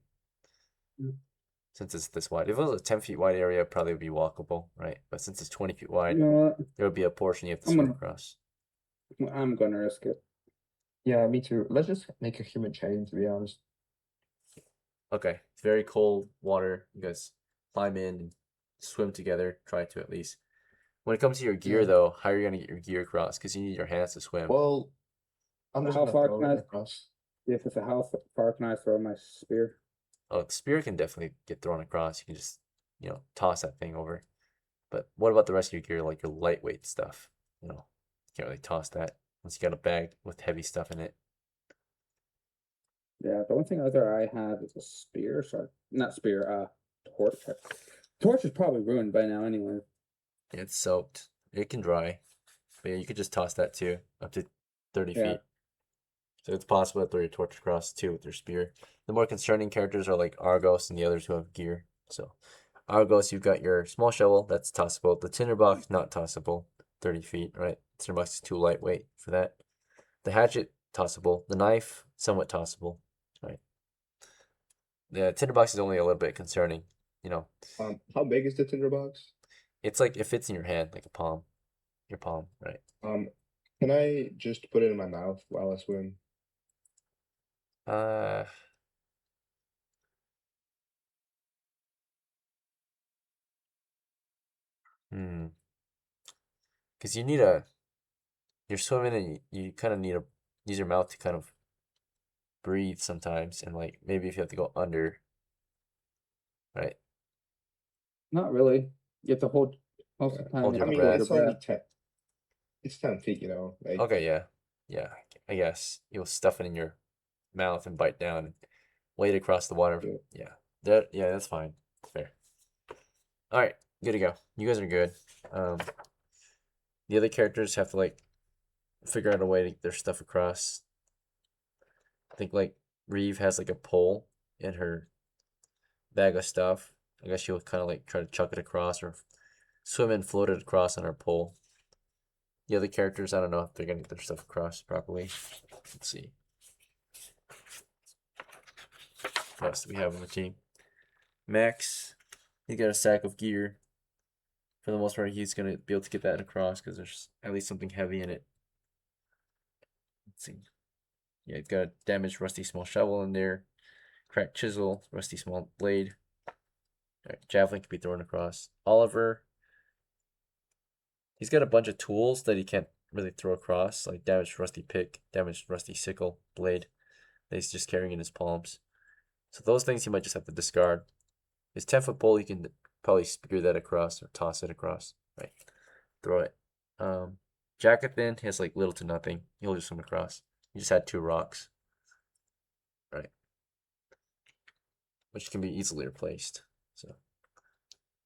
Mm. Since it's this wide. If it was a 10 feet wide area, it probably would be walkable, right? But since it's 20 feet wide, You know what? there would be a portion you have to I'm swim gonna- across. I'm gonna risk it. yeah, me too. Let's just make a human chain, to be honest. Okay, it's very cold water. You guys climb in and swim together. Try to at least. When it comes to your gear, Yeah. though, how are you gonna get your gear across? Because you need your hands to swim. Well, I'm just How gonna far throw can it I- across. If it's a how far can I throw my spear? Oh, the spear can definitely get thrown across. You can just, toss that thing over. But what about the rest of your gear, like your lightweight stuff? You can't really toss that unless you got a bag with heavy stuff in it. Yeah, the only thing other I have is a spear. Sorry, not spear. Torch. Torch is probably ruined by now, anyway. It's soaked. It can dry. But yeah, you could just toss that too, up to 30 Yeah. feet. So it's possible to throw your torch across too with your spear. The more concerning characters are like Argos and the others who have gear. So Argos, you've got your small shovel, that's tossable. The tinderbox, not tossable, 30 feet, right? Tinderbox is too lightweight for that. The hatchet, tossable. The knife, somewhat tossable, right? The tinderbox is only a little bit concerning, How big is the tinderbox? It's like it fits in your hand, like a palm. Your palm, right? Can I just put it in my mouth while I swim? Uh, Because you're swimming and you kind of need to use your mouth to kind of breathe sometimes, and like maybe if you have to go under, right? Not really. You have to hold most of the time. Hold you your have I to mean, breath. it's your only breath. 10. It's 10 feet, Like, Okay, yeah, I guess you'll stuff it in your mouth and bite down and wade across the water. Yeah. Yeah, Yeah, that's fine. Fair. All right, good to go. You guys are good. The other characters have to like figure out a way to get their stuff across. I think like Reeve has like a pole in her bag of stuff. I guess she'll kind of like try to chuck it across or swim and float it across on her pole. The other characters, I don't know if they're gonna get their stuff across properly. Let's see. What else do we have on the team? Max, he got a sack of gear. For the most part, he's gonna be able to get that across because there's at least something heavy in it. Let's see. Yeah, he's got a damaged rusty small shovel in there. Cracked chisel, rusty small blade. Right, javelin can be thrown across. Oliver, he's got a bunch of tools that he can't really throw across, like damaged rusty pick, damaged rusty sickle, blade, that he's just carrying in his palms. So those things he might just have to discard. His 10-foot pole, he can probably spear that across or toss it across, right? Throw it. Jacathan has like little to nothing. He'll just swim across. He just had 2 rocks, right? Which can be easily replaced. So,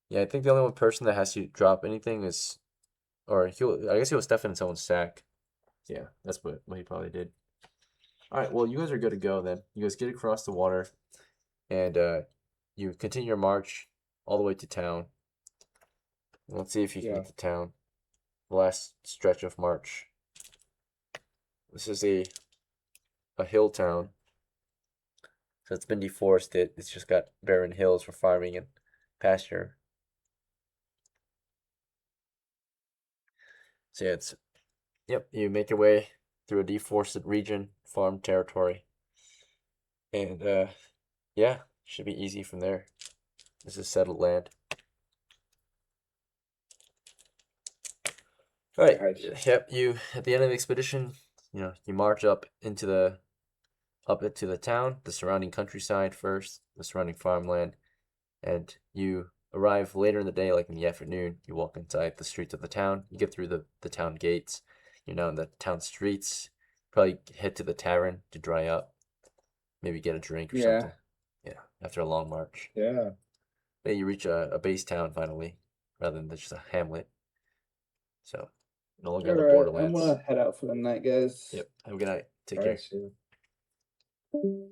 yeah, I think the only one person that has to drop anything is, or I guess he'll stuff it in someone's sack. Yeah, that's what he probably did. All right, well, you guys are good to go then. You guys get across the water, and you continue your march all the way to town. Let's see if you can get to town. The last stretch of march. This is a hill town. So it's been deforested. It's just got barren hills for farming and pasture. So yeah, yep, you make your way through a deforested region, farm territory. And yeah, should be easy from there. This is settled land. All right. Yep. You at the end of the expedition, you march up into the town, the surrounding countryside first, the surrounding farmland, and you arrive later in the day, like in the afternoon. You walk inside the streets of the town. You get through the town gates. You're now in the town streets. Probably head to the tavern to dry up. Maybe get a drink or something. Yeah. After a long march. Yeah. Then you reach a base town finally, rather than just a hamlet. So no longer in the Alright, I'm borderlands. gonna head out for the night, guys. Yep. Have a good night. Take All care. right, see you.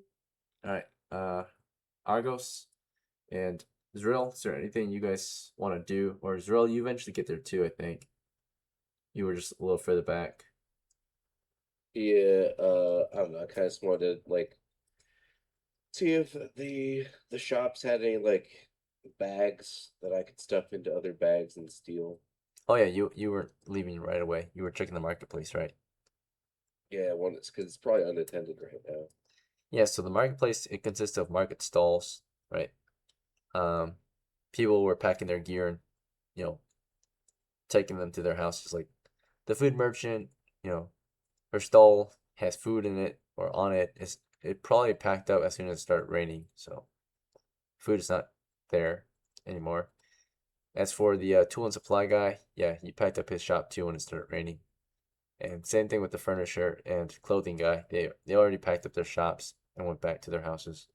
All right. Argos and ZRILL, is there anything you guys want to do? Or ZRILL, you eventually get there too, I think. You were just a little further back. Yeah, I don't know. I kind of just wanted to like see if the shops had any like bags that I could stuff into other bags and steal. Oh yeah, you weren't leaving right away. You were checking the marketplace, right? Yeah, because it's probably unattended right now. Yeah, so the marketplace, it consists of market stalls, right? People were packing their gear and, taking them to their houses. Like the food merchant, her stall has food in it or on it. It probably packed up as soon as it started raining, so food is not there anymore. As for the tool and supply guy, yeah, he packed up his shop too when it started raining. And same thing with the furniture and clothing guy. They already packed up their shops and went back to their houses.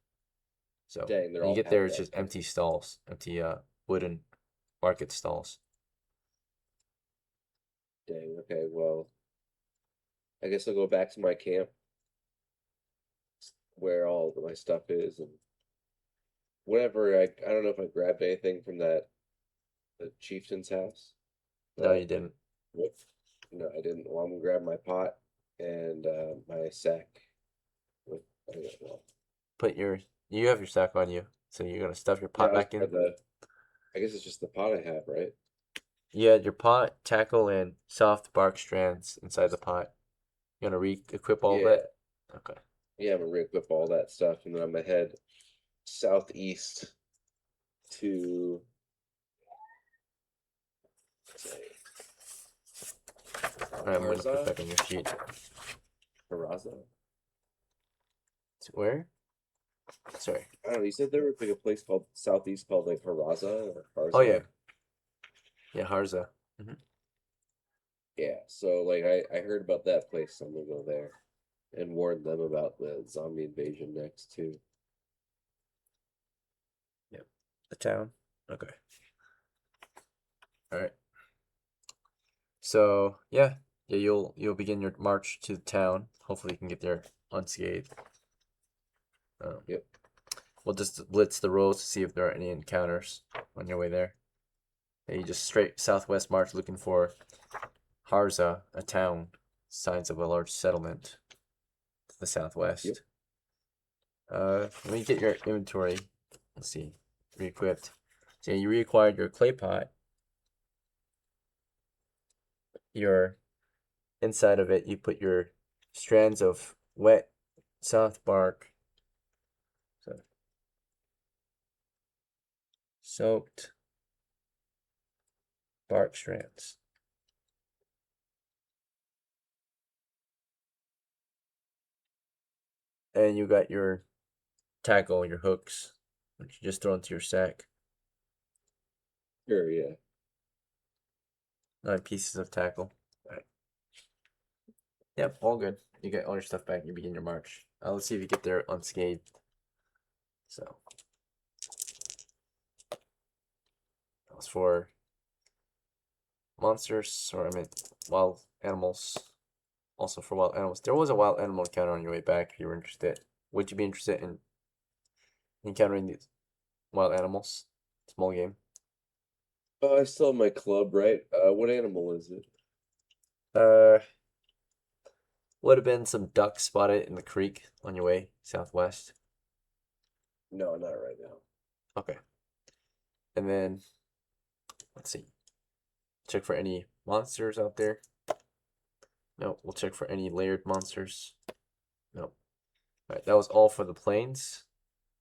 So Dang, they're when you all get there, packed it's up. just empty stalls, empty wooden market stalls. Dang, okay, well, I guess I'll go back to my camp where all my stuff is and whatever. I don't know if I grabbed anything from the chieftain's house. No, but you didn't. What? No, I didn't. Well, I'm gonna grab my pot and my sack. With, I don't know. You have your sack on you, so you're gonna stuff your Yeah, pot back in. I guess it's just the pot I have, right? You had your pot, tackle, and soft bark strands inside the pot. You gonna re-equip all of Yeah. that? Okay. Yeah, I'm gonna re-equip all that stuff, and then I'm gonna head southeast to. All right, I'm gonna put Harsa? it back on your sheet. Harassa? Where? Sorry. I don't know. You said there was like a place called southeast called like Harassa or Harsa. Oh yeah. Yeah, Harsa. Yeah. So like I heard about that place, so I'm gonna go there and warn them about the zombie invasion next too. The town. Okay. All right. So yeah, you'll begin your march to the town. Hopefully, you can get there unscathed. Yep. We'll just blitz the roads to see if there are any encounters on your way there. And you just straight southwest march looking for Harsa, a town, signs of a large settlement to the southwest. Yep. Let me get your inventory. Let's see, re-equipped. So you reacquired your clay pot. Your inside of it, you put your strands of wet soft bark. So soaked bark strands. And you got your tackle, your hooks, which you just throw into your sack. Sure, yeah. 9 pieces of tackle. Alright. Yep, all good. You get all your stuff back. You begin your march. Let's see if you get there unscathed. So that was for monsters, or I mean wild animals. Also for wild animals. There was a wild animal encounter on your way back if you were interested. Would you be interested in encountering these wild animals? Small game. I still have my club, right? What animal is it? Would have been some ducks spotted in the creek on your way southwest. No, not right now. Okay. And then, let's see. Check for any monsters out there. No, we'll check for any layered monsters. No. Alright, that was all for the plains.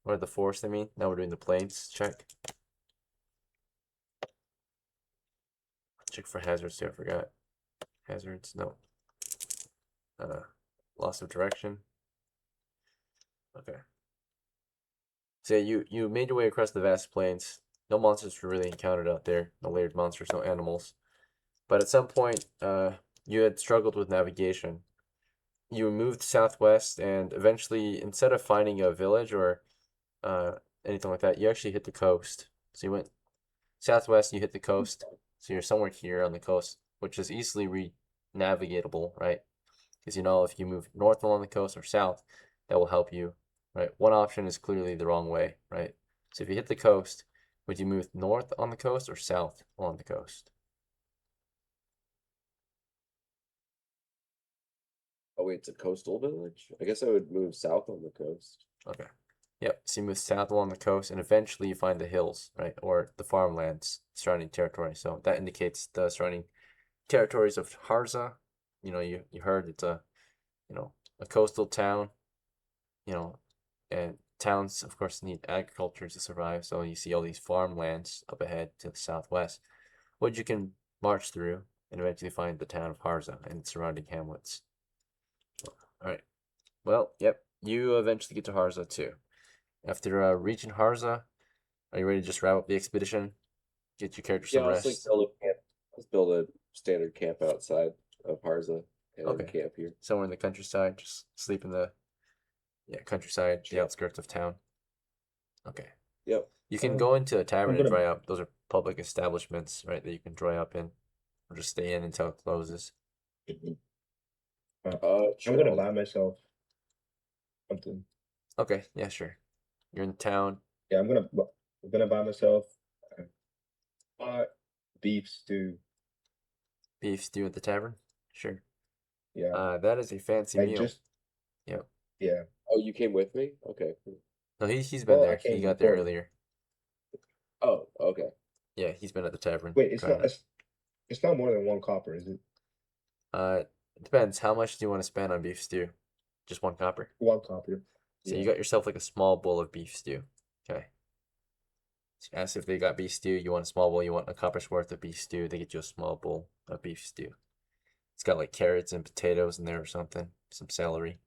Or the forest, I mean. Now we're doing the plains. Check. Check for hazards too, I forgot. Hazards, no. Loss of direction. Okay. So you made your way across the vast plains. No monsters were really encountered out there. No layered monsters, no animals. But at some point, you had struggled with navigation. You moved southwest, and eventually, instead of finding a village or anything like that, you actually hit the coast. So you went southwest, you hit the coast. So you're somewhere here on the coast, which is easily navigatable, right? Because you know if you move north along the coast or south, that will help you, right? One option is clearly the wrong way, right? So if you hit the coast, would you move north on the coast or south along the coast? Oh wait, it's a coastal village? I guess I would move south on the coast. Okay. Yep. So you move south along the coast, and eventually you find the hills, right, or the farmlands surrounding territory. So that indicates the surrounding territories of Harsa. You know, you heard it's a, a coastal town. And towns, of course, need agriculture to survive. So you see all these farmlands up ahead to the southwest, which you can march through and eventually find the town of Harsa and its surrounding hamlets. All right. Well, yep. You eventually get to Harsa too. After reaching Harsa, are you ready to just wrap up the expedition? Get your character some rest. Let's build a standard camp outside of Harsa and Okay. camp here. Somewhere in the countryside, just sleep in the countryside, the outskirts of town. Okay. Yep. You can go into a tavern and gonna- dry up. Those are public establishments, right, that you can dry up in, or just stay in until it closes. Sure. I'm gonna buy myself something. Okay, yeah, sure. You're in town. Yeah, I'm gonna buy myself beef stew. Beef stew at the tavern. Sure. Yeah, That is a fancy like meal. just Yep. yeah. Oh, you came with me? Okay. Cool. No, he's been Well, I there. He came got there before. earlier. Oh, okay. Yeah, he's been at the tavern. Wait, it's trying not to- it's not more than 1 copper, is it? It depends. How much do you want to spend on beef stew? Just 1 copper. 1 copper. So you Yeah. got yourself like a small bowl of beef stew. Okay. So ask if they got beef stew. You want a small bowl. You want a copper's worth of beef stew. They get you a small bowl of beef stew. It's got like carrots and potatoes in there or something. Some celery.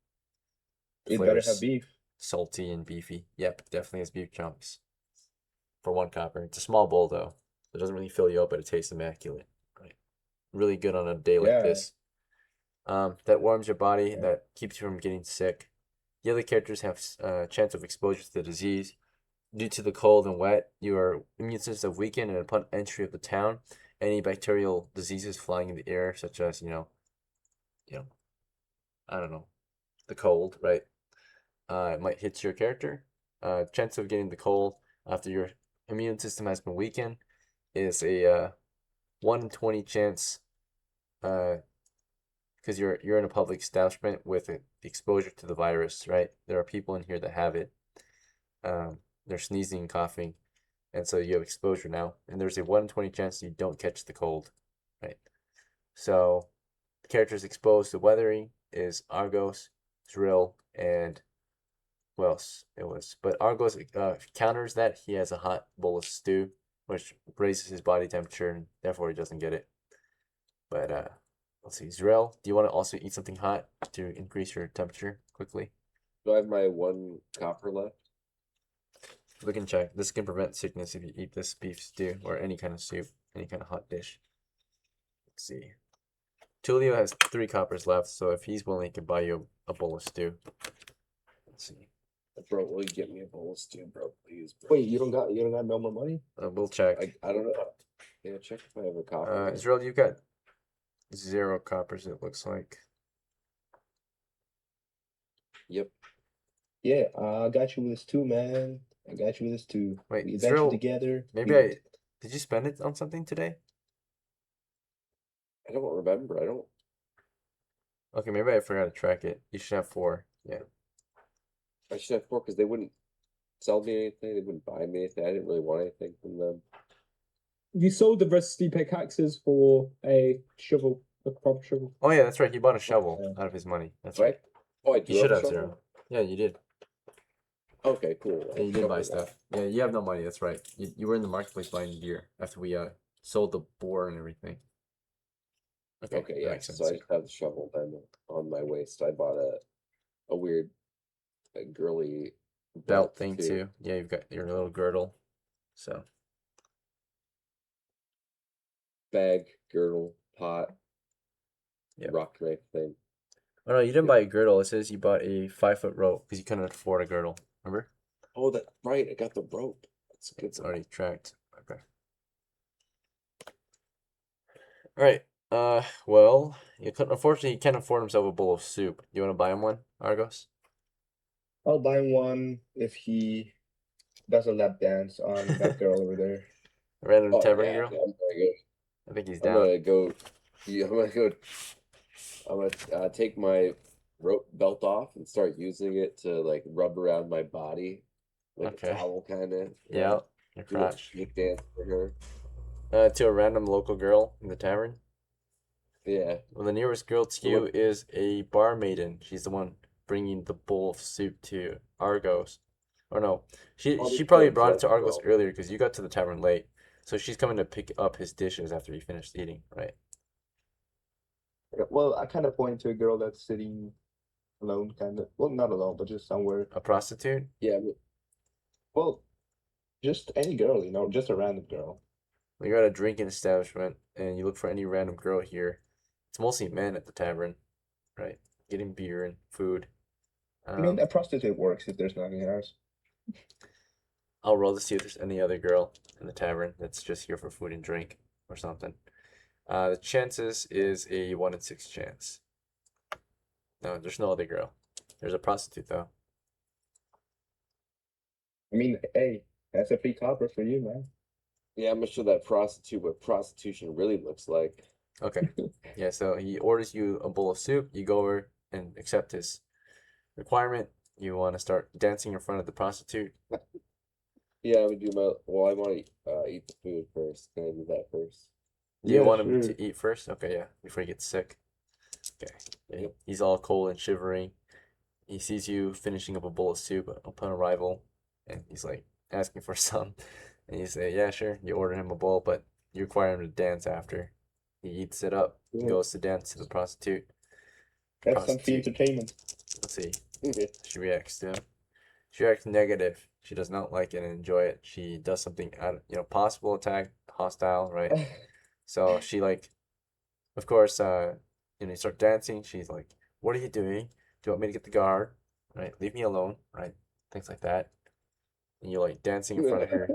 It better Flavor's have beef. salty and beefy. Yep, definitely has beef chunks. For 1 copper. It's a small bowl though. It doesn't really fill you up, but it tastes immaculate. Right. Really good on a day like Yeah. this. That warms your body. Yeah. That keeps you from getting sick. The other characters have chance of exposure to the disease. due to the cold and wet, your immune system weakened, and upon entry of the town, any bacterial diseases flying in the air, such as I don't know, the cold, right? It might hit your character. Chance of getting the cold after your immune system has been weakened is a 1 in 20 chance. Because you're in a public establishment with exposure to the virus, right? There are people in here that have it. They're sneezing and coughing, and so you have exposure now. And there's a 1 in 20 chance you don't catch the cold, right? So the characters exposed to weathering is Argos, ZRILL, and who else it was? But Argos counters that. He has a hot bowl of stew, which raises his body temperature, and therefore he doesn't get it. But let's see, ZRILL, do you want to also eat something hot to increase your temperature quickly? Do I have my 1 copper left? We can check. This can prevent sickness if you eat this beef stew or any kind of soup, any kind of hot dish. Let's see. Tulio has 3 coppers left, so if he's willing, he can buy you a bowl of stew. Let's see. Bro, will you get me a bowl of stew, bro? Please, bro. Wait, you don't got no more money? We'll check. I don't know. Yeah, check if I have a copper. Israel, you've got 0 coppers, it looks like. Yep. Yeah, I got you with this too, man. I got you with this too. Wait, we Zero, adventured together. Maybe did you spend it on something today? I don't remember. I don't. Okay, maybe I forgot to track it. You should have 4. Yeah. I should have 4 because they wouldn't sell me anything. They wouldn't buy me anything. I didn't really want anything from them. You sold the rusty pickaxes for a shovel, a proper shovel. Oh yeah, that's right. He bought a shovel Yeah. out of his money. That's Right? right. Oh, I do You should a have shovel? 0. Yeah, you did. Okay, cool. Yeah, you did buy Shovel now. stuff. Yeah, you have no money. That's right. You were in the marketplace buying gear after we sold the boar and everything. Okay, that yeah. makes sense. So I just have the shovel then on my waist. I bought a weird, girly Belt thing too. Yeah, you've got your little girdle. So Bag, girdle, pot, Yep. rock knife thing. oh no, you didn't Yeah. buy a girdle. It says you bought a 5-foot rope because you couldn't afford a girdle. Remember? Oh, that's right. I got the rope. That's good. It's already tracked. Okay. All right. Well, unfortunately, he can't afford himself a bowl of soup. You want to buy him one, Argos? I'll buy one if he does a lap dance on that girl over there. A random Oh, tavern yeah, girl? I'm gonna go. I think he's I'm down. gonna go. Yeah, I'm gonna take my rope belt off and start using it to like rub around my body, like Okay. a towel kind of. Yeah, your Do a crotch. snake dance for her. To a random local girl in the tavern. Yeah. Well, the nearest girl to you is a bar maiden. She's the one bringing the bowl of soup to Argos. Or no, she Oh, this probably girl's brought it to local Argos girl. earlier because you got to the tavern late. So she's coming to pick up his dishes after he finished eating, right? Well, I kind of point to a girl that's sitting alone, kind of. Well, not alone, but just somewhere. A prostitute? Yeah. Well, just any girl, just a random girl. When you're at a drinking establishment and you look for any random girl here, it's mostly men at the tavern, right? Getting beer and food. I mean, a prostitute works if there's nothing else. I'll roll to see if there's any other girl in the tavern that's just here for food and drink or something. The chances is a 1 in 6 chance. No, there's no other girl. There's a prostitute though. I mean, hey, that's a free copper for you, man. Yeah, I'm gonna show that prostitute what prostitution really looks like. Okay. Yeah, so he orders you a bowl of soup. You go over and accept his requirement. You want to start dancing in front of the prostitute. Yeah, I'm gonna do my. Well, I want to eat the food first. Can I do that first? Do you Yeah, want him sure. to eat first? Okay, yeah, before he gets sick. Okay. Yeah, Yep. he's all cold and shivering. He sees you finishing up a bowl of soup upon arrival, and he's like asking for some. And you say, yeah, sure. You order him a bowl, but you require him to dance after. He eats it up, Yeah. goes to dance to the prostitute. That's some free Prostitute. entertainment. Let's see. She reacts to him. She reacts negative. She does not like it and enjoy it. She does something possible attack, hostile, right? So she of course, you start dancing. She's like, "What are you doing? Do you want me to get the guard? Right? Leave me alone, right? Things like that." and you're like dancing in front of her.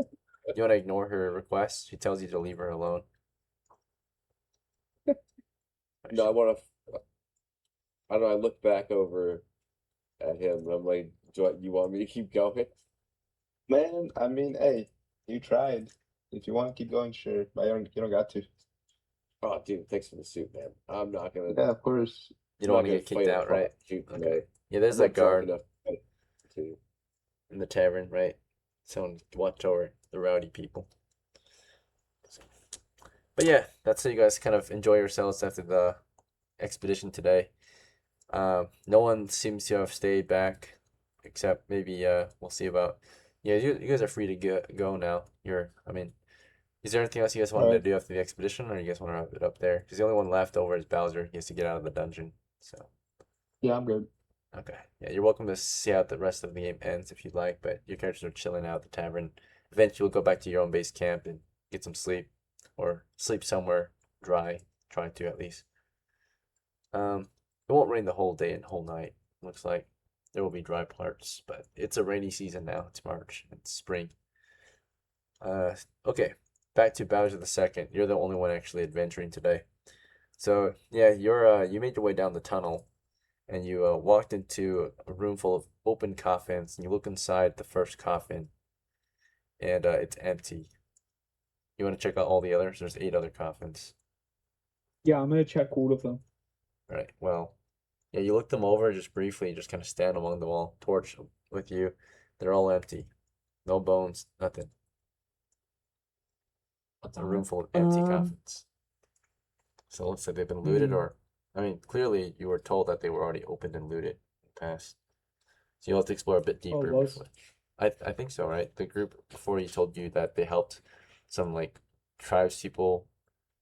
You want to ignore her request. She tells you to leave her alone. No, I want to. I don't know. I look back over at him and I'm like, you want me to keep going? Man, I mean, hey, you tried. If you want to keep going, sure. But you don't got to. Oh, dude, thanks for the suit, man. I'm not gonna. Yeah, of course. You don't want to gonna get kicked fight a out, right? prostitute Okay. tonight. Yeah, there's I'm a not drunk guard enough to. in the tavern, right? Someone to watch over the rowdy people. But yeah, that's how you guys kind of enjoy yourselves after the expedition today. No one seems to have stayed back, except maybe we'll see about. Yeah, you guys are free to go now. I mean, is there anything else you guys wanted to Alright. do after the expedition, or you guys want to wrap it up there? Because the only one left over is Bowser. He has to get out of the dungeon. So Yeah, I'm good. okay, yeah, you're welcome to see how the rest of the game ends if you'd like, but your characters are chilling out at the tavern. Eventually, you'll go back to your own base camp and get some sleep, or sleep somewhere dry. Try to at least. It won't rain the whole day and whole night. Looks like there will be dry parts, but it's a rainy season now. It's March. It's spring. Okay, back to Bowser the Second. You're the only one actually adventuring today. So yeah, you made your way down the tunnel, and you walked into a room full of open coffins. And you look inside the first coffin, and it's empty. You want to check out all the others? There's 8 other coffins. Yeah, I'm gonna check all of them. Right. Well, yeah, you look them over just briefly, just kind of stand among them all, torch with you. They're all empty. No bones, nothing. It's a room full of empty coffins. So it looks like they've been looted, or, I mean, clearly you were told that they were already opened and looted in the past. So you'll have to explore a bit deeper. was? Before. I think so, right? The group before you told you that they helped some, like, tribes people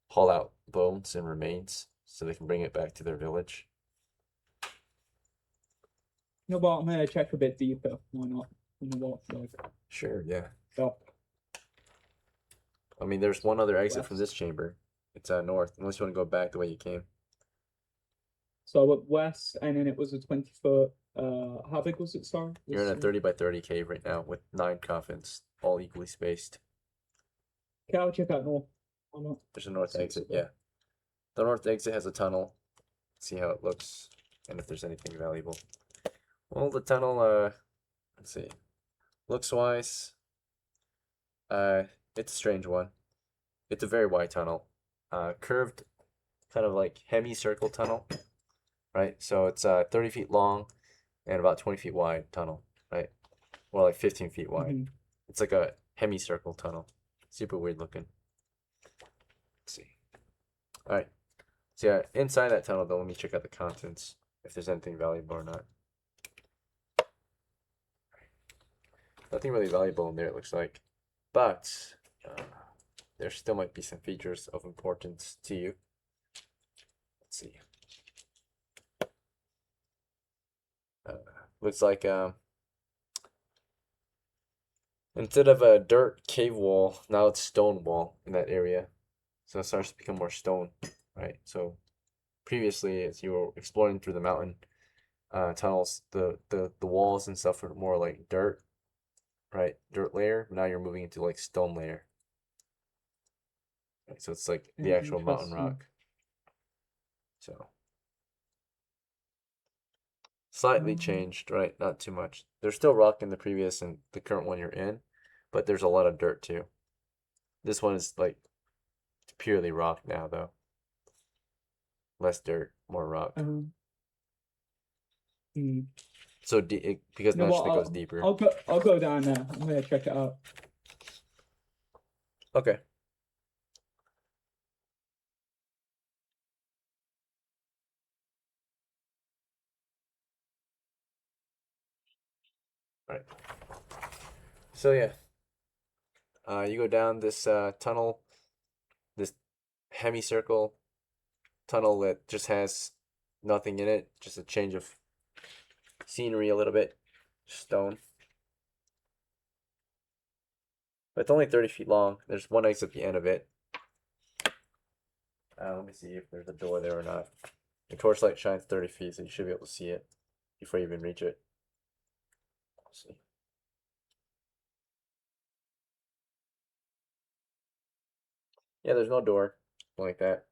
haul out bones and remains so they can bring it back to their village. You know what? I'm gonna check a bit deeper. Why not? You know what? Like, Sure, yeah. yeah. I mean, there's one other exit from West. this chamber. It's north, unless you want to go back the way you came. So I went west, and then it was a 20-foot. How big was it? Sorry. You're in a 30 by 30 cave right now with 9 coffins, all equally spaced. Okay, I'll check out north. Why not? There's a north Sounds exit, good. yeah. The north exit has a tunnel. See how it looks, and if there's anything valuable. Well, the tunnel, let's see. Looks wise, it's a strange one. It's a very wide tunnel. Curved, kind of like hemi-circle tunnel, right? So it's 30 feet long and about 20 feet wide tunnel, right? Or like 15 feet wide. Mhm. It's like a hemi-circle tunnel. Super weird looking. Let's see. All right. So yeah, inside that tunnel, though, let me check out the contents, if there's anything valuable or not. Nothing really valuable in there, it looks like. But there still might be some features of importance to you. Let's see. Looks like instead of a dirt cave wall, now it's stone wall in that area. So it starts to become more stone, right? So previously, as you were exploring through the mountain tunnels, the walls and stuff were more like dirt, right? Dirt layer. Now you're moving into like stone layer. Right, so it's like the actual mountain Interesting. rock. So slightly changed, right? Not too much. There's still rock in the previous and the current one you're in, but there's a lot of dirt too. This one is like purely rock now, though. Less dirt, more rock. So because You know naturally what? it goes deeper. I'll go down there. I'm gonna check it out. Okay. Right. So yeah, you go down this tunnel, this hemicircle tunnel that just has nothing in it, just a change of scenery a little bit, stone. But it's only 30 feet long. There's one exit at the end of it. Let me see if there's a door there or not. The torchlight shines 30 feet, so you should be able to see it before you even reach it. Let's see. Yeah, there's no door like that.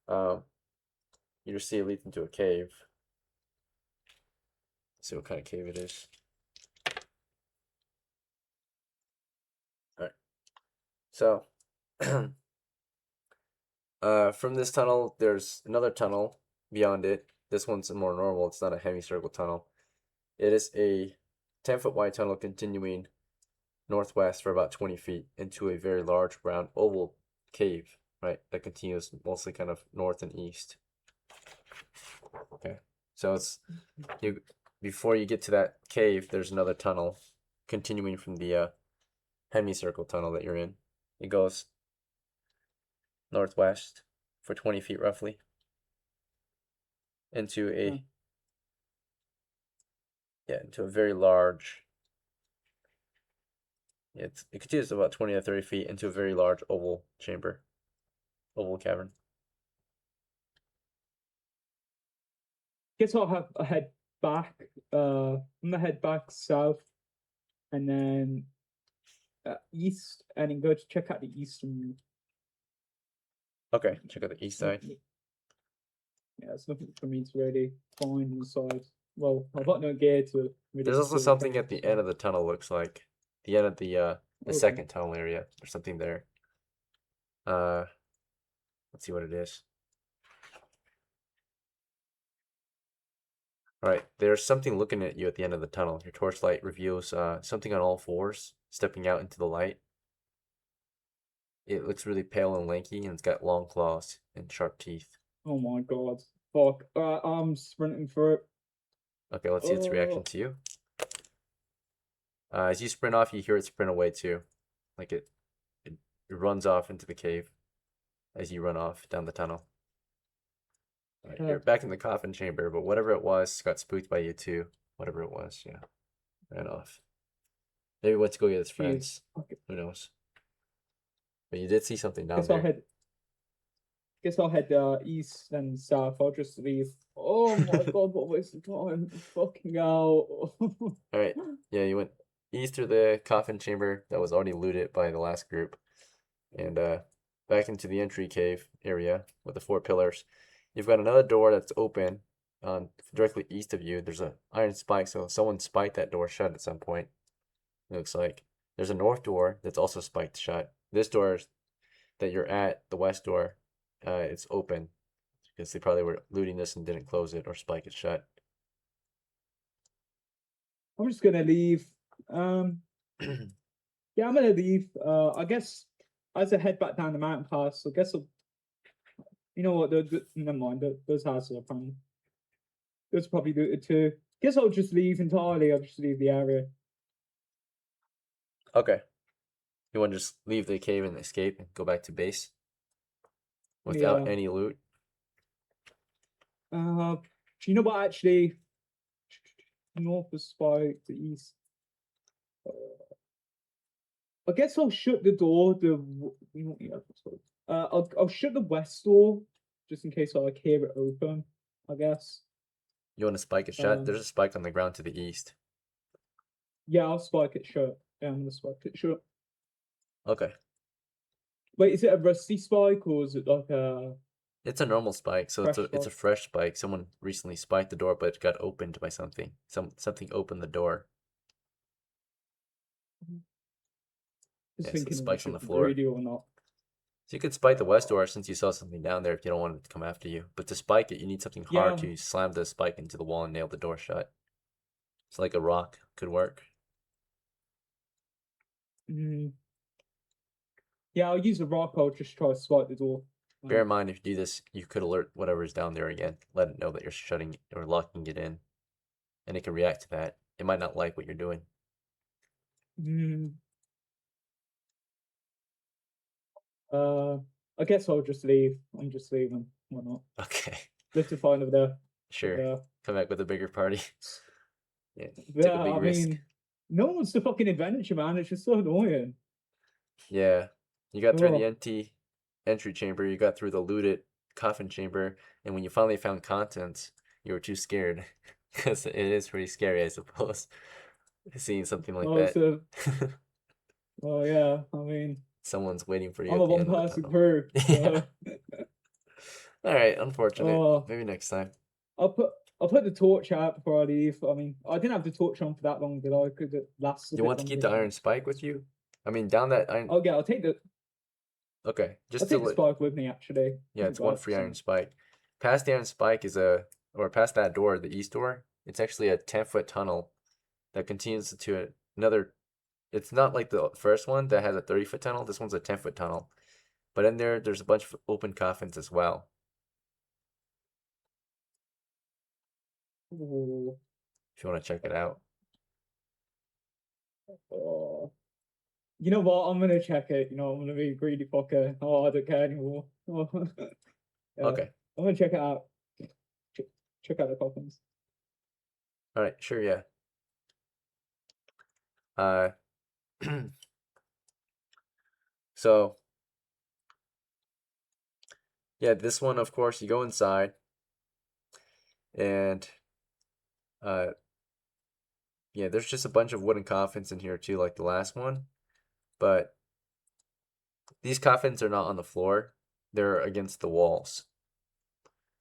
You just see it leads into a cave. Let's see what kind of cave it is. Alright. So from this tunnel, there's another tunnel beyond it. This one's more normal, it's not a semicircle tunnel. It is a 10-foot wide tunnel continuing northwest for about 20 feet into a very large round oval cave, right? That continues mostly kind of north and east. Okay, so it's before you get to that cave, there's another tunnel continuing from the semicircle tunnel that you're in. It goes northwest for 20 feet roughly into a into a very large. It continues about 20 to 30 feet into a very large oval chamber, oval cavern. Guess I'll head back. I'm gonna head back south, and then east, and then go to check out the eastern route. Okay, check out the east side. Yeah, it's nothing for me to really find inside. Well, I've got no gear to. Really There's also see something what's at the inside. end of the tunnel, looks like. The end of the Okay. second tunnel area. There's something there. Let's see what it is. Alright, there's something looking at you at the end of the tunnel. Your torchlight reveals something on all fours, stepping out into the light. It looks really pale and lanky, and it's got long claws and sharp teeth. Oh my god! Fuck! I'm sprinting for it. Okay, let's see its reaction to you. As you sprint off, you hear it sprint away too. Like it runs off into the cave as you run off down the tunnel. All right, you're back in the coffin chamber, but whatever it was got spooked by you too. Whatever it was, yeah. Ran off. Maybe went to go get its friends. Okay. Who knows? But you did see something down Guess there. Guess I'll head east and south. I'll just leave. Oh my god! What a waste of time! Fucking hell! Alright, yeah, you went east through the coffin chamber that was already looted by the last group. And back into the entry cave area with the 4 pillars. You've got another door that's open directly east of you. There's an iron spike, so someone spiked that door shut at some point. It looks like. There's a north door that's also spiked shut. This door that you're at, the west door, it's open because they probably were looting this and didn't close it or spike it shut. I'm just gonna leave. Yeah, I'm gonna leave. I guess as I head back down the mountain pass, I guess I'll. You know what? Never mind. Those houses are fine. Those probably looted too. Guess I'll just leave entirely. I'll just leave the area. Okay. You want to just leave the cave and escape and go back to base without Yeah. any loot? Do you know what? Actually, north is spike, the east. I guess I'll shut the door. I'll shut the west door just in case I like hear it open. I guess. You want to spike it shut? There's a spike on the ground to the east. Yeah, I'll spike it shut. Yeah, I'm gonna spike it shut. Okay. Wait, is it a rusty spike or is it like a? It's a normal spike, so it's a Fresh fresh spike. Someone recently spiked the door, but it got opened by something. Something opened the door. Just Yeah, so the thinking spike's on if the it's floor. greedy or not. So you could spike the west door since you saw something down there if you don't want it to come after you. But to spike it, you need something hard Yeah. to slam the spike into the wall and nail the door shut. It's like a rock could work. Yeah, I'll use a rock. I'll just try to spike the door. Bear in mind, if you do this, you could alert whatever's down there again. Let it know that you're shutting or locking it in. And it can react to that. It might not like what you're doing. I guess I'll just leave. I'm just leaving. Why not? Okay. Live to find over there. Sure. Yeah. Come back with a bigger party. Yeah. Take Yeah, a big I risk. mean, no one wants to fucking adventure, man. It's just so annoying. Yeah. You got through the Oh. empty entry chamber, you got through the looted coffin chamber, and when you finally found contents, you were too scared. Because it is pretty scary, I suppose. Seeing something like Oh, that. so, oh yeah. I mean, someone's waiting for you I'm at a the end of the one-person tunnel. crew. Yeah. So, All right, unfortunate. Oh. Maybe next time. I'll put the torch out before I leave. I mean, I didn't have the torch on for that long, did I? Could it last a You bit want to keep longer? the iron spike with you? I mean, down that iron. Okay, I'll take the Okay, I'll just to take the let. spike with me actually. Yeah, it's one free iron So- spike. Past the iron spike is or past that door, the east door. It's actually a 10-foot tunnel that continues to another. It's not like the first one that has a 30-foot tunnel. This one's a 10-foot tunnel, but in there's a bunch of open coffins as well. Oh, If you want to check it out. oh. You know what? I'm gonna check it. You know, I'm gonna be a greedy fucker. Oh, I don't care anymore. Yeah, Okay. I'm gonna check it out. Check out the coffins. All right. Sure. Yeah. Uh. So. Yeah, this one, of course, you go inside, and yeah, there's just a bunch of wooden coffins in here too, like the last one, but these coffins are not on the floor; they're against the walls.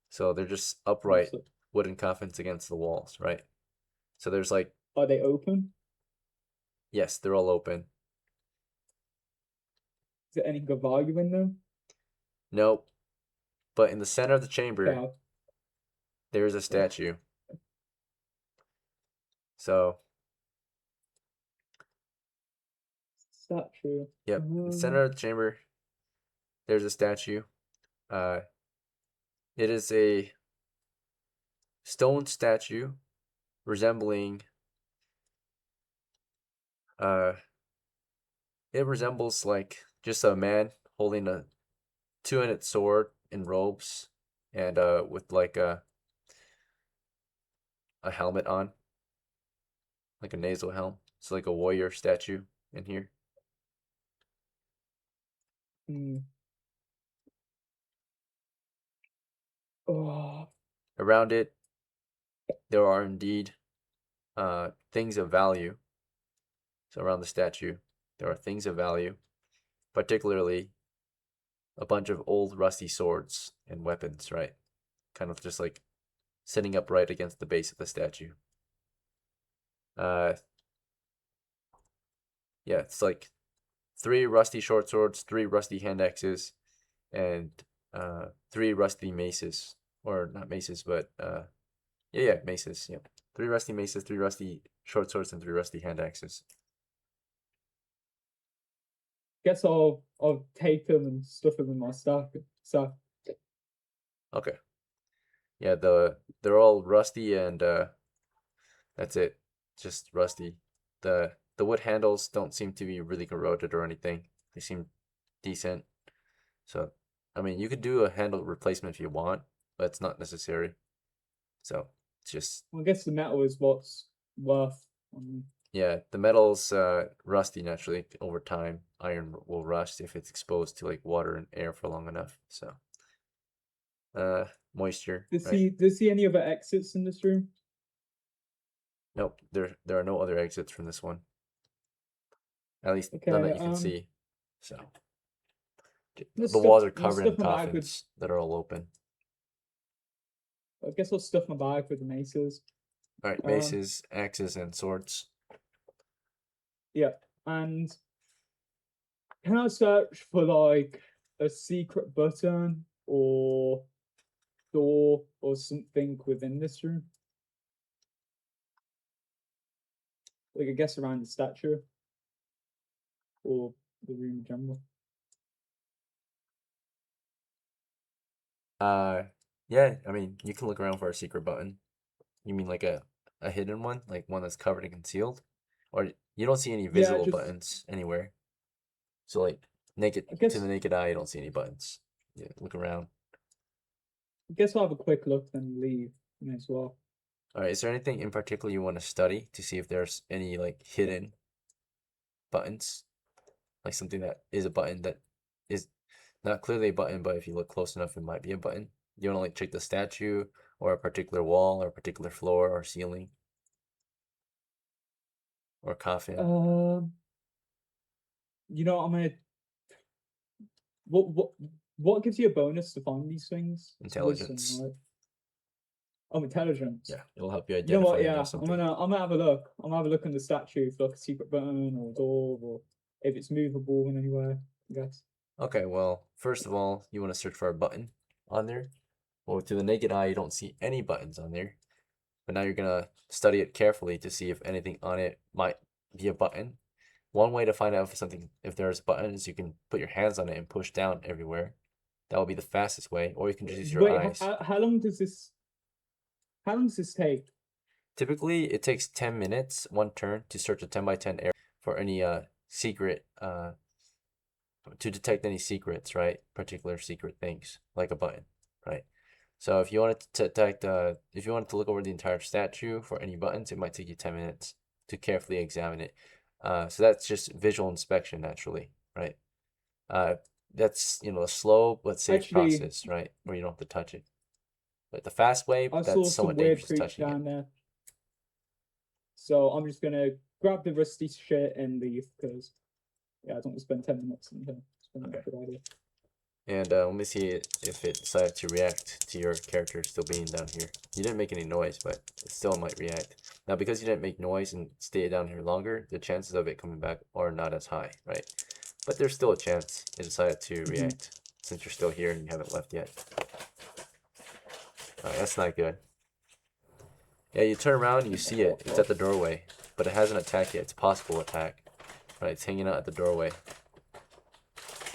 So they're just upright So, wooden coffins against the walls, right? So there's like, are they open? yes, they're all open. Is there any good value in them? Nope. But in the center of the chamber, Yeah. there is a statue. So, Statue. yep, in the center of the chamber, there's a statue. It is a stone statue resembling it resembles like just a man holding a two-handed sword in robes and with like a helmet on, like a nasal helm. It's like a warrior statue in here. Hmm. Oh, Around it, there are indeed things of value. So around the statue, there are things of value, particularly a bunch of old rusty swords and weapons, right? Kind of just like sitting upright against the base of the statue. Yeah, it's like 3 rusty short swords, 3 rusty hand axes, and 3 rusty maces, or not maces, but yeah, maces. Yep, 3 rusty maces, 3 rusty short swords, and 3 rusty hand axes. guess I'll take them and stuff them in my stuff. So Okay. Yeah, they're all rusty and that's it. Just rusty. The wood handles don't seem to be really corroded or anything. They seem decent. So, I mean, you could do a handle replacement if you want, but it's not necessary. So, it's just I guess the metal is what's worth. yeah, the metal's rusty naturally over time. Iron will rust if it's exposed to like water and air for long enough. So, moisture. Does Right? he see any other exits in this room? Nope, there are no other exits from this one. At least none that Okay, you can see. So let's the walls are let's covered in stuff my bag with- coffins that are all open. I guess I'll stuff my bag with the maces. All right, maces, axes, and swords. Yeah, and can I search for like a secret button or door or something within this room? Like I guess around the statue or the room in general. Yeah, I mean, you can look around for a secret button. You mean like a hidden one, like one that's covered and concealed, or you don't see any visible just- buttons anywhere. So like naked I guess- to the naked eye, you don't see any buttons. Yeah, look around. I guess I'll have a quick look then leave as well. All right, is there anything in particular you want to study to see if there's any like hidden buttons? Like something that is a button that is not clearly a button, but if you look close enough, it might be a button. You want to like check the statue or a particular wall or a particular floor or ceiling or coffin. You know, I'm gonna what gives you a bonus to find these things? It's wisdom, Intelligence. right? Oh, intelligence. Yeah, it'll help you You know identify what? and know Yeah, something. I'm gonna have a look. I'm gonna have a look in the statue for like a secret button or a door, or if it's movable in any way. I guess. Okay, well, first of all, you want to search for a button on there. Well, to the naked eye, you don't see any buttons on there. But now you're gonna study it carefully to see if anything on it might be a button. One way to find out if there's a button is you can put your hands on it and push down everywhere. That will be the fastest way, or you can just use your Wait, eyes. how long does this? How long does this take? Typically, it takes 10 minutes, one turn, to search a 10 by 10 area for any secret, to detect any secrets, right? Particular secret things, like a button, right? So if you wanted to detect, if you wanted to look over the entire statue for any buttons, it might take you 10 minutes to carefully examine it. So that's just visual inspection, naturally, right? That's, a slow but safe Actually- process, right? Where you don't have to touch it. But the fast way, I saw that's some somewhat weird dangerous creeps touching it. down there. So I'm just gonna grab the rusty shit and leave because I don't want to spend 10 minutes in here. It's probably not a good idea. And let me see if it decided to react to your character still being down here. You didn't make any noise, but it still might react. Now, because you didn't make noise and stay down here longer, the chances of it coming back are not as high, right? But there's still a chance it decided to react since you're still here and you haven't left yet. Alright, that's not good. Yeah, you turn around and you see it. It's at the doorway, but it hasn't attacked yet. It's a possible attack. Right, it's hanging out at the doorway.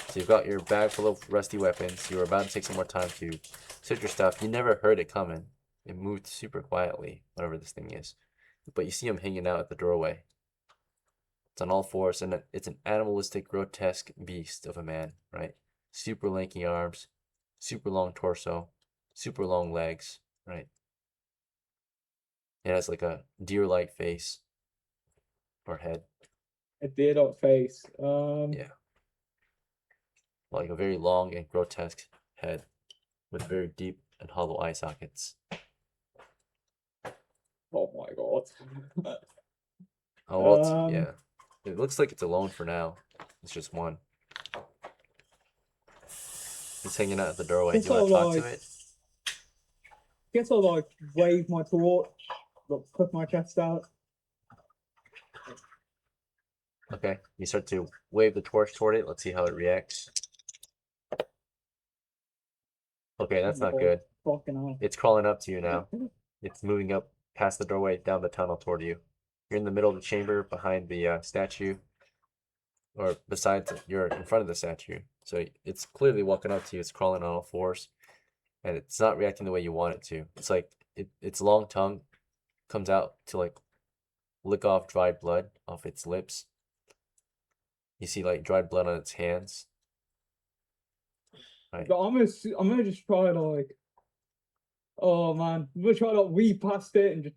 So you've got your bag full of rusty weapons. You were about to take some more time to search your stuff. You never heard it coming. It moved super quietly, whatever this thing is. But you see him hanging out at the doorway. It's on all fours, and it's an animalistic, grotesque beast of a man, right? Super lanky arms, super long torso, super long legs, right? It has like a deer-like face or head. A deer-like face. Yeah. Like a very long and grotesque head with very deep and hollow eye sockets. Oh my god. Oh, well, yeah. It looks like it's alone for now. It's just one. It's hanging out at the doorway. Do you want to talk to it? Guess I'll like wave my torch, like put my chest out. Okay. You start to wave the torch toward it. Let's see how it reacts. Okay, that's not good. Fucking hell. It's crawling up to you now. It's moving up past the doorway, down the tunnel toward you. You're in the middle of the chamber behind the statue. Or besides, you're in front of the statue. So it's clearly walking up to you. It's crawling on all fours. And it's not reacting the way you want it to. It's like its long tongue comes out to like lick off dried blood off its lips. You see like dried blood on its hands. Right. But I'm gonna just try to like, oh man, I'm gonna try to like weave past it and just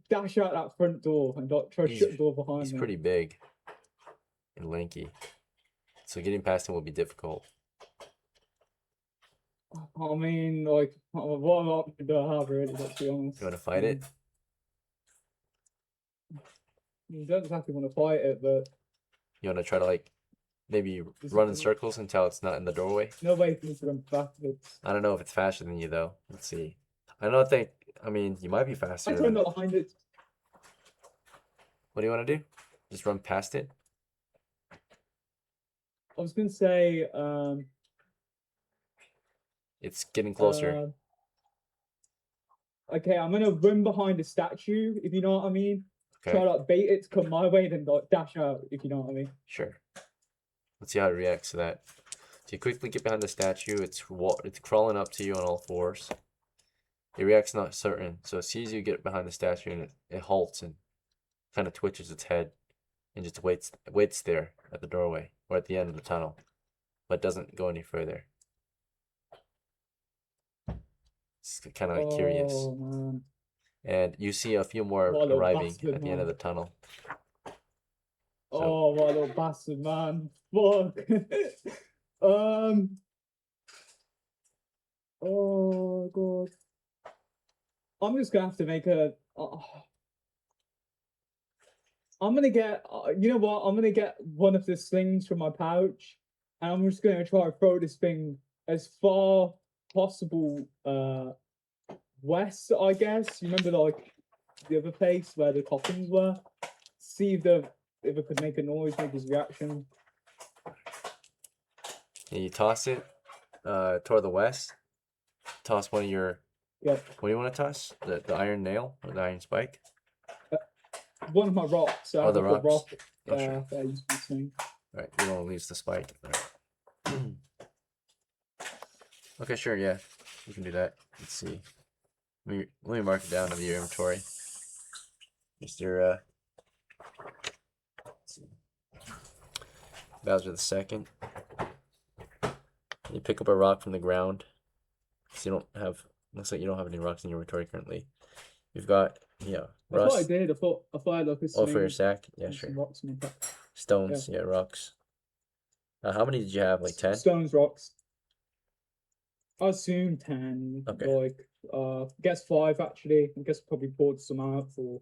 dash out that front door and like try to shut the door behind He's me. pretty big and lanky. So getting past him will be difficult. I mean, like, what option do I have really, let's be honest. You want to fight it? You don't exactly want to fight it, but You want to try to like maybe run in circles until it's not in the doorway? nobody can run backwards. I don't know if it's faster than you though. Let's see. I mean, you might be faster. I turned behind it. What do you want to do? Just run past it? I was gonna say, It's getting closer. Okay, I'm gonna run behind the statue, if you know what I mean. Okay, Try to like, bait it to come my way, then like dash out, if you know what I mean. sure. Let's see how it reacts to that. So you quickly get behind the statue. It's crawling up to you on all fours. It reacts not certain. So it sees you get behind the statue and it halts and kind of twitches its head and just waits there at the doorway or at the end of the tunnel, but doesn't go any further. It's kind of like curious. Oh man. And you see a few more What a little arriving bastard, at the end of man. the tunnel. Oh, what a little bastard, man. Fuck. Oh god. I'm just gonna have to make a. I'm gonna get. You know what? I'm gonna get one of the slings from my pouch, and I'm just gonna try to throw this thing as far possible west, I guess. You remember like the other place where the coffins were? See if it could make a noise, make his reaction. And you toss it toward the west. Toss one of your. Yep. What do you want to toss? The iron nail or the iron spike? One of my rocks. Oh, the I've got a rocks? rock. Oh, sure. That I used to be saying. Alright, you want to use the spike. Right. Okay, sure, yeah. You can do that. Let's see. Let me mark it down in your inventory. Mr. Let's see. Bowser the Second. You pick up a rock from the ground. So you don't have. Looks like you don't have any rocks in your inventory currently. You've got I rust. thought I did. I thought I had like a Oh, for your sling sack? Yeah, and sure. some rocks in my pack. Stones, yeah, rocks. How many did you have? Like 10? Stones, rocks. I assume 10. Okay. Like, guess 5 actually. I guess probably poured some out for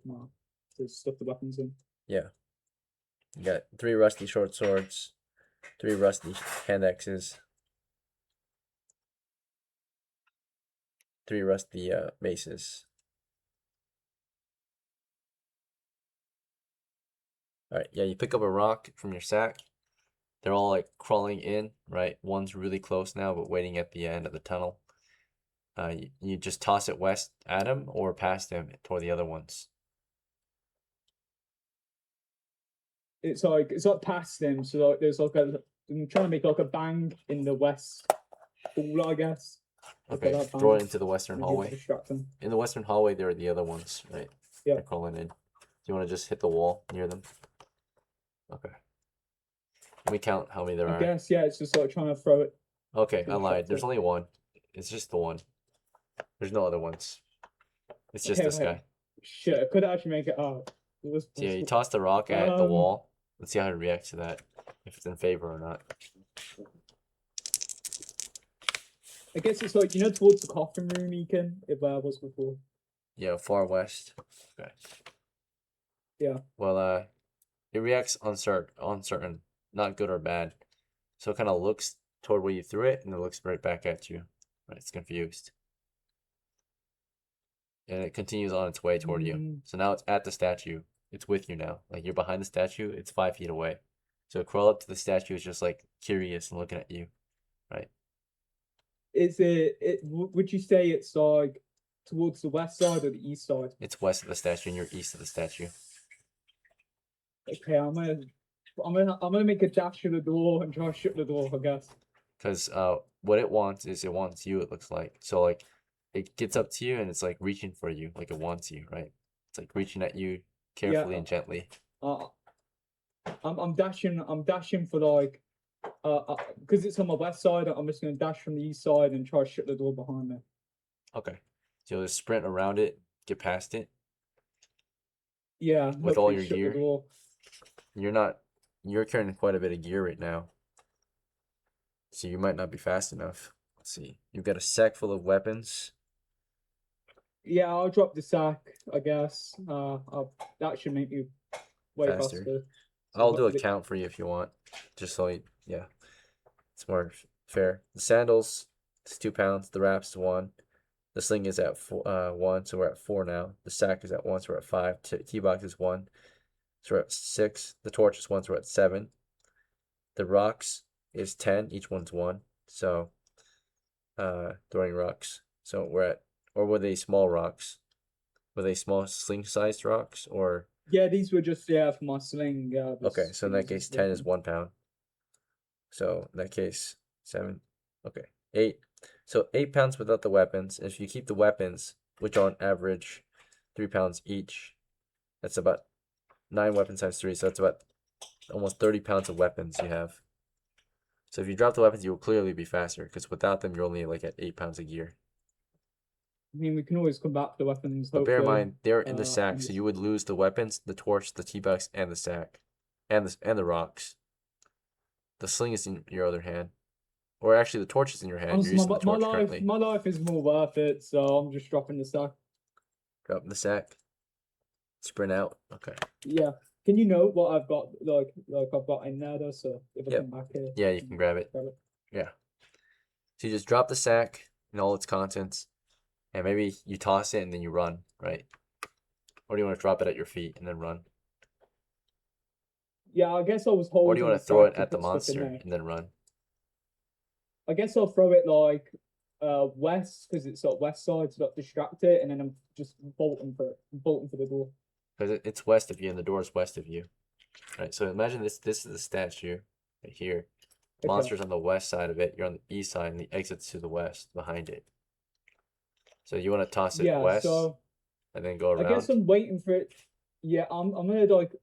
to stuff the weapons in. Yeah. You got 3 rusty short swords, 3 rusty hand axes, 3 rusty maces. Alright, yeah, you pick up a rock from your sack. They're all like crawling in, right? One's really close now, but waiting at the end of the tunnel. You just toss it west at him or past him toward the other ones. It's like past them, so like there's like I'm trying to make like a bang in the west hall, I guess. Okay, that throw it bang. into the western Maybe hallway. distract them. In the western hallway, there are the other ones, right? Yeah. They're crawling in. Do you want to just hit the wall near them? Okay. Let me count how many there I are. guess yeah, it's just like trying to throw it. Okay, I Pretty lied. shocked There's it. only one. It's just the one. There's no other ones. It's just Okay, this wait. guy. Shit, I could actually make it out. So yeah, you toss the rock at the Um, wall. Let's see how it reacts to that. If it's in favor or not. I guess it's like towards the coffin room, Ekin, if I was before. Yeah, far west. Okay. Yeah. Well, it reacts uncertain, not good or bad. So it kind of looks toward where you threw it, and it looks right back at you. Right, it's confused. And it continues on its way toward you. So now it's at the statue. It's with you now. Like you're behind the statue, it's 5 feet away. So crawl up to the statue is just like curious and looking at you. Right. Is would you say it's like towards the west side or the east side? It's west of the statue and you're east of the statue. Okay, I'm gonna make a dash to the door and try to shut the door, I guess. Because what it wants is it wants you, it looks like. So like it gets up to you and it's like reaching for you, like it wants you, right? It's like reaching at you carefully and gently. I'm dashing for like because it's on my west side, I'm just gonna dash from the east side and try to shut the door behind me. Okay. So you'll just sprint around it, get past it. Yeah, With all hopefully your shut the gear? door. You're carrying quite a bit of gear right now. So you might not be fast enough. Let's see. You've got a sack full of weapons. Yeah, I'll drop the sack, I guess. That should make me way Faster. faster. I'll do a the- count for you if you want. Just so you, yeah. It's more fair. The sandals, it's 2 pounds. The wrap's 1. The sling is at 1, so we're at 4 now. The sack is at 1, so we're at 5. T-box is 1, so we're at 6. The torch is 1, so we're at 7. The rocks is 10. Each one's 1. So, throwing rocks. So we're at, or were they small rocks? Were they small sling-sized rocks, or? Yeah, these were just for my sling. Yeah. Okay, so in that case, 10 is 1 pound. So in that case, 7. Okay, 8. So 8 pounds without the weapons. If you keep the weapons, which are on average 3 pounds each, that's about 9 weapons times 3. So that's about almost 30 pounds of weapons you have. So if you drop the weapons, you will clearly be faster, because without them, you're only like at 8 pounds of gear. I mean, we can always come back to the weapons. But bear in hopefully. mind, they're in the sack, and so you would lose the weapons, the torch, the T-box, and the sack, and the rocks. The sling is in your other hand, or actually, the torch is in your hand. honestly, You're using the torch currently. my life is more worth it, so I'm just dropping the sack. Drop the sack. Sprint out. Okay. Yeah. Can you know what I've got? Like I've got in there, though, so if I Yep. come back here. Yeah, you can grab it. Grab it. Yeah. So you just drop the sack and all its contents, and maybe you toss it and then you run, right? Or do you want to drop it at your feet and then run? Yeah, I guess I was holding. Or do you want to throw it at the monster and then run? I guess I'll throw it like west, because it's sort of west side to not distract it, and then I'm just bolting for the door. Because it's west of you and the door is west of you. Right, so imagine this is the statue right here. The Okay. monster's on the west side of it, you're on the east side, and the exit's to the west behind it. So you want to toss it Yeah, west so and then go around? I guess I'm waiting for it. Yeah, I'm gonna like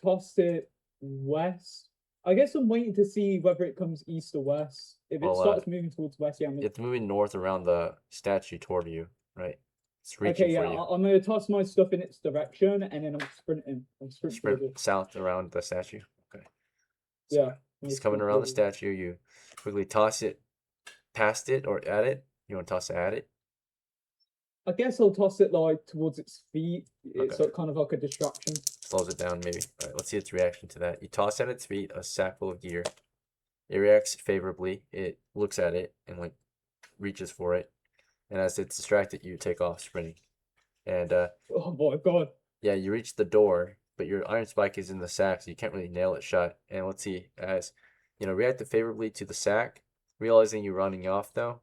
toss it west. I guess I'm waiting to see whether it comes east or west. If it Well, starts moving towards west, yeah, It's moving north around the statue toward you, right? It's reaching okay, yeah, for you. I'm gonna toss my stuff in its direction, and then I'm sprinting. I'm sprinting. for the door. Sprint south around the statue. Okay. Yeah. He's coming around the statue. You quickly toss it past it or at it. You want to toss it at it? I guess I'll toss it like towards its feet. It's Okay. like, kind of like a distraction. Slows it down, maybe. All right, let's see its reaction to that. You toss at its feet a sack full of gear. It reacts favorably. It looks at it and like reaches for it. And as it's distracted, you take off sprinting. And Oh my god. yeah, you reach the door, but your iron spike is in the sack, so you can't really nail it shut. And let's see, as reacted favorably to the sack, realizing you're running off though,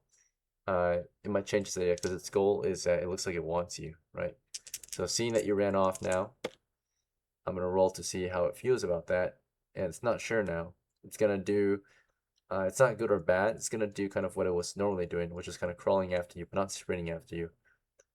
it might change the because its goal is that it looks like it wants you, right? So seeing that you ran off now, I'm gonna roll to see how it feels about that, and it's not sure now. It's gonna do, it's not good or bad. It's gonna do kind of what it was normally doing, which is kind of crawling after you, but not sprinting after you.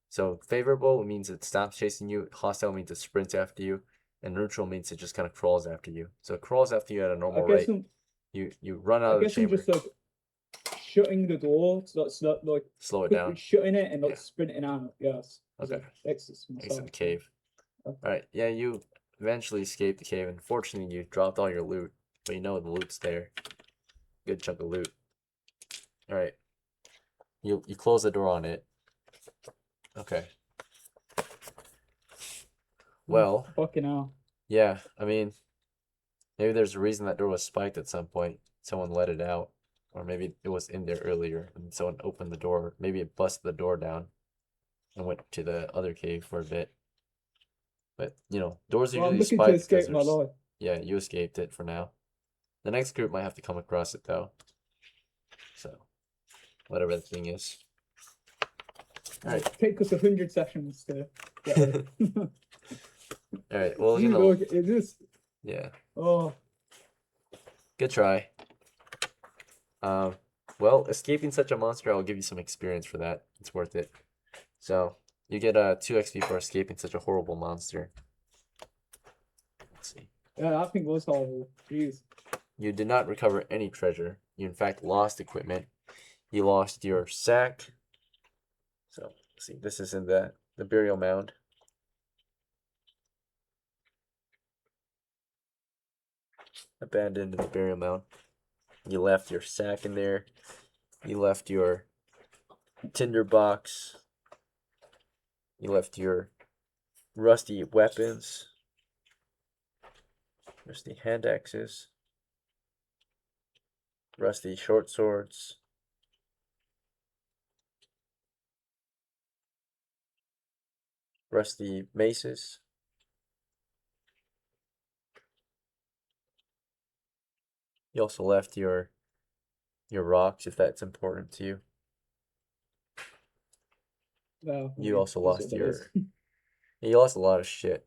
So favorable means it stops chasing you. Hostile means it sprints after you, and neutral means it just kind of crawls after you. So it crawls after you at a normal I guess rate. You run out I of the guess I'm chamber, just like shutting the door, so that's not like slow it quickly down. shutting it and like Yeah. sprinting out. Yes. as Okay. I exit Exit the myself. cave. Okay. All right, yeah, you eventually escape the cave. Unfortunately, you dropped all your loot, but you know the loot's there. Good chunk of loot. All right, you close the door on it. Okay. Well, Fucking hell. yeah, I mean, maybe there's a reason that door was spiked at some point. Someone let it out, or maybe it was in there earlier and someone opened the door. Maybe it busted the door down and went to the other cave for a bit. But doors are Well, I'm usually looking to spiked because escape my there's. life. Yeah, you escaped it for now. The next group might have to come across it though. So, whatever the thing is. All right. Take us 100 sessions to get it. All right. Well, Dude, look, it is. yeah. Oh, Good try. Well, escaping such a monster, I'll give you some experience for that. It's worth it. So, you get 2 XP for escaping such a horrible monster. Let's see. yeah, that thing was horrible. Jeez. You did not recover any treasure. You, in fact, lost equipment. You lost your sack. So, let's see. This is in the burial mound. Abandoned in the burial mound. You left your sack in there. You left your tinder box. You left your rusty weapons. Rusty hand axes. Rusty short swords. Rusty maces. You also left your rocks if that's important to you. No, You also it's lost what it your. is. You lost a lot of shit.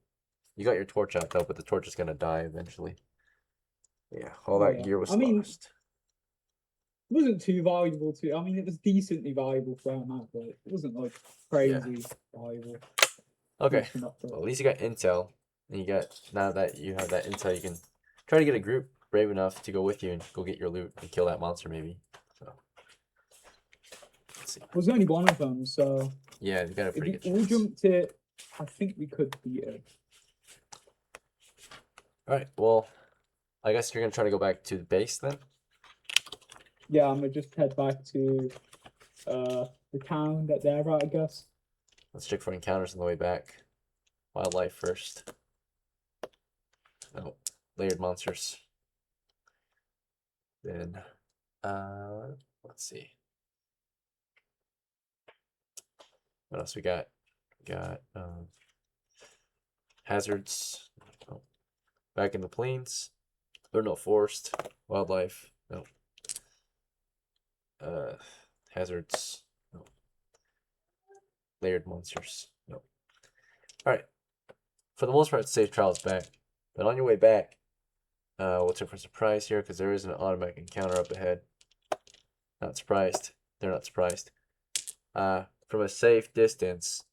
You got your torch out though, but the torch is gonna die eventually. Yeah, all Oh, that yeah. gear was I mean, lost. It wasn't too valuable to. I mean, it was decently valuable for our map, but it wasn't like crazy valuable. Okay, Nothing up for well, it. at least you got intel. And you got now that you have that intel, you can try to get a group brave enough to go with you and go get your loot and kill that monster maybe. So let's see. There was only one of them, so Yeah, you got a if pretty we good all chance. jumped it, I think we could beat it. All right, well, I guess you're gonna try to go back to the base then. Yeah, I'm gonna just head back to the town that they're at, I guess. Let's check for encounters on the way back. Wildlife first. No. Layered monsters. Then, let's see. What else we got? Got hazards. Oh. Back in the plains. Or no, forest. Wildlife. No. Hazards. No. Layered monsters. No. Alright. For the most part, safe trials back. But on your way back, we'll check for surprise here because there is an automatic encounter up ahead. Not surprised. They're not surprised. From a safe distance,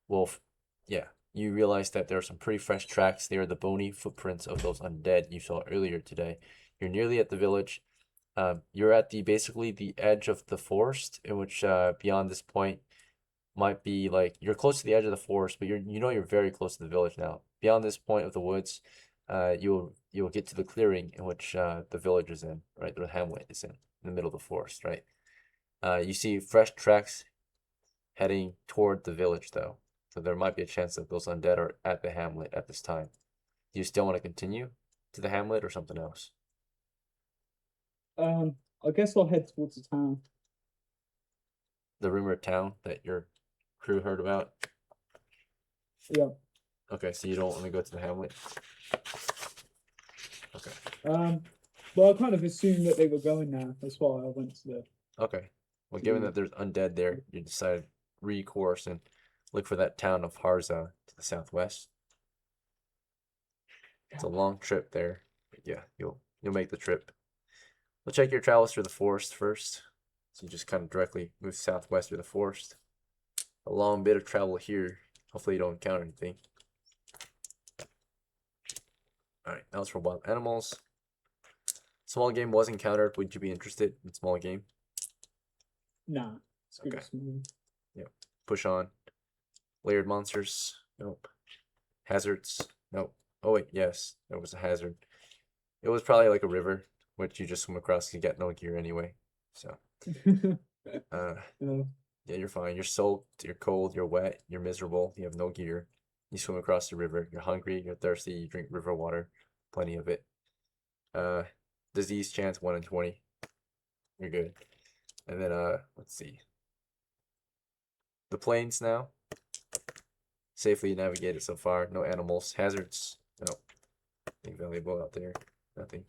Wolf, yeah, you realize that there are some pretty fresh tracks. They are the bony footprints of those undead you saw earlier today. You're nearly at the village. You're at basically the edge of the forest, in which beyond this point might be like you're close to the edge of the forest, but you're very close to the village now. Beyond this point of the woods, you'll get to the clearing in which the village is in, right? The hamlet is in the middle of the forest, right? You see fresh tracks heading toward the village, though. So there might be a chance that those undead are at the hamlet at this time. Do you still want to continue to the hamlet or something else? I guess I'll head towards the town. The rumored town that your crew heard about? Yeah. Okay, so you don't want to go to the hamlet? Okay. Well, I kind of assumed that they were going there. That's why I went to the. Okay. Well, given that there's undead there, you decided to recourse and look for that town of Harsa to the southwest. It's a long trip there. But yeah, you'll make the trip. We'll check your travels through the forest first. So you just kind of directly move southwest through the forest. A long bit of travel here. Hopefully you don't encounter anything. Alright, now it's for wild animals. Small game was encountered. Would you be interested in small game? Nah. It's good. Okay. Yep. Push on. Layered monsters. Nope. Hazards. Nope. Oh wait, yes. There was a hazard. It was probably like a river, which you just swim across. You get no gear anyway. So yeah, you're fine. You're soaked, you're cold, you're wet, you're miserable, you have no gear. You swim across the river, you're hungry, you're thirsty, you drink river water, plenty of it. Disease chance 1 in 20. You're good. And then let's see. The plains now. Safely navigated so far. No animals. Hazards. No. Nothing valuable out there. Nothing.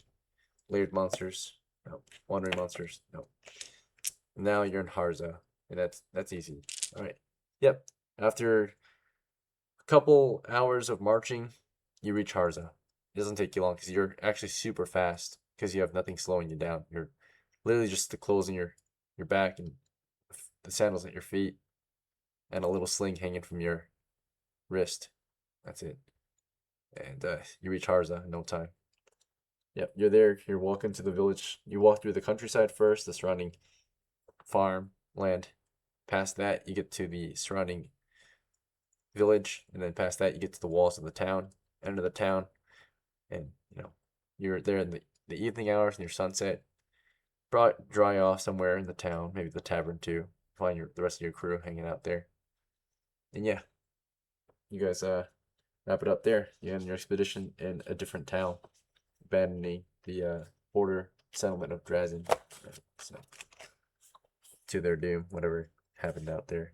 Layered monsters. No. Wandering monsters. No. Now you're in Harsa. And that's easy. Alright. Yep. After a couple hours of marching, you reach Harsa. It doesn't take you long because you're actually super fast because you have nothing slowing you down. You're literally just the clothes in your back and the sandals at your feet and a little sling hanging from your wrist. That's it. And you reach Harsa in no time. Yep, you're there. You're walking to the village. You walk through the countryside first, the surrounding farm, land. Past that, you get to the surrounding village, and then past that, you get to the walls of the town. Enter the town, and you're there in the evening hours near sunset. Dry off somewhere in the town, maybe the tavern too. Find the rest of your crew hanging out there. And yeah, you guys wrap it up there. You end your expedition in a different town, abandoning the border settlement of DRASIN. So, to their doom, whatever happened out there.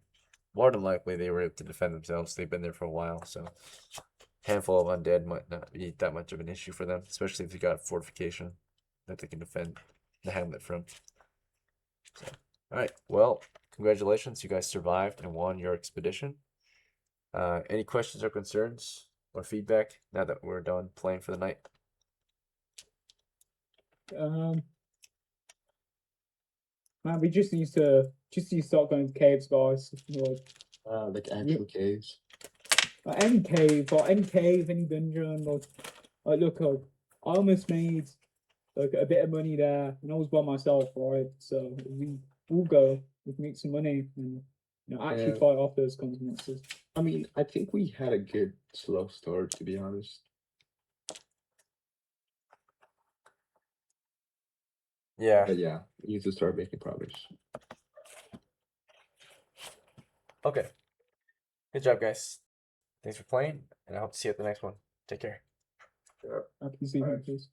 More than likely, they were able to defend themselves. They've been there for a while, so handful of undead might not be that much of an issue for them, especially if you got fortification that they can defend the hamlet from. So, all right, well, congratulations, you guys survived and won your expedition. Any questions or concerns or feedback now that we're done playing for the night? Man, we just need to start going to caves, guys. Like actual caves. Any cave, any dungeon. Like look, I almost made like a bit of money there, and I was by myself, right? So we'll go. We can make some money and actually Yeah. fight off those consequences. I mean, I think we had a good slow start, to be honest. Yeah. But yeah, we need to start making progress. Okay. Good job, guys. Thanks for playing, and I hope to see you at the next one. Take care. PC home, please.